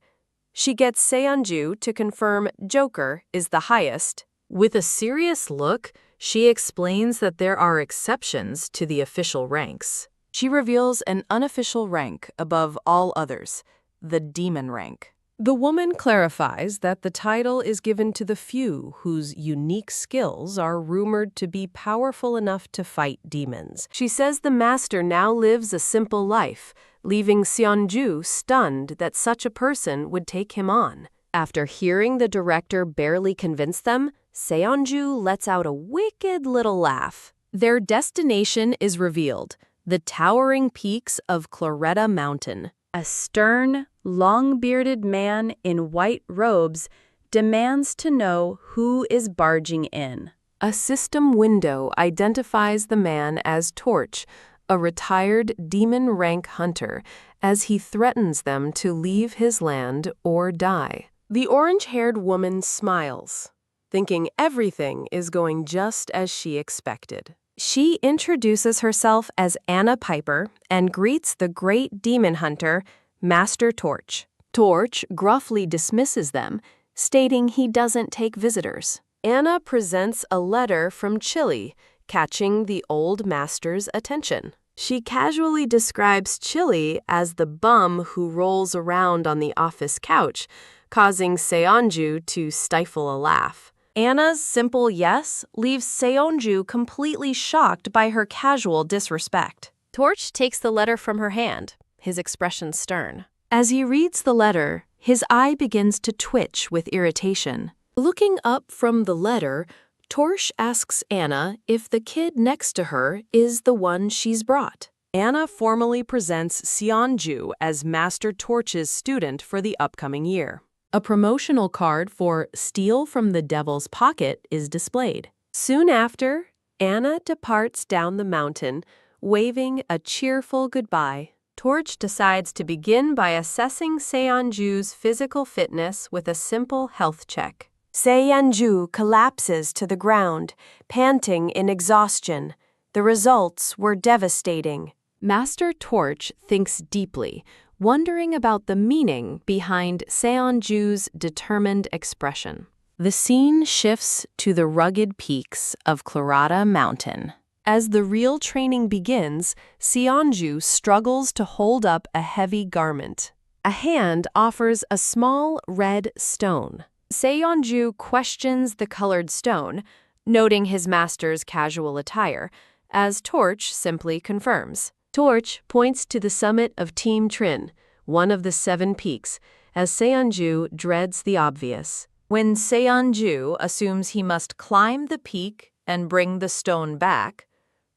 she gets Seonju to confirm Joker is the highest. With a serious look, she explains that there are exceptions to the official ranks. She reveals an unofficial rank above all others, the demon rank. The woman clarifies that the title is given to the few whose unique skills are rumored to be powerful enough to fight demons. She says the master now lives a simple life, leaving Seonju stunned that such a person would take him on. After hearing the director barely convince them, Seonju lets out a wicked little laugh. Their destination is revealed, the towering peaks of Cloretta Mountain. A stern, long-bearded man in white robes demands to know who is barging in. A system window identifies the man as Torch, a retired demon rank hunter, as he threatens them to leave his land or die. The orange-haired woman smiles, thinking everything is going just as she expected. She introduces herself as Anna Piper and greets the great demon hunter, Master Torch. Torch gruffly dismisses them, stating he doesn't take visitors. Anna presents a letter from Chili, catching the old master's attention. She casually describes Chili as the bum who rolls around on the office couch, causing Seonju to stifle a laugh. Anna's simple yes leaves Seonju completely shocked by her casual disrespect. Torch takes the letter from her hand, his expression stern. As he reads the letter, his eye begins to twitch with irritation. Looking up from the letter, Torch asks Anna if the kid next to her is the one she's brought. Anna formally presents Seonju as Master Torch's student for the upcoming year. A promotional card for Steal from the Devil's Pocket is displayed. Soon after, Anna departs down the mountain, waving a cheerful goodbye. Torch decides to begin by assessing Seonju's physical fitness with a simple health check. Seonju collapses to the ground, panting in exhaustion. The results were devastating. Master Torch thinks deeply, wondering about the meaning behind Seonju's determined expression. The scene shifts to the rugged peaks of Cloretta Mountain. As the real training begins, Seonju struggles to hold up a heavy garment. A hand offers a small red stone. Seonju questions the colored stone, noting his master's casual attire, as Torch simply confirms. Torch points to the summit of Team Trin, one of the 7 peaks, as Seonju dreads the obvious. When Seonju assumes he must climb the peak and bring the stone back,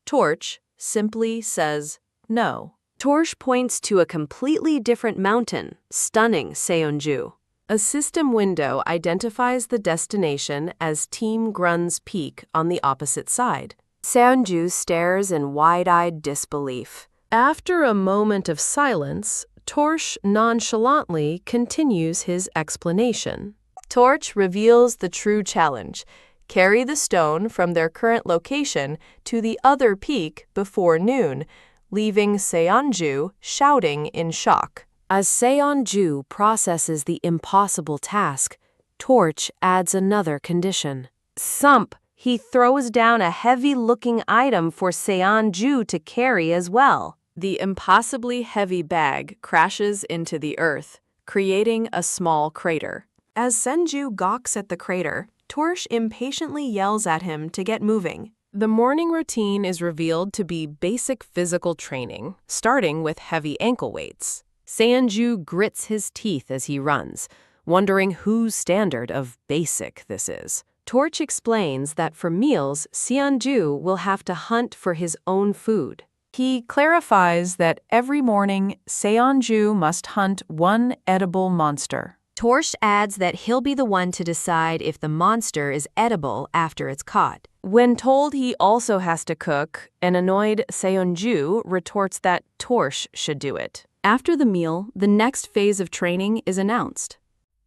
Torch simply says no. Torch points to a completely different mountain, stunning Seonju. A system window identifies the destination as Team Grun's peak on the opposite side. Seonju stares in wide-eyed disbelief. After a moment of silence, Torch nonchalantly continues his explanation. Torch reveals the true challenge: carry the stone from their current location to the other peak before noon, leaving Seonju shouting in shock. As Seonju processes the impossible task, Torch adds another condition. Sump, he throws down a heavy-looking item for Seonju to carry as well. The impossibly heavy bag crashes into the earth, creating a small crater. As Seonju gawks at the crater, Torch impatiently yells at him to get moving. The morning routine is revealed to be basic physical training, starting with heavy ankle weights. Seonju grits his teeth as he runs, wondering whose standard of basic this is. Torch explains that for meals, Seonju will have to hunt for his own food. He clarifies that every morning, Seonju must hunt one edible monster. Torch adds that he'll be the one to decide if the monster is edible after it's caught. When told he also has to cook, an annoyed Seonju retorts that Torch should do it. After the meal, the next phase of training is announced.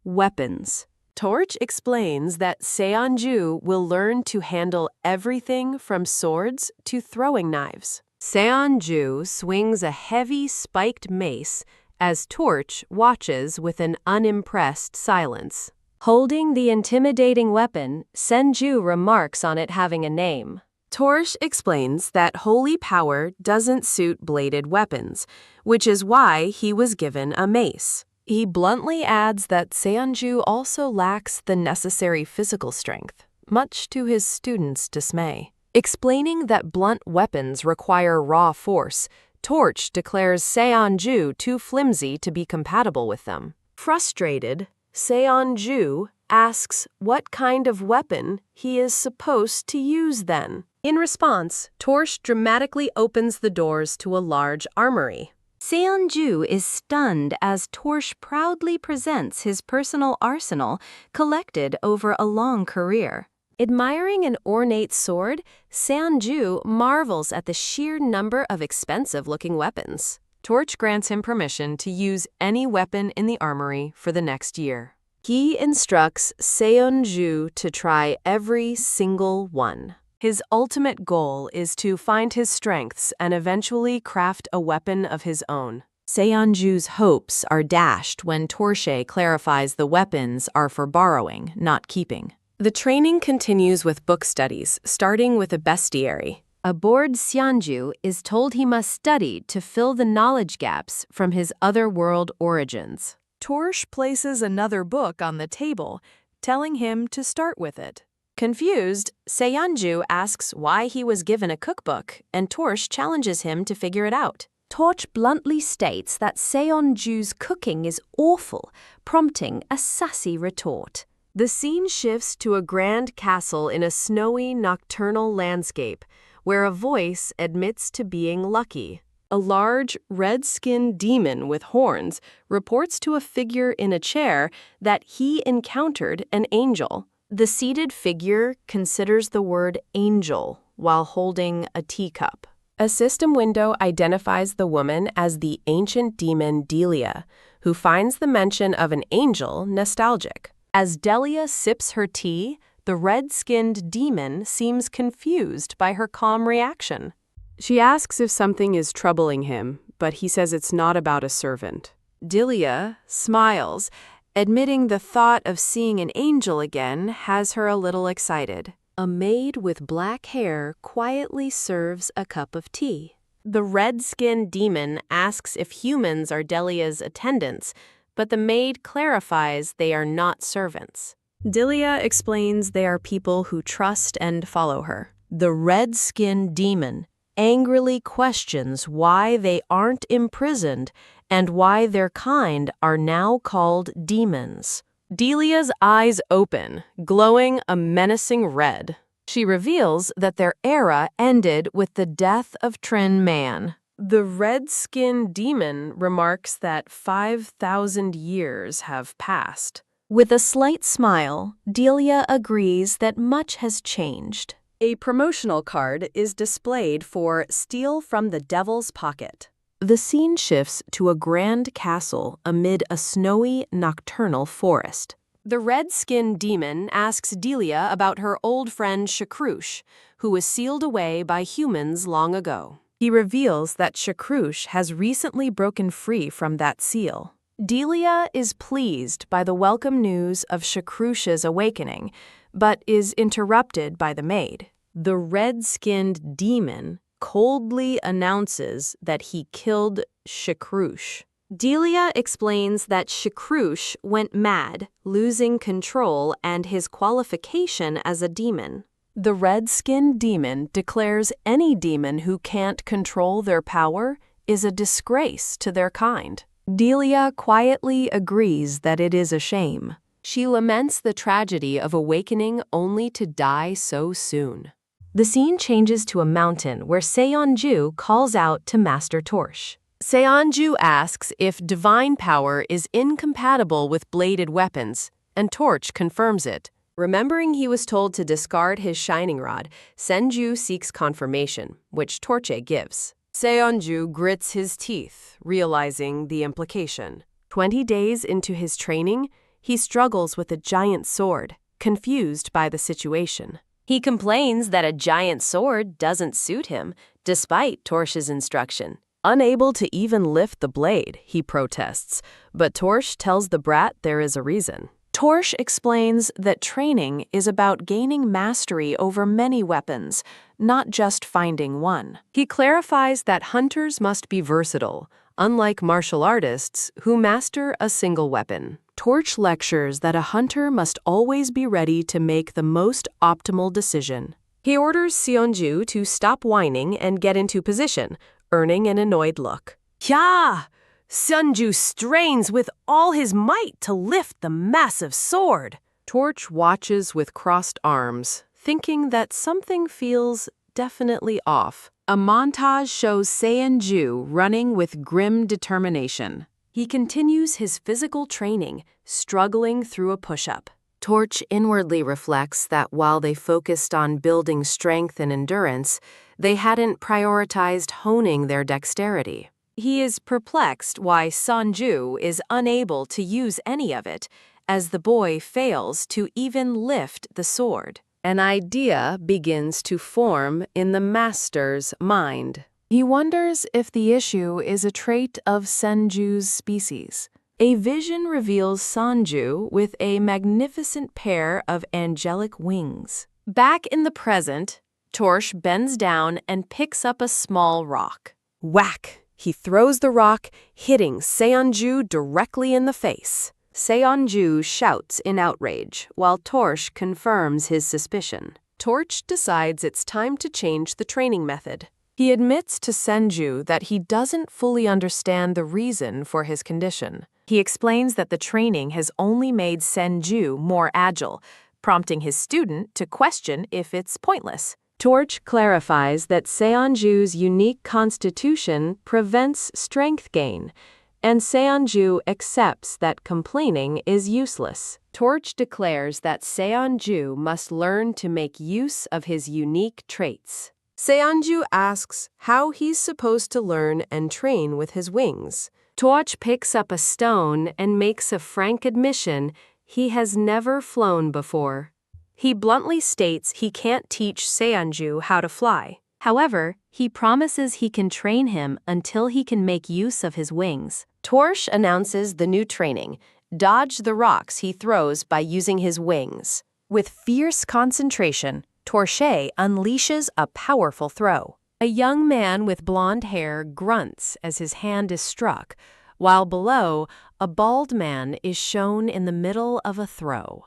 Weapons. Torch explains that Seonju will learn to handle everything from swords to throwing knives. Seonju swings a heavy spiked mace as Torch watches with an unimpressed silence. Holding the intimidating weapon, Seonju remarks on it having a name. Torch explains that holy power doesn't suit bladed weapons, which is why he was given a mace. He bluntly adds that Seonju also lacks the necessary physical strength, much to his students' dismay. Explaining that blunt weapons require raw force, Torch declares Seonju too flimsy to be compatible with them. Frustrated, Seonju asks what kind of weapon he is supposed to use then. In response, Torch dramatically opens the doors to a large armory. Seonju is stunned as Torch proudly presents his personal arsenal collected over a long career. Admiring an ornate sword, Seonju marvels at the sheer number of expensive-looking weapons. Torch grants him permission to use any weapon in the armory for the next year. He instructs Seonju to try every single one. His ultimate goal is to find his strengths and eventually craft a weapon of his own. Seonju's hopes are dashed when Torch clarifies the weapons are for borrowing, not keeping. The training continues with book studies, starting with a bestiary. Aboard Seonju is told he must study to fill the knowledge gaps from his otherworld origins. Torch places another book on the table, telling him to start with it. Confused, Seonju asks why he was given a cookbook, and Torch challenges him to figure it out. Torch bluntly states that Seonju's cooking is awful, prompting a sassy retort. The scene shifts to a grand castle in a snowy, nocturnal landscape, where a voice admits to being lucky. A large, red-skinned demon with horns reports to a figure in a chair that he encountered an angel. The seated figure considers the word angel while holding a teacup. A system window identifies the woman as the ancient demon Delia, who finds the mention of an angel nostalgic. As Delia sips her tea, the red-skinned demon seems confused by her calm reaction. She asks if something is troubling him, but he says it's not about a servant. Delia smiles, admitting the thought of seeing an angel again has her a little excited. A maid with black hair quietly serves a cup of tea. The red-skinned demon asks if humans are Delia's attendants, but the maid clarifies they are not servants. Delia explains they are people who trust and follow her. The red-skinned demon angrily questions why they aren't imprisoned and why their kind are now called demons. Delia's eyes open, glowing a menacing red. She reveals that their era ended with the death of Trin Man. The red-skinned demon remarks that 5,000 years have passed. With a slight smile, Delia agrees that much has changed. A promotional card is displayed for Steal from the Devil's Pocket. The scene shifts to a grand castle amid a snowy, nocturnal forest. The red-skinned demon asks Delia about her old friend Shakrush, who was sealed away by humans long ago. He reveals that Shakrush has recently broken free from that seal. Delia is pleased by the welcome news of Shakrush's awakening, but is interrupted by the maid. The red-skinned demon coldly announces that he killed Shakrush. Delia explains that Shakrush went mad, losing control and his qualification as a demon. The red-skinned demon declares any demon who can't control their power is a disgrace to their kind. Delia quietly agrees that it is a shame. She laments the tragedy of awakening only to die so soon. The scene changes to a mountain where Seonju calls out to Master Torch. Seonju asks if divine power is incompatible with bladed weapons, and Torch confirms it. Remembering he was told to discard his shining rod, Senju seeks confirmation, which Torche gives. Seonju grits his teeth, realizing the implication. 20 days into his training, he struggles with a giant sword, confused by the situation. He complains that a giant sword doesn't suit him, despite Torch's instruction. Unable to even lift the blade, he protests, but Torch tells the brat there is a reason. Torch explains that training is about gaining mastery over many weapons, not just finding one. He clarifies that hunters must be versatile, unlike martial artists who master a single weapon. Torch lectures that a hunter must always be ready to make the most optimal decision. He orders Seonju to stop whining and get into position, earning an annoyed look. Yeah! Seonju strains with all his might to lift the massive sword. Torch watches with crossed arms, thinking that something feels definitely off. A montage shows Seonju running with grim determination. He continues his physical training, struggling through a push-up. Torch inwardly reflects that while they focused on building strength and endurance, they hadn't prioritized honing their dexterity. He is perplexed why Sanju is unable to use any of it, as the boy fails to even lift the sword. An idea begins to form in the master's mind. He wonders if the issue is a trait of Senju's species. A vision reveals Sanju with a magnificent pair of angelic wings. Back in the present, Torch bends down and picks up a small rock. Whack! He throws the rock, hitting Seonju directly in the face. Seonju shouts in outrage, while Torch confirms his suspicion. Torch decides it's time to change the training method. He admits to Senju that he doesn't fully understand the reason for his condition. He explains that the training has only made Senju more agile, prompting his student to question if it's pointless. Torch clarifies that Seonju's unique constitution prevents strength gain, and Seonju accepts that complaining is useless. Torch declares that Seonju must learn to make use of his unique traits. Seonju asks how he's supposed to learn and train with his wings. Torch picks up a stone and makes a frank admission he has never flown before. He bluntly states he can't teach Seonju how to fly. However, he promises he can train him until he can make use of his wings. Torch announces the new training: dodge the rocks he throws by using his wings. With fierce concentration, Torche unleashes a powerful throw. A young man with blonde hair grunts as his hand is struck, while below, a bald man is shown in the middle of a throw.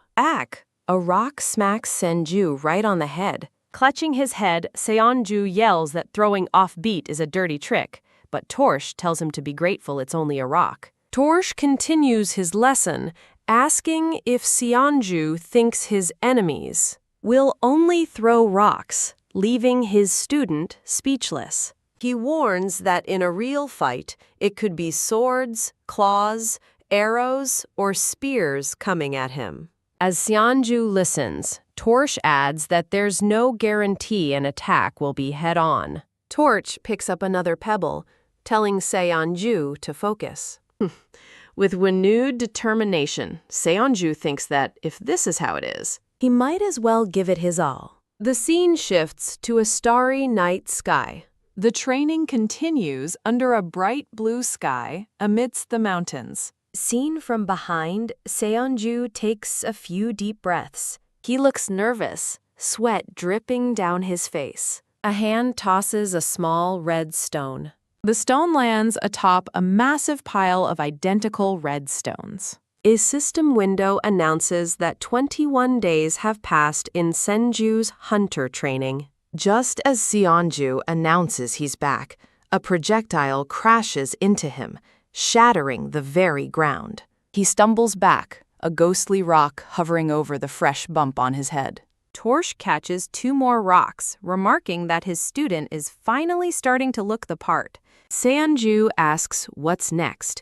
A rock smacks Senju right on the head. Clutching his head, Seonju yells that throwing off-beat is a dirty trick, but Torch tells him to be grateful it's only a rock. Torch continues his lesson, asking if Seonju thinks his enemies will only throw rocks, leaving his student speechless. He warns that in a real fight, it could be swords, claws, arrows, or spears coming at him. As Seonju listens, Torch adds that there's no guarantee an attack will be head-on. Torch picks up another pebble, telling Seonju to focus. With renewed determination, Seonju thinks that if this is how it is, he might as well give it his all. The scene shifts to a starry night sky. The training continues under a bright blue sky amidst the mountains. Seen from behind, Seonju takes a few deep breaths. He looks nervous, sweat dripping down his face. A hand tosses a small red stone. The stone lands atop a massive pile of identical red stones. A system window announces that 21 days have passed in Senju's hunter training. Just as Seonju announces he's back, a projectile crashes into him, shattering the very ground. He stumbles back, a ghostly rock hovering over the fresh bump on his head. Torch catches 2 more rocks, remarking that his student is finally starting to look the part. Seonju asks what's next,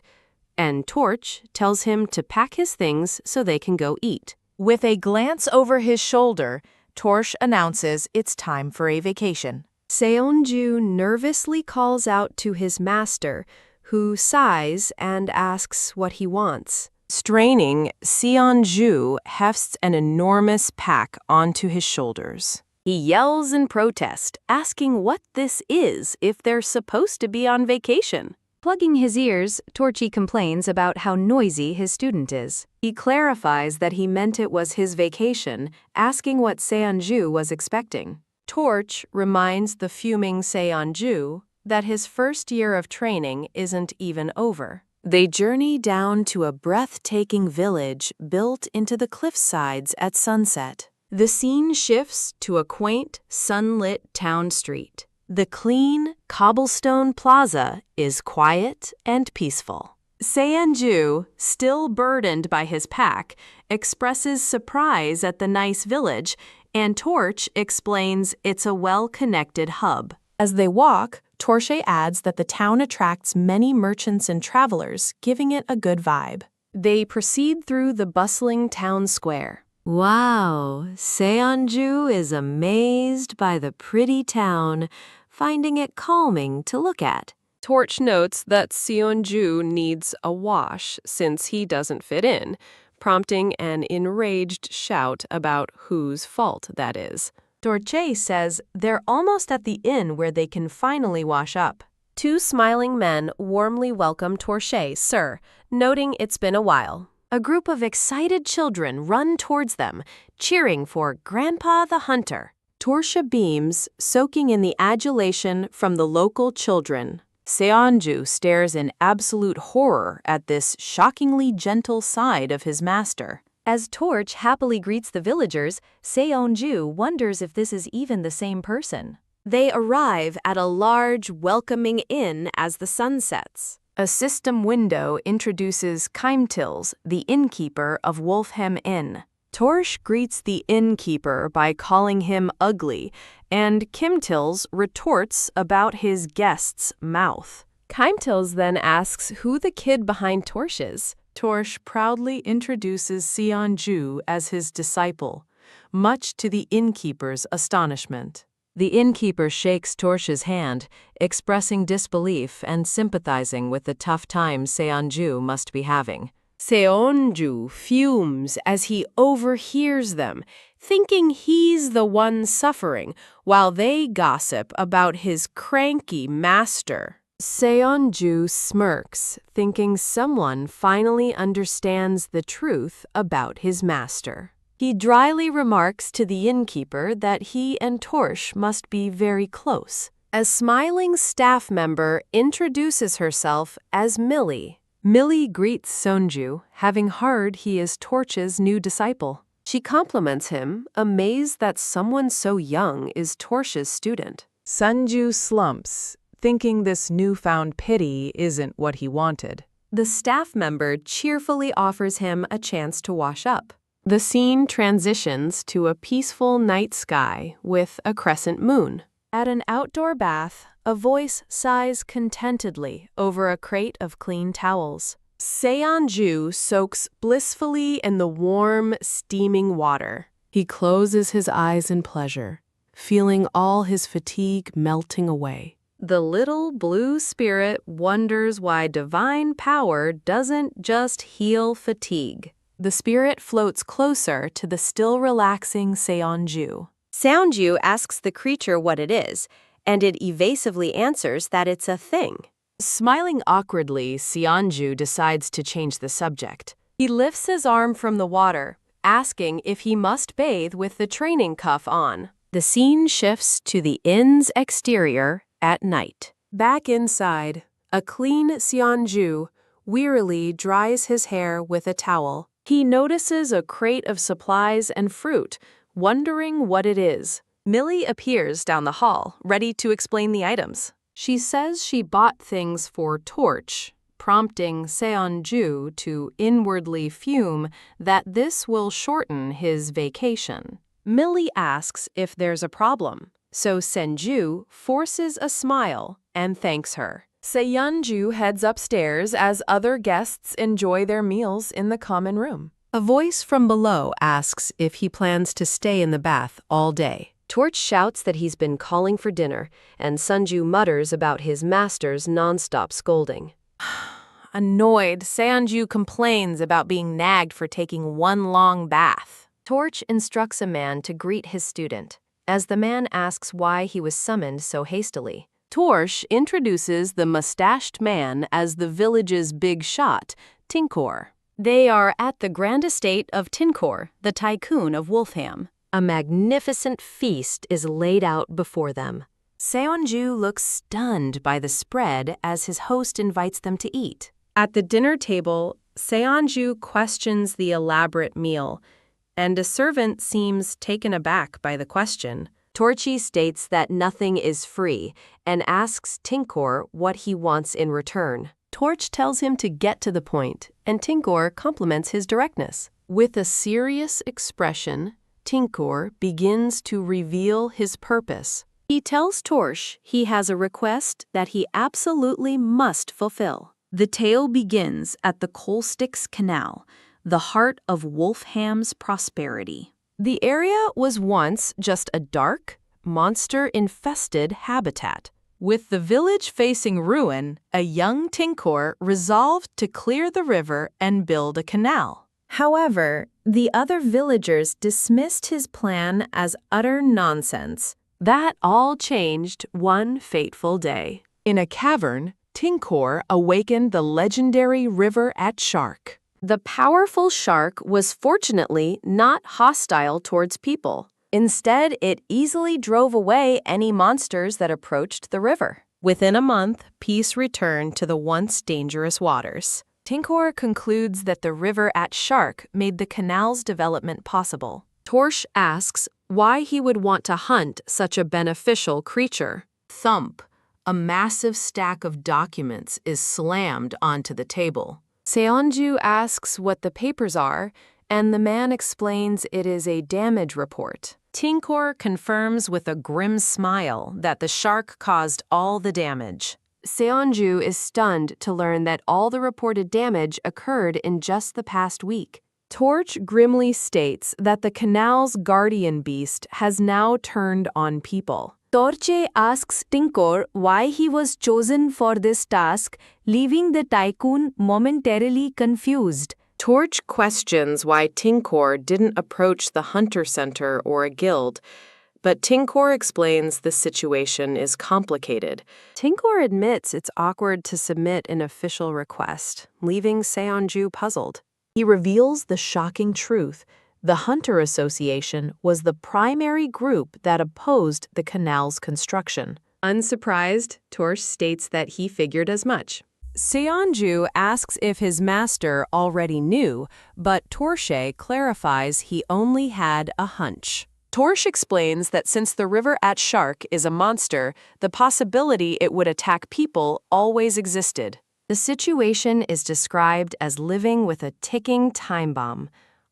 and Torch tells him to pack his things so they can go eat. With a glance over his shoulder, Torch announces it's time for a vacation. Seonju nervously calls out to his master, who sighs and asks what he wants. Straining, Seonju hefts an enormous pack onto his shoulders. He yells in protest, asking what this is if they're supposed to be on vacation. Plugging his ears, Torchy complains about how noisy his student is. He clarifies that he meant it was his vacation, asking what Seonju was expecting. Torch reminds the fuming Seonju that his first year of training isn't even over. They journey down to a breathtaking village built into the cliff sides at sunset. The scene shifts to a quaint, sunlit town street. The clean, cobblestone plaza is quiet and peaceful. Seonju, still burdened by his pack, expresses surprise at the nice village, and Torch explains it's a well-connected hub. As they walk, Torche adds that the town attracts many merchants and travelers, giving it a good vibe. They proceed through the bustling town square. Wow, Seonju is amazed by the pretty town, finding it calming to look at. Torch notes that Seonju needs a wash since he doesn't fit in, prompting an enraged shout about whose fault that is. Torche says they're almost at the inn where they can finally wash up. 2 smiling men warmly welcome Torche, sir, noting it's been a while. A group of excited children run towards them, cheering for Grandpa the Hunter. Torche beams, soaking in the adulation from the local children. Seonju stares in absolute horror at this shockingly gentle side of his master. As Torch happily greets the villagers, Seonju wonders if this is even the same person. They arrive at a large, welcoming inn as the sun sets. A system window introduces Keimtils, the innkeeper of Wolfhem Inn. Torch greets the innkeeper by calling him ugly, and Keimtils retorts about his guest's mouth. Keimtils then asks who the kid behind Torch is. Torch proudly introduces Seonju as his disciple, much to the innkeeper's astonishment. The innkeeper shakes Torch's hand, expressing disbelief and sympathizing with the tough time Seonju must be having. Seonju fumes as he overhears them, thinking he's the one suffering, while they gossip about his cranky master. Seonju smirks, thinking someone finally understands the truth about his master. He dryly remarks to the innkeeper that he and Torch must be very close. A smiling staff member introduces herself as Millie. Millie greets Seonju, having heard he is Torch's new disciple. She compliments him, amazed that someone so young is Torch's student. Seonju slumps, thinking this newfound pity isn't what he wanted. The staff member cheerfully offers him a chance to wash up. The scene transitions to a peaceful night sky with a crescent moon. At an outdoor bath, a voice sighs contentedly over a crate of clean towels. Seon-ju soaks blissfully in the warm, steaming water. He closes his eyes in pleasure, feeling all his fatigue melting away. The little blue spirit wonders why divine power doesn't just heal fatigue. The spirit floats closer to the still relaxing Seon-ju. Seon-ju asks the creature what it is, and it evasively answers that it's a thing. Smiling awkwardly, Seon-ju decides to change the subject. He lifts his arm from the water, asking if he must bathe with the training cuff on. The scene shifts to the inn's exterior at night. Back inside, a clean Seon-ju wearily dries his hair with a towel. He notices a crate of supplies and fruit, wondering what it is. Millie appears down the hall, ready to explain the items. She says she bought things for Torch, prompting Seon-ju to inwardly fume that this will shorten his vacation. Millie asks if there's a problem, so Seon-ju forces a smile and thanks her. Seon-ju heads upstairs as other guests enjoy their meals in the common room. A voice from below asks if he plans to stay in the bath all day. Torch shouts that he's been calling for dinner, and Seon-ju mutters about his master's nonstop scolding. Annoyed, Seon-ju complains about being nagged for taking one long bath. Torch instructs a man to greet his student, as the man asks why he was summoned so hastily. Torch introduces the mustached man as the village's big shot, Tinkor. They are at the grand estate of Tinkor, the tycoon of Wolfham. A magnificent feast is laid out before them. Seon-ju looks stunned by the spread as his host invites them to eat. At the dinner table, Seon-ju questions the elaborate meal, and a servant seems taken aback by the question. Torchi states that nothing is free and asks Tinkor what he wants in return. Torch tells him to get to the point, and Tinkor compliments his directness. With a serious expression, Tinkor begins to reveal his purpose. He tells Torch he has a request that he absolutely must fulfill. The tale begins at the Coalsticks Canal, the heart of Wolfham's prosperity. The area was once just a dark, monster-infested habitat. With the village facing ruin, a young Tinkor resolved to clear the river and build a canal. However, the other villagers dismissed his plan as utter nonsense. That all changed one fateful day. In a cavern, Tinkor awakened the legendary river at Shark. The powerful shark was fortunately not hostile towards people. Instead, it easily drove away any monsters that approached the river. Within a month, peace returned to the once dangerous waters. Tinkor concludes that the river at Shark made the canal's development possible. Torch asks why he would want to hunt such a beneficial creature. Thump, a massive stack of documents is slammed onto the table. Seon-ju asks what the papers are, and the man explains it is a damage report. Tinkor confirms with a grim smile that the shark caused all the damage. Seon-ju is stunned to learn that all the reported damage occurred in just the past week. Torch grimly states that the canal's guardian beast has now turned on people. Torche asks Tinkor why he was chosen for this task, leaving the tycoon momentarily confused. Torch questions why Tinkor didn't approach the Hunter Center or a guild, but Tinkor explains the situation is complicated. Tinkor admits it's awkward to submit an official request, leaving Seon-ju puzzled. He reveals the shocking truth. The Hunter Association was the primary group that opposed the canal's construction. Unsurprised, Torch states that he figured as much. Seon-ju asks if his master already knew, but Torche clarifies he only had a hunch. Torch explains that since the river at Shark is a monster, the possibility it would attack people always existed. The situation is described as living with a ticking time bomb.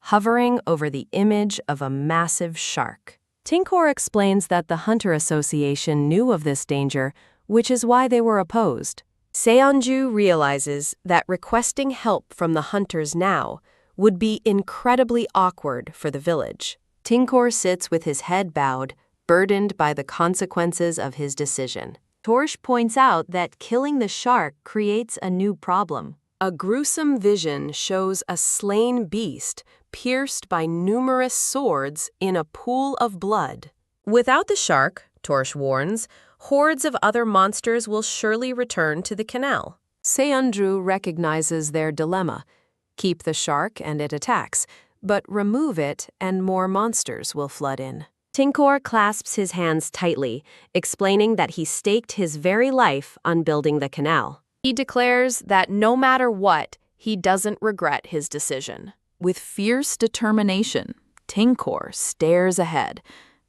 hovering over the image of a massive shark. Tinkor explains that the Hunter Association knew of this danger, which is why they were opposed. Seonju realizes that requesting help from the hunters now would be incredibly awkward for the village. Tinkor sits with his head bowed, burdened by the consequences of his decision. Torsh points out that killing the shark creates a new problem. A gruesome vision shows a slain beast pierced by numerous swords in a pool of blood. Without the shark, Torsh warns, hordes of other monsters will surely return to the canal. Seonju recognizes their dilemma. Keep the shark and it attacks, but remove it and more monsters will flood in. Tinkor clasps his hands tightly, explaining that he staked his very life on building the canal. He declares that no matter what, he doesn't regret his decision. With fierce determination, Tinkor stares ahead,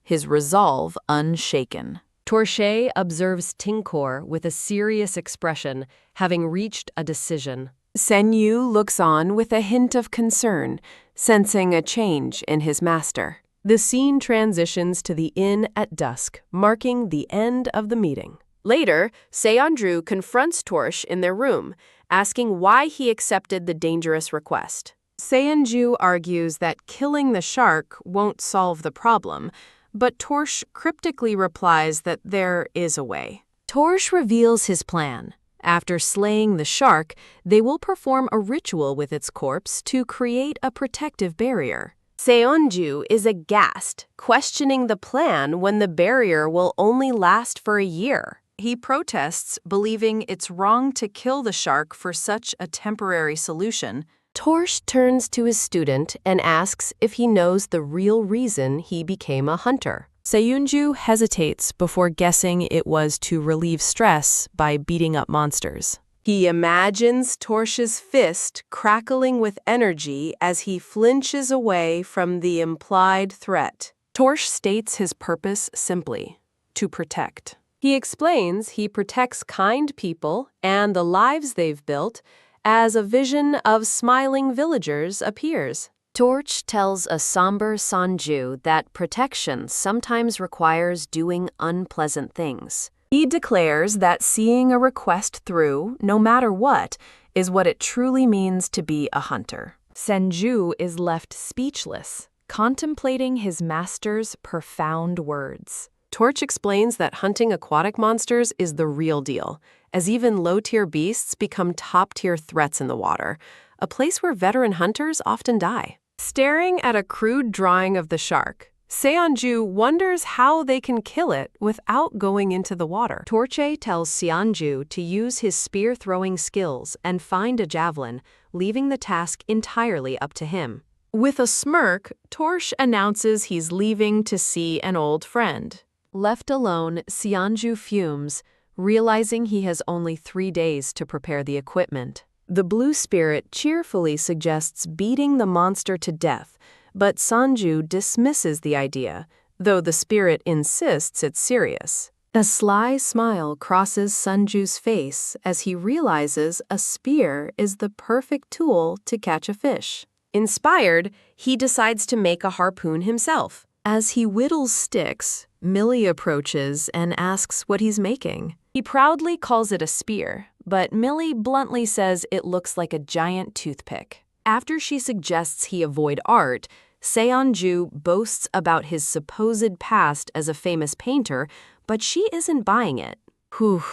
his resolve unshaken. Torche observes Tinkor with a serious expression, having reached a decision. Senyu looks on with a hint of concern, sensing a change in his master. The scene transitions to the inn at dusk, marking the end of the meeting. Later, Seonju confronts Torsh in their room, asking why he accepted the dangerous request. Seonju argues that killing the shark won't solve the problem, but Torsh cryptically replies that there is a way. Torsh reveals his plan. After slaying the shark, they will perform a ritual with its corpse to create a protective barrier. Seonju is aghast, questioning the plan when the barrier will only last for a year. He protests, believing it's wrong to kill the shark for such a temporary solution. Torsh turns to his student and asks if he knows the real reason he became a hunter. Seonju hesitates before guessing it was to relieve stress by beating up monsters. He imagines Torsh's fist crackling with energy as he flinches away from the implied threat. Torsh states his purpose simply: to protect. He explains he protects kind people and the lives they've built as a vision of smiling villagers appears. Torch tells a somber Sanju that protection sometimes requires doing unpleasant things. He declares that seeing a request through, no matter what, is what it truly means to be a hunter. Senju is left speechless, contemplating his master's profound words. Torch explains that hunting aquatic monsters is the real deal, as even low-tier beasts become top-tier threats in the water, a place where veteran hunters often die. Staring at a crude drawing of the shark, Seonju wonders how they can kill it without going into the water. Torche tells Seonju to use his spear-throwing skills and find a javelin, leaving the task entirely up to him. With a smirk, Torsh announces he's leaving to see an old friend. Left alone, Seonju fumes, realizing he has only 3 days to prepare the equipment. The blue spirit cheerfully suggests beating the monster to death, but Sanju dismisses the idea, though the spirit insists it's serious. A sly smile crosses Sanju's face as he realizes a spear is the perfect tool to catch a fish. Inspired, he decides to make a harpoon himself. As he whittles sticks, Millie approaches and asks what he's making. He proudly calls it a spear, but Millie bluntly says it looks like a giant toothpick. After she suggests he avoid art, Seonju boasts about his supposed past as a famous painter, but she isn't buying it. Whew.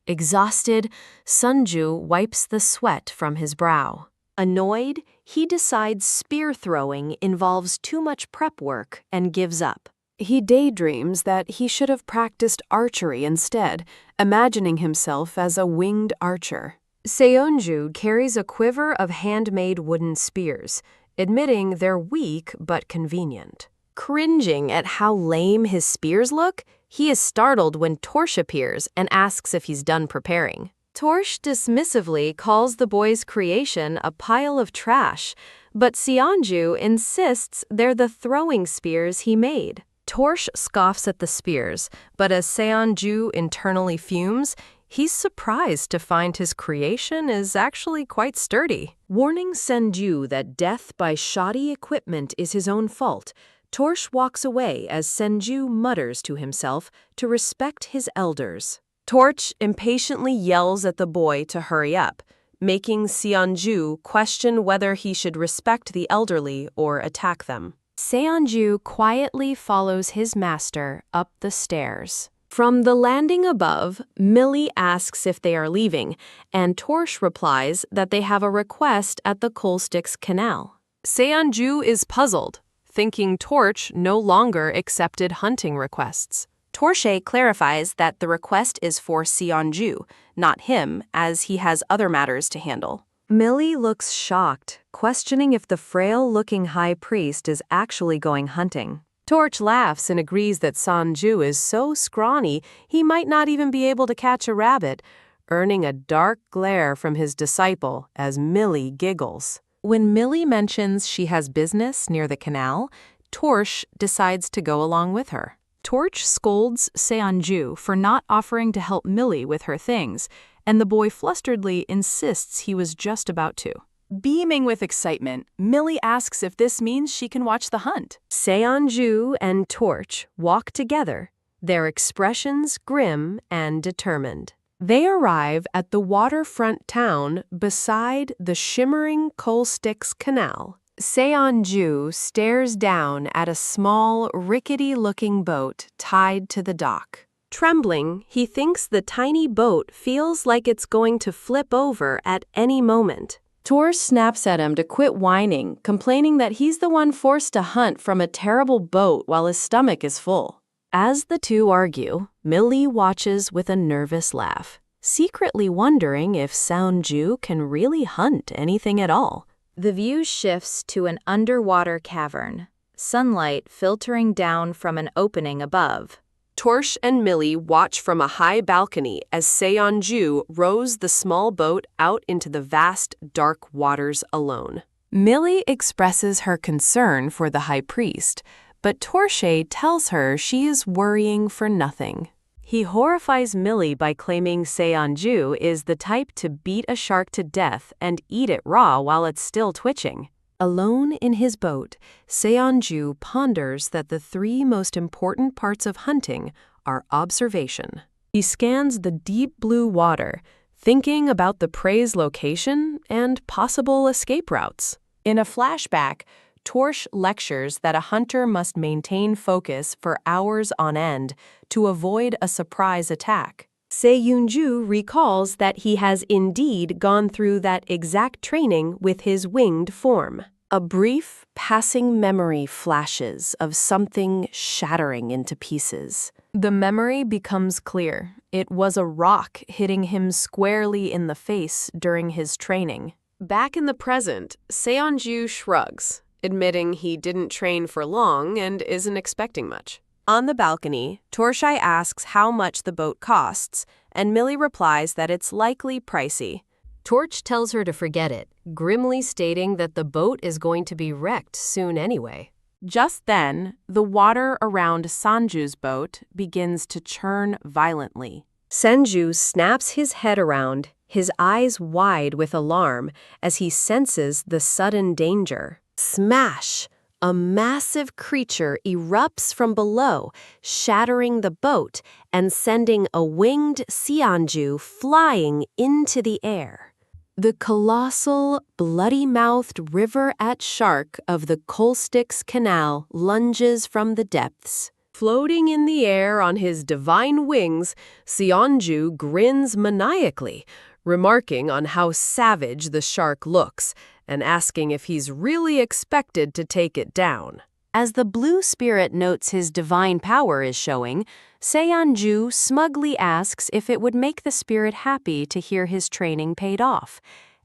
Exhausted, Sunju wipes the sweat from his brow. Annoyed, he decides spear throwing involves too much prep work and gives up. He daydreams that he should have practiced archery instead, imagining himself as a winged archer. Seonju carries a quiver of handmade wooden spears, admitting they're weak but convenient. Cringing at how lame his spears look, he is startled when Torsh appears and asks if he's done preparing. Torsh dismissively calls the boy's creation a pile of trash, but Seonju insists they're the throwing spears he made. Torsh scoffs at the spears, but as Seonju internally fumes, He's surprised to find his creation is actually quite sturdy. Warning Senju that death by shoddy equipment is his own fault, Torch walks away as Senju mutters to himself to respect his elders. Torch impatiently yells at the boy to hurry up, making Seonju question whether he should respect the elderly or attack them. Seonju quietly follows his master up the stairs. From the landing above, Millie asks if they are leaving, and Torch replies that they have a request at the Coalsticks Canal. Seonju is puzzled, thinking Torch no longer accepted hunting requests. Torche clarifies that the request is for Seonju, not him, as he has other matters to handle. Millie looks shocked, questioning if the frail-looking high priest is actually going hunting. Torch laughs and agrees that Sanju is so scrawny he might not even be able to catch a rabbit, earning a dark glare from his disciple as Millie giggles. When Millie mentions she has business near the canal, Torch decides to go along with her. Torch scolds Seonju for not offering to help Millie with her things, and the boy flusteredly insists he was just about to. Beaming with excitement, Millie asks if this means she can watch the hunt. Seonju and Torch walk together, their expressions grim and determined. They arrive at the waterfront town beside the shimmering Coalsticks Canal. Seonju stares down at a small, rickety-looking boat tied to the dock. Trembling, he thinks the tiny boat feels like it's going to flip over at any moment. Torch snaps at him to quit whining, complaining that he's the one forced to hunt from a terrible boat while his stomach is full. As the two argue, Millie watches with a nervous laugh, secretly wondering if Seonju can really hunt anything at all. The view shifts to an underwater cavern, sunlight filtering down from an opening above. Torch and Millie watch from a high balcony as Seonju rows the small boat out into the vast, dark waters alone. Millie expresses her concern for the high priest, but Torche tells her she is worrying for nothing. He horrifies Millie by claiming Seonju is the type to beat a shark to death and eat it raw while it's still twitching. Alone in his boat, Seonju ponders that the three most important parts of hunting are observation. He scans the deep blue water, thinking about the prey's location and possible escape routes. In a flashback, Torch lectures that a hunter must maintain focus for hours on end to avoid a surprise attack. Seonju recalls that he has indeed gone through that exact training with his winged form. A brief, passing memory flashes of something shattering into pieces. The memory becomes clear. It was a rock hitting him squarely in the face during his training. Back in the present, Seonju shrugs, admitting he didn't train for long and isn't expecting much. On the balcony, Torshai asks how much the boat costs, and Millie replies that it's likely pricey. Torch tells her to forget it, grimly stating that the boat is going to be wrecked soon anyway. Just then, the water around Sanju's boat begins to churn violently. Senju snaps his head around, his eyes wide with alarm as he senses the sudden danger. Smash! A massive creature erupts from below, shattering the boat and sending a winged Seonju flying into the air. The colossal, bloody-mouthed river-at shark of the Coalsticks Canal lunges from the depths. Floating in the air on his divine wings, Seonju grins maniacally, remarking on how savage the shark looks and asking if he's really expected to take it down. As the blue spirit notes his divine power is showing, Seonju smugly asks if it would make the spirit happy to hear his training paid off,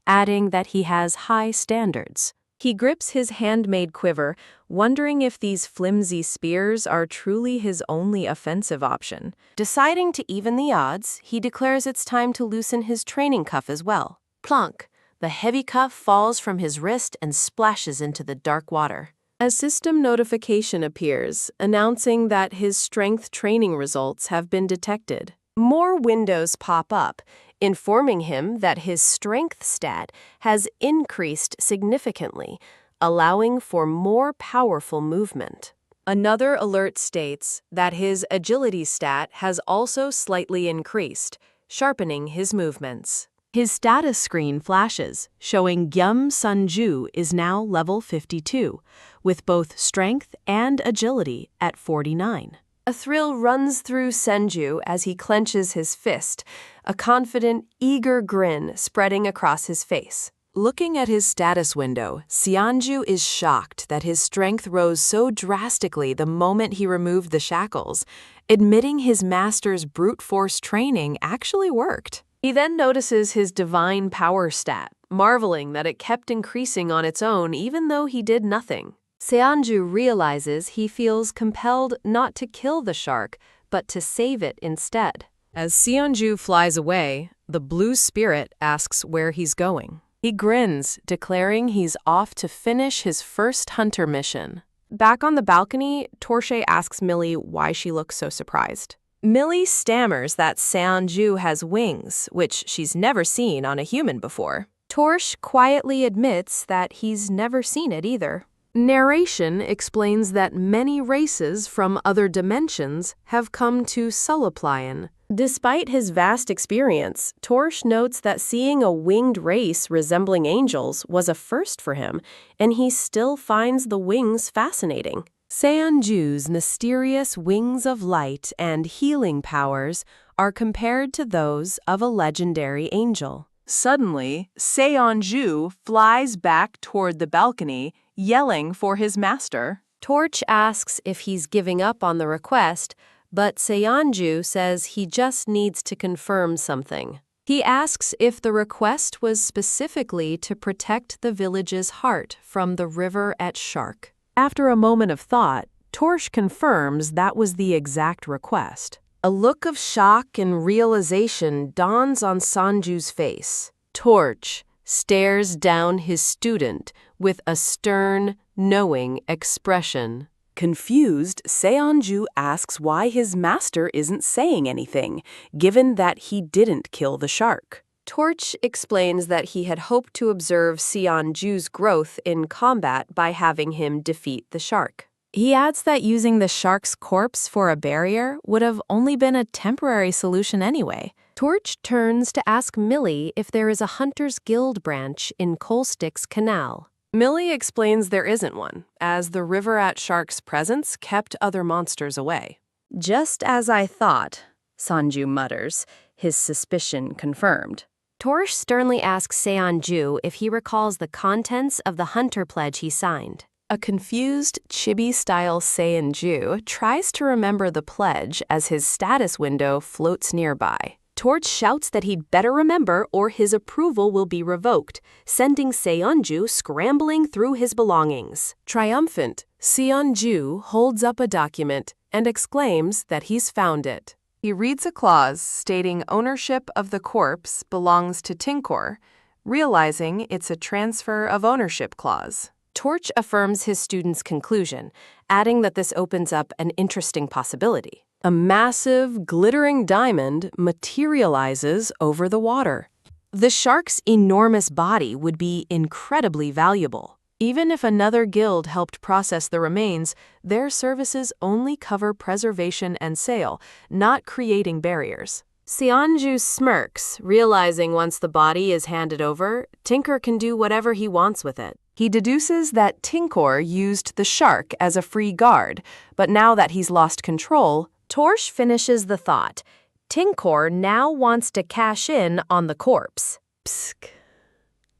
adding that he has high standards. He grips his handmade quiver, wondering if these flimsy spears are truly his only offensive option. Deciding to even the odds, he declares it's time to loosen his training cuff as well. Plunk! The heavy cuff falls from his wrist and splashes into the dark water. A system notification appears, announcing that his strength training results have been detected. More windows pop up, informing him that his strength stat has increased significantly, allowing for more powerful movement. Another alert states that his agility stat has also slightly increased, sharpening his movements. His status screen flashes, showing Gyum Sunju is now level 52, with both strength and agility at 49. A thrill runs through Senju as he clenches his fist, a confident, eager grin spreading across his face. Looking at his status window, Seonju is shocked that his strength rose so drastically the moment he removed the shackles, admitting his master's brute force training actually worked. He then notices his divine power stat, marveling that it kept increasing on its own even though he did nothing. Seonju realizes he feels compelled not to kill the shark, but to save it instead. As Seonju flies away, the blue spirit asks where he's going. He grins, declaring he's off to finish his first hunter mission. Back on the balcony, Torshe asks Millie why she looks so surprised. Millie stammers that Seonju has wings, which she's never seen on a human before. Torsh quietly admits that he's never seen it either. Narration explains that many races from other dimensions have come to Sulaplion. Despite his vast experience, Torsh notes that seeing a winged race resembling angels was a first for him, and he still finds the wings fascinating. Seonju's mysterious wings of light and healing powers are compared to those of a legendary angel. Suddenly, Seonju flies back toward the balcony, yelling for his master. Torch asks if he's giving up on the request, but Seonju says he just needs to confirm something. He asks if the request was specifically to protect the village's heart from the river at Shark. After a moment of thought, Torch confirms that was the exact request. A look of shock and realization dawns on Sanju's face. Torch stares down his student with a stern, knowing expression. Confused, Seonju asks why his master isn't saying anything, given that he didn't kill the shark. Torch explains that he had hoped to observe Seonju's growth in combat by having him defeat the shark. He adds that using the shark's corpse for a barrier would have only been a temporary solution anyway. Torch turns to ask Millie if there is a Hunter's Guild branch in Colestick's canal. Millie explains there isn't one, as the river at Shark's presence kept other monsters away. Just as I thought, Sanju mutters, his suspicion confirmed. Torch sternly asks Seonju if he recalls the contents of the Hunter Pledge he signed. A confused, chibi-style Seonju tries to remember the pledge as his status window floats nearby. Torch shouts that he'd better remember or his approval will be revoked, sending Seonju scrambling through his belongings. Triumphant, Seonju holds up a document and exclaims that he's found it. He reads a clause stating ownership of the corpse belongs to Tinkor, realizing it's a transfer of ownership clause. Torch affirms his student's conclusion, adding that this opens up an interesting possibility. A massive, glittering diamond materializes over the water. The shark's enormous body would be incredibly valuable. Even if another guild helped process the remains, their services only cover preservation and sale, not creating barriers. Seonju smirks, realizing once the body is handed over, Tinker can do whatever he wants with it. He deduces that Tinkor used the shark as a free guard, but now that he's lost control, Torch finishes the thought. Tinkor now wants to cash in on the corpse. Psk.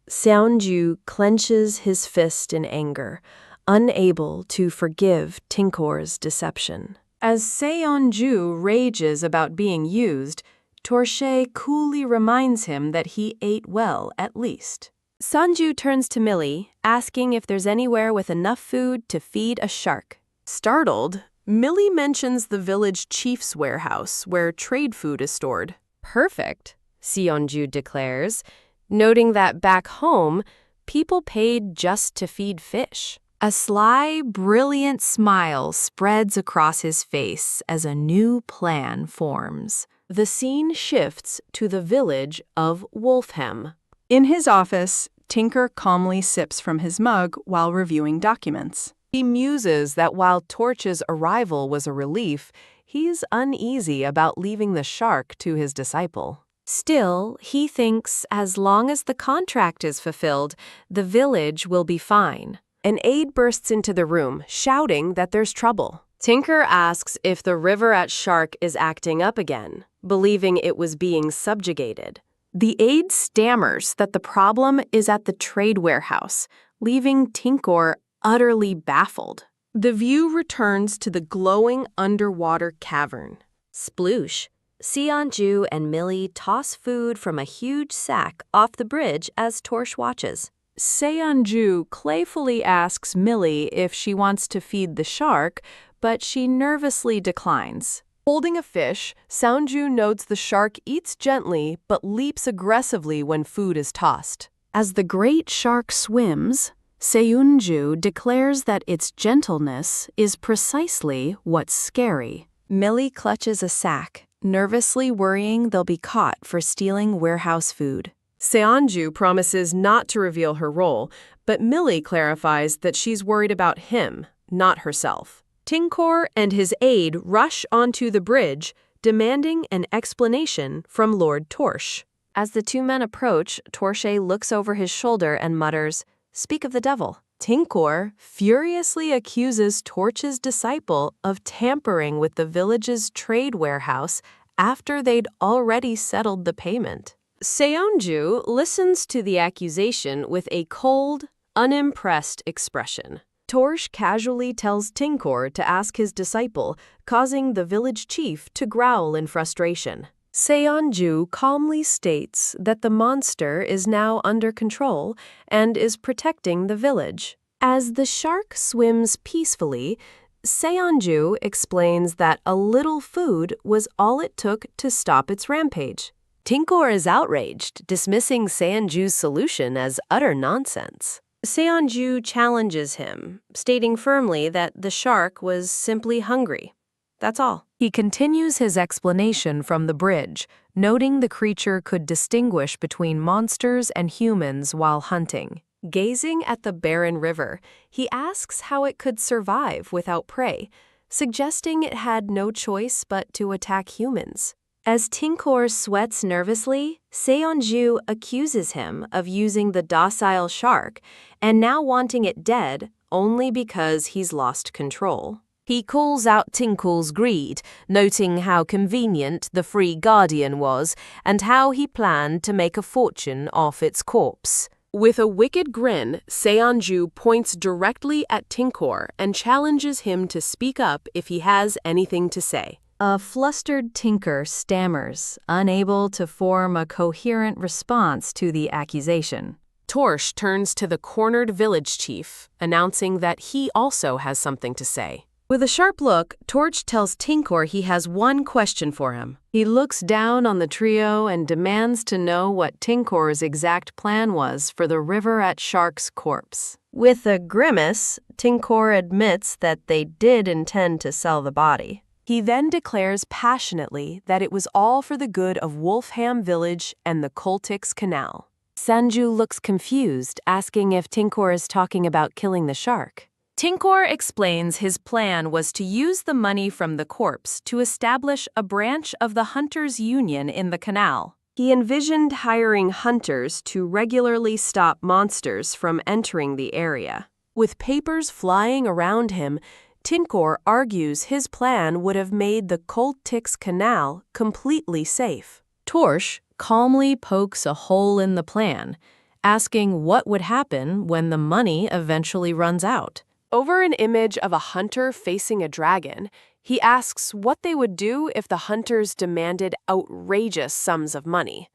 Seonju clenches his fist in anger, unable to forgive Tinkor's deception. As Seonju rages about being used, Torche coolly reminds him that he ate well at least. Sanju turns to Millie, asking if there's anywhere with enough food to feed a shark. Startled, Millie mentions the village chief's warehouse where trade food is stored. Perfect, Seonju declares, noting that back home, people paid just to feed fish. A sly, brilliant smile spreads across his face as a new plan forms. The scene shifts to the village of Wolfhem. In his office, Tinker calmly sips from his mug while reviewing documents. He muses that while Torch's arrival was a relief, he's uneasy about leaving the shark to his disciple. Still, he thinks as long as the contract is fulfilled, the village will be fine. An aide bursts into the room, shouting that there's trouble. Tinker asks if the river at Shark is acting up again, believing it was being subjugated. The aide stammers that the problem is at the trade warehouse, leaving Tinker utterly baffled. The view returns to the glowing underwater cavern. Sploosh. Seonju and Millie toss food from a huge sack off the bridge as Torch watches. Seonju playfully asks Millie if she wants to feed the shark, but she nervously declines. Holding a fish, Seonju notes the shark eats gently but leaps aggressively when food is tossed. As the great shark swims, Seonju declares that its gentleness is precisely what's scary. Millie clutches a sack, nervously worrying they'll be caught for stealing warehouse food. Seonju promises not to reveal her role, but Millie clarifies that she's worried about him, not herself. Tinker and his aide rush onto the bridge, demanding an explanation from Lord Torch. As the two men approach, Torche looks over his shoulder and mutters, "Speak of the devil." Tinker furiously accuses Torch's disciple of tampering with the village's trade warehouse after they'd already settled the payment. Seonju listens to the accusation with a cold, unimpressed expression. Torch casually tells Tinker to ask his disciple, causing the village chief to growl in frustration. Seonju calmly states that the monster is now under control and is protecting the village. As the shark swims peacefully, Seonju explains that a little food was all it took to stop its rampage. Tinker is outraged, dismissing Seonju's solution as utter nonsense. Seonju challenges him, stating firmly that the shark was simply hungry. That's all. He continues his explanation from the bridge, noting the creature could distinguish between monsters and humans while hunting. Gazing at the barren river, he asks how it could survive without prey, suggesting it had no choice but to attack humans. As Tinker sweats nervously, Seonju accuses him of using the docile shark and now wanting it dead only because he's lost control. He calls out Tinker's greed, noting how convenient the Free Guardian was and how he planned to make a fortune off its corpse. With a wicked grin, Seonju points directly at Tinker and challenges him to speak up if he has anything to say. A flustered Tinker stammers, unable to form a coherent response to the accusation. Torch turns to the cornered village chief, announcing that he also has something to say. With a sharp look, Torch tells Tinker he has one question for him. He looks down on the trio and demands to know what Tinker's exact plan was for the river at Shark's corpse. With a grimace, Tinker admits that they did intend to sell the body. He then declares passionately that it was all for the good of Wolfhem Village and the Coltix Canal. Sanju looks confused, asking if Tinker is talking about killing the shark. Tinker explains his plan was to use the money from the corpse to establish a branch of the Hunters' Union in the canal. He envisioned hiring hunters to regularly stop monsters from entering the area. With papers flying around him, Tinker argues his plan would have made the Coltix Canal completely safe. Torch calmly pokes a hole in the plan, asking what would happen when the money eventually runs out. Over an image of a hunter facing a dragon, he asks what they would do if the hunters demanded outrageous sums of money.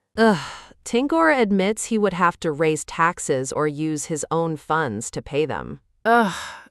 Tinker admits he would have to raise taxes or use his own funds to pay them.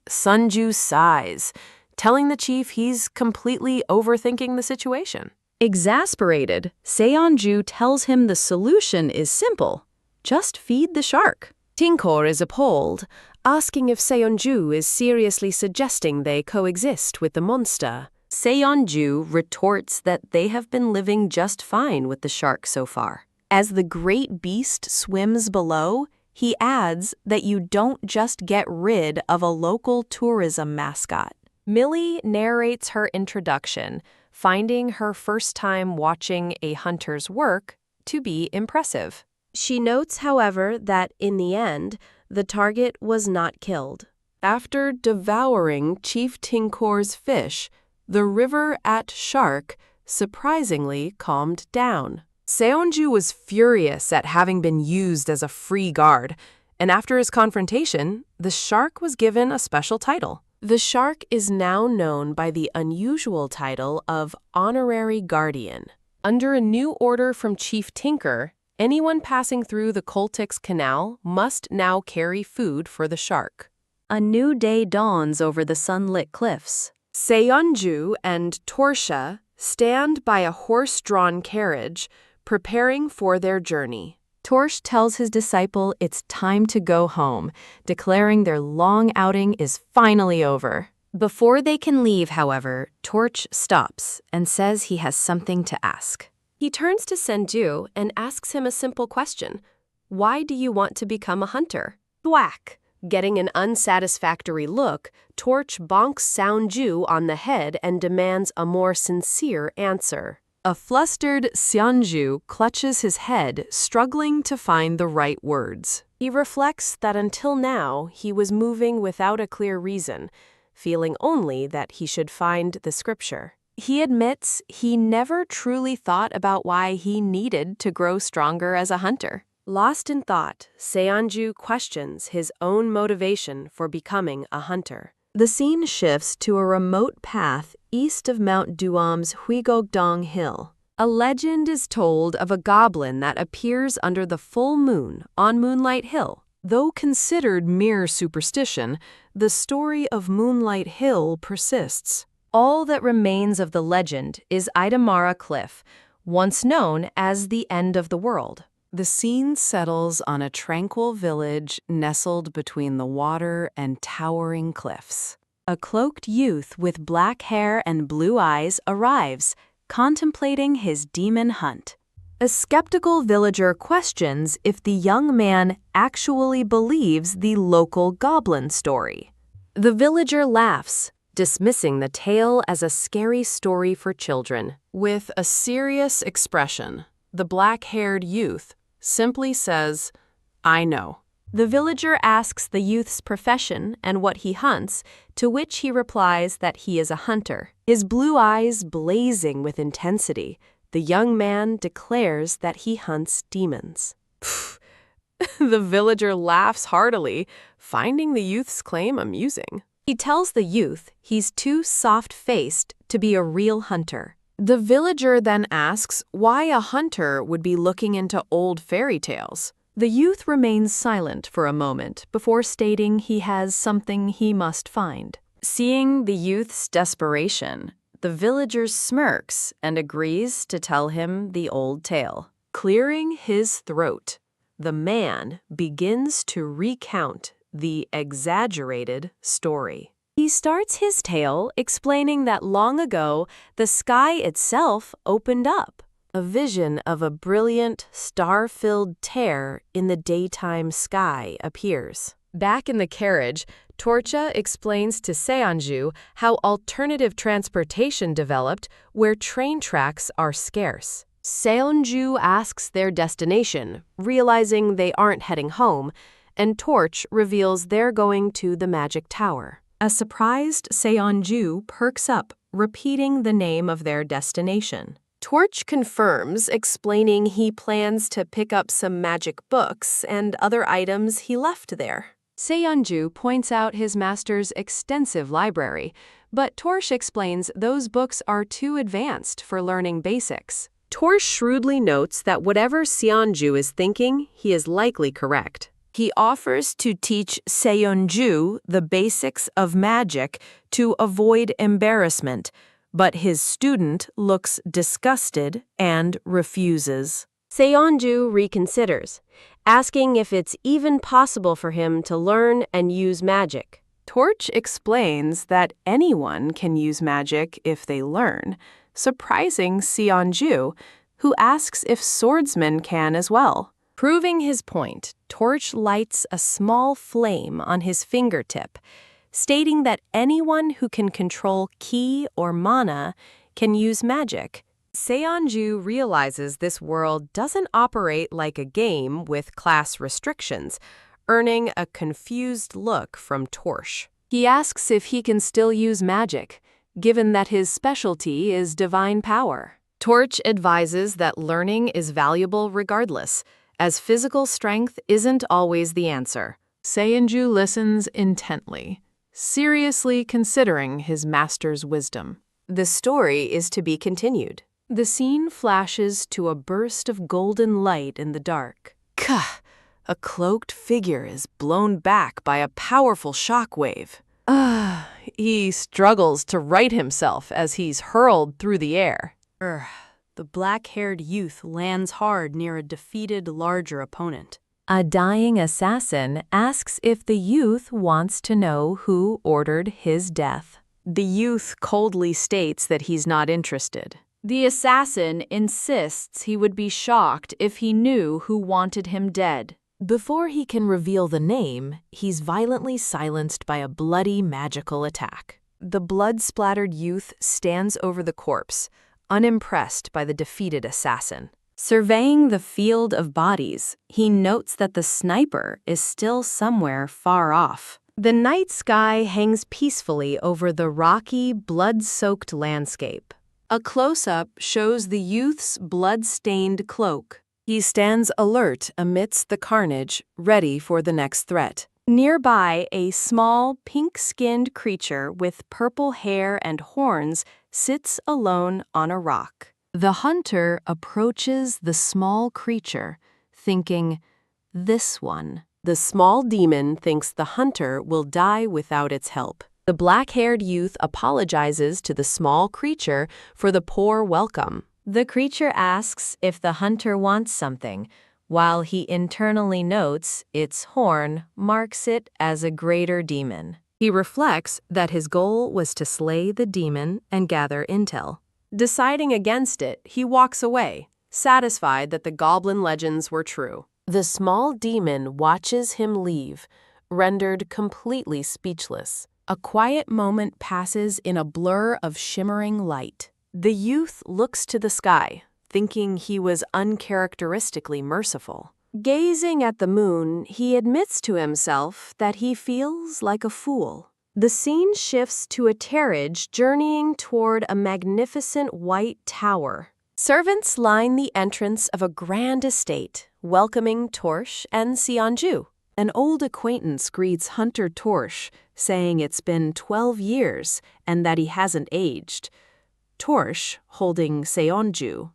Sunju sighs, telling the chief he's completely overthinking the situation. Exasperated, Seonju tells him the solution is simple. Just feed the shark. Tinker is appalled, asking if Seonju is seriously suggesting they coexist with the monster. Seonju retorts that they have been living just fine with the shark so far. As the great beast swims below, he adds that you don't just get rid of a local tourism mascot. Millie narrates her introduction, finding her first time watching a hunter's work to be impressive. She notes, however, that in the end, the target was not killed. After devouring Chief Tinkor's fish, the river at Shark surprisingly calmed down. Seonju was furious at having been used as a free guard, and after his confrontation, the shark was given a special title. The shark is now known by the unusual title of Honorary Guardian. Under a new order from Chief Tinker, anyone passing through the Koltix Canal must now carry food for the shark. A new day dawns over the sunlit cliffs. Seonju and Torsha stand by a horse-drawn carriage, preparing for their journey. Torsh tells his disciple it's time to go home, declaring their long outing is finally over. Before they can leave, however, Torch stops and says he has something to ask. He turns to Senju and asks him a simple question. Why do you want to become a hunter? Thwack! Getting an unsatisfactory look, Torch bonks Seonju on the head and demands a more sincere answer. A flustered Seonju clutches his head, struggling to find the right words. He reflects that until now he was moving without a clear reason, feeling only that he should find the scripture. He admits he never truly thought about why he needed to grow stronger as a hunter. Lost in thought, Seonju questions his own motivation for becoming a hunter. The scene shifts to a remote path east of Mount Duam's Huigogdong Hill. A legend is told of a goblin that appears under the full moon on Moonlight Hill. Though considered mere superstition, the story of Moonlight Hill persists. All that remains of the legend is Idamara Cliff, once known as the end of the world. The scene settles on a tranquil village nestled between the water and towering cliffs. A cloaked youth with black hair and blue eyes arrives, contemplating his demon hunt. A skeptical villager questions if the young man actually believes the local goblin story. The villager laughs, dismissing the tale as a scary story for children. With a serious expression, the black-haired youth simply says, "I know." The villager asks the youth's profession and what he hunts, to which he replies that he is a hunter. His blue eyes blazing with intensity, the young man declares that he hunts demons. The villager laughs heartily, finding the youth's claim amusing. He tells the youth he's too soft-faced to be a real hunter. The villager then asks why a hunter would be looking into old fairy tales. The youth remains silent for a moment before stating he has something he must find. Seeing the youth's desperation, the villager smirks and agrees to tell him the old tale. Clearing his throat, the man begins to recount the exaggerated story. He starts his tale explaining that long ago, the sky itself opened up. A vision of a brilliant, star-filled tear in the daytime sky appears. Back in the carriage, Torcha explains to Seonju how alternative transportation developed where train tracks are scarce. Seonju asks their destination, realizing they aren't heading home, and Torch reveals they're going to the Magic Tower. A surprised Seonju perks up, repeating the name of their destination. Torch confirms, explaining he plans to pick up some magic books and other items he left there. Seonju points out his master's extensive library, but Torch explains those books are too advanced for learning basics. Torch shrewdly notes that whatever Seonju is thinking, he is likely correct. He offers to teach Seonju the basics of magic to avoid embarrassment, but his student looks disgusted and refuses. Seonju reconsiders, asking if it's even possible for him to learn and use magic. Torch explains that anyone can use magic if they learn, surprising Seonju, who asks if swordsmen can as well. Proving his point, Torch lights a small flame on his fingertip, stating that anyone who can control ki or mana can use magic. Seonju realizes this world doesn't operate like a game with class restrictions, earning a confused look from Torch. He asks if he can still use magic, given that his specialty is divine power. Torch advises that learning is valuable regardless, as physical strength isn't always the answer. Seonju listens intently, seriously considering his master's wisdom. The story is to be continued. The scene flashes to a burst of golden light in the dark. Kah! A cloaked figure is blown back by a powerful shockwave. He struggles to right himself as he's hurled through the air. The black-haired youth lands hard near a defeated larger opponent. A dying assassin asks if the youth wants to know who ordered his death. The youth coldly states that he's not interested. The assassin insists he would be shocked if he knew who wanted him dead. Before he can reveal the name, he's violently silenced by a bloody magical attack. The blood-splattered youth stands over the corpse, unimpressed by the defeated assassin. Surveying the field of bodies, he notes that the sniper is still somewhere far off. The night sky hangs peacefully over the rocky, blood-soaked landscape. A close-up shows the youth's blood-stained cloak. He stands alert amidst the carnage, ready for the next threat. Nearby, a small, pink-skinned creature with purple hair and horns sits alone on a rock. The hunter approaches the small creature, thinking, "This one." The small demon thinks the hunter will die without its help. The black-haired youth apologizes to the small creature for the poor welcome. The creature asks if the hunter wants something, while he internally notes its horn marks it as a greater demon. He reflects that his goal was to slay the demon and gather intel. Deciding against it, he walks away, satisfied that the goblin legends were true. The small demon watches him leave, rendered completely speechless. A quiet moment passes in a blur of shimmering light. The youth looks to the sky, thinking he was uncharacteristically merciful. Gazing at the moon, he admits to himself that he feels like a fool. The scene shifts to a carriage journeying toward a magnificent white tower. Servants line the entrance of a grand estate, welcoming Torch and Seonju. An old acquaintance greets Hunter Torch, saying it's been 12 years and that he hasn't aged. Torch, holding Seonju,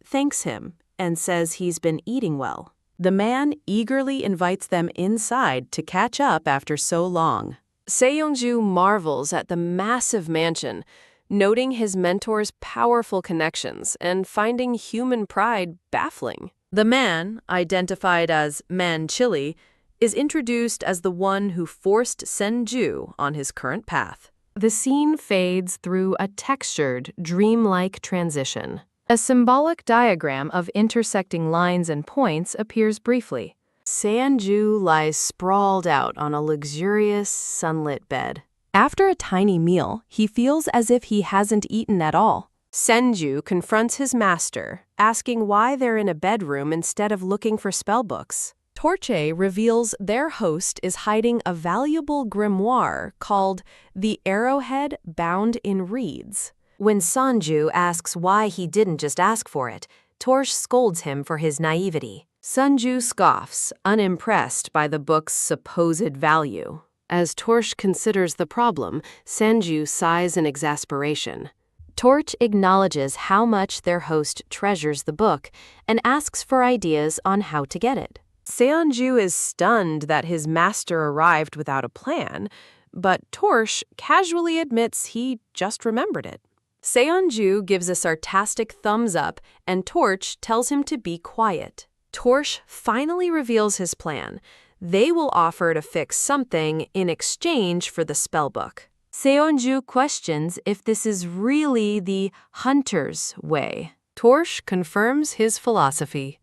thanks him and says he's been eating well. The man eagerly invites them inside to catch up after so long. Seonju marvels at the massive mansion, noting his mentor's powerful connections and finding human pride baffling. The man, identified as Man Chili, is introduced as the one who forced Senju on his current path. The scene fades through a textured, dreamlike transition. A symbolic diagram of intersecting lines and points appears briefly. Senju lies sprawled out on a luxurious, sunlit bed. After a tiny meal, he feels as if he hasn't eaten at all. Senju confronts his master, asking why they're in a bedroom instead of looking for spellbooks. Torche reveals their host is hiding a valuable grimoire called The Arrowhead Bound in Reeds. When Sanju asks why he didn't just ask for it, Torch scolds him for his naivety. Sanju scoffs, unimpressed by the book's supposed value. As Torch considers the problem, Sanju sighs in exasperation. Torch acknowledges how much their host treasures the book and asks for ideas on how to get it. Seonju is stunned that his master arrived without a plan, but Torch casually admits he just remembered it. Seonju gives a sarcastic thumbs up, and Torch tells him to be quiet. Torch finally reveals his plan. They will offer to fix something in exchange for the spellbook. Seonju questions if this is really the hunter's way. Torch confirms his philosophy.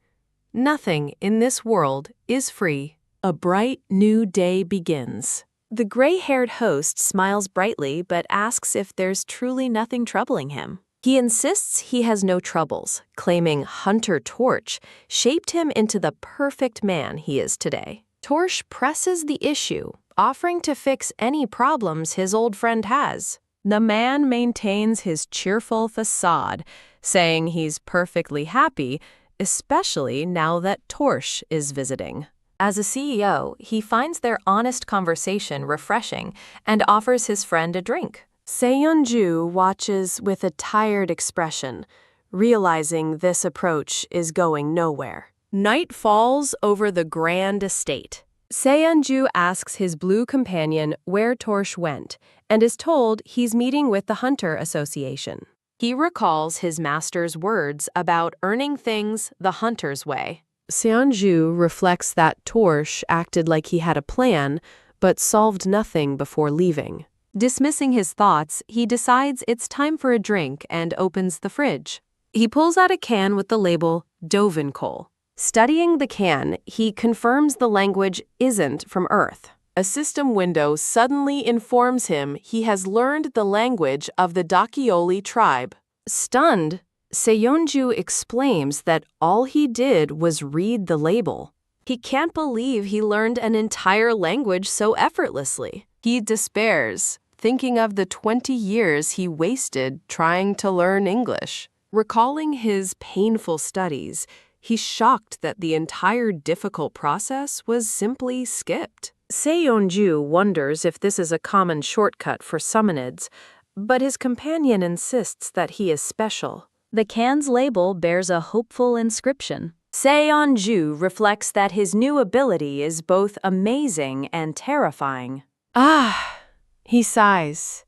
Nothing in this world is free. A bright new day begins. The gray-haired host smiles brightly but asks if there's truly nothing troubling him. He insists he has no troubles, claiming Hunter Torch shaped him into the perfect man he is today. Torch presses the issue, offering to fix any problems his old friend has. The man maintains his cheerful facade, saying he's perfectly happy, especially now that Torch is visiting. As a CEO, he finds their honest conversation refreshing and offers his friend a drink. Seonju watches with a tired expression, realizing this approach is going nowhere. Night falls over the grand estate. Seonju asks his blue companion where Torch went and is told he's meeting with the Hunter Association. He recalls his master's words about earning things the hunter's way. Seonju reflects that Torch acted like he had a plan, but solved nothing before leaving. Dismissing his thoughts, he decides it's time for a drink and opens the fridge. He pulls out a can with the label Dovenkohl. Studying the can, he confirms the language isn't from Earth. A system window suddenly informs him he has learned the language of the Dakioli tribe. Stunned, Seonju explains that all he did was read the label. He can't believe he learned an entire language so effortlessly. He despairs, thinking of the 20 years he wasted trying to learn English. Recalling his painful studies, he's shocked that the entire difficult process was simply skipped. Seonju wonders if this is a common shortcut for summonids, but his companion insists that he is special. The can's label bears a hopeful inscription. Seonju reflects that his new ability is both amazing and terrifying. Ah, he sighs,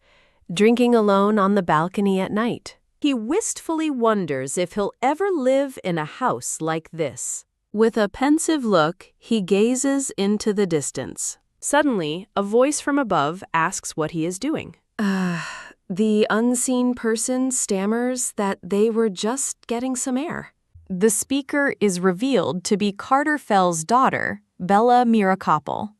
drinking alone on the balcony at night. He wistfully wonders if he'll ever live in a house like this. With a pensive look, he gazes into the distance. Suddenly, a voice from above asks what he is doing. The unseen person stammers that they were just getting some air. The speaker is revealed to be Carter Fell's daughter, Bella Mirakopol.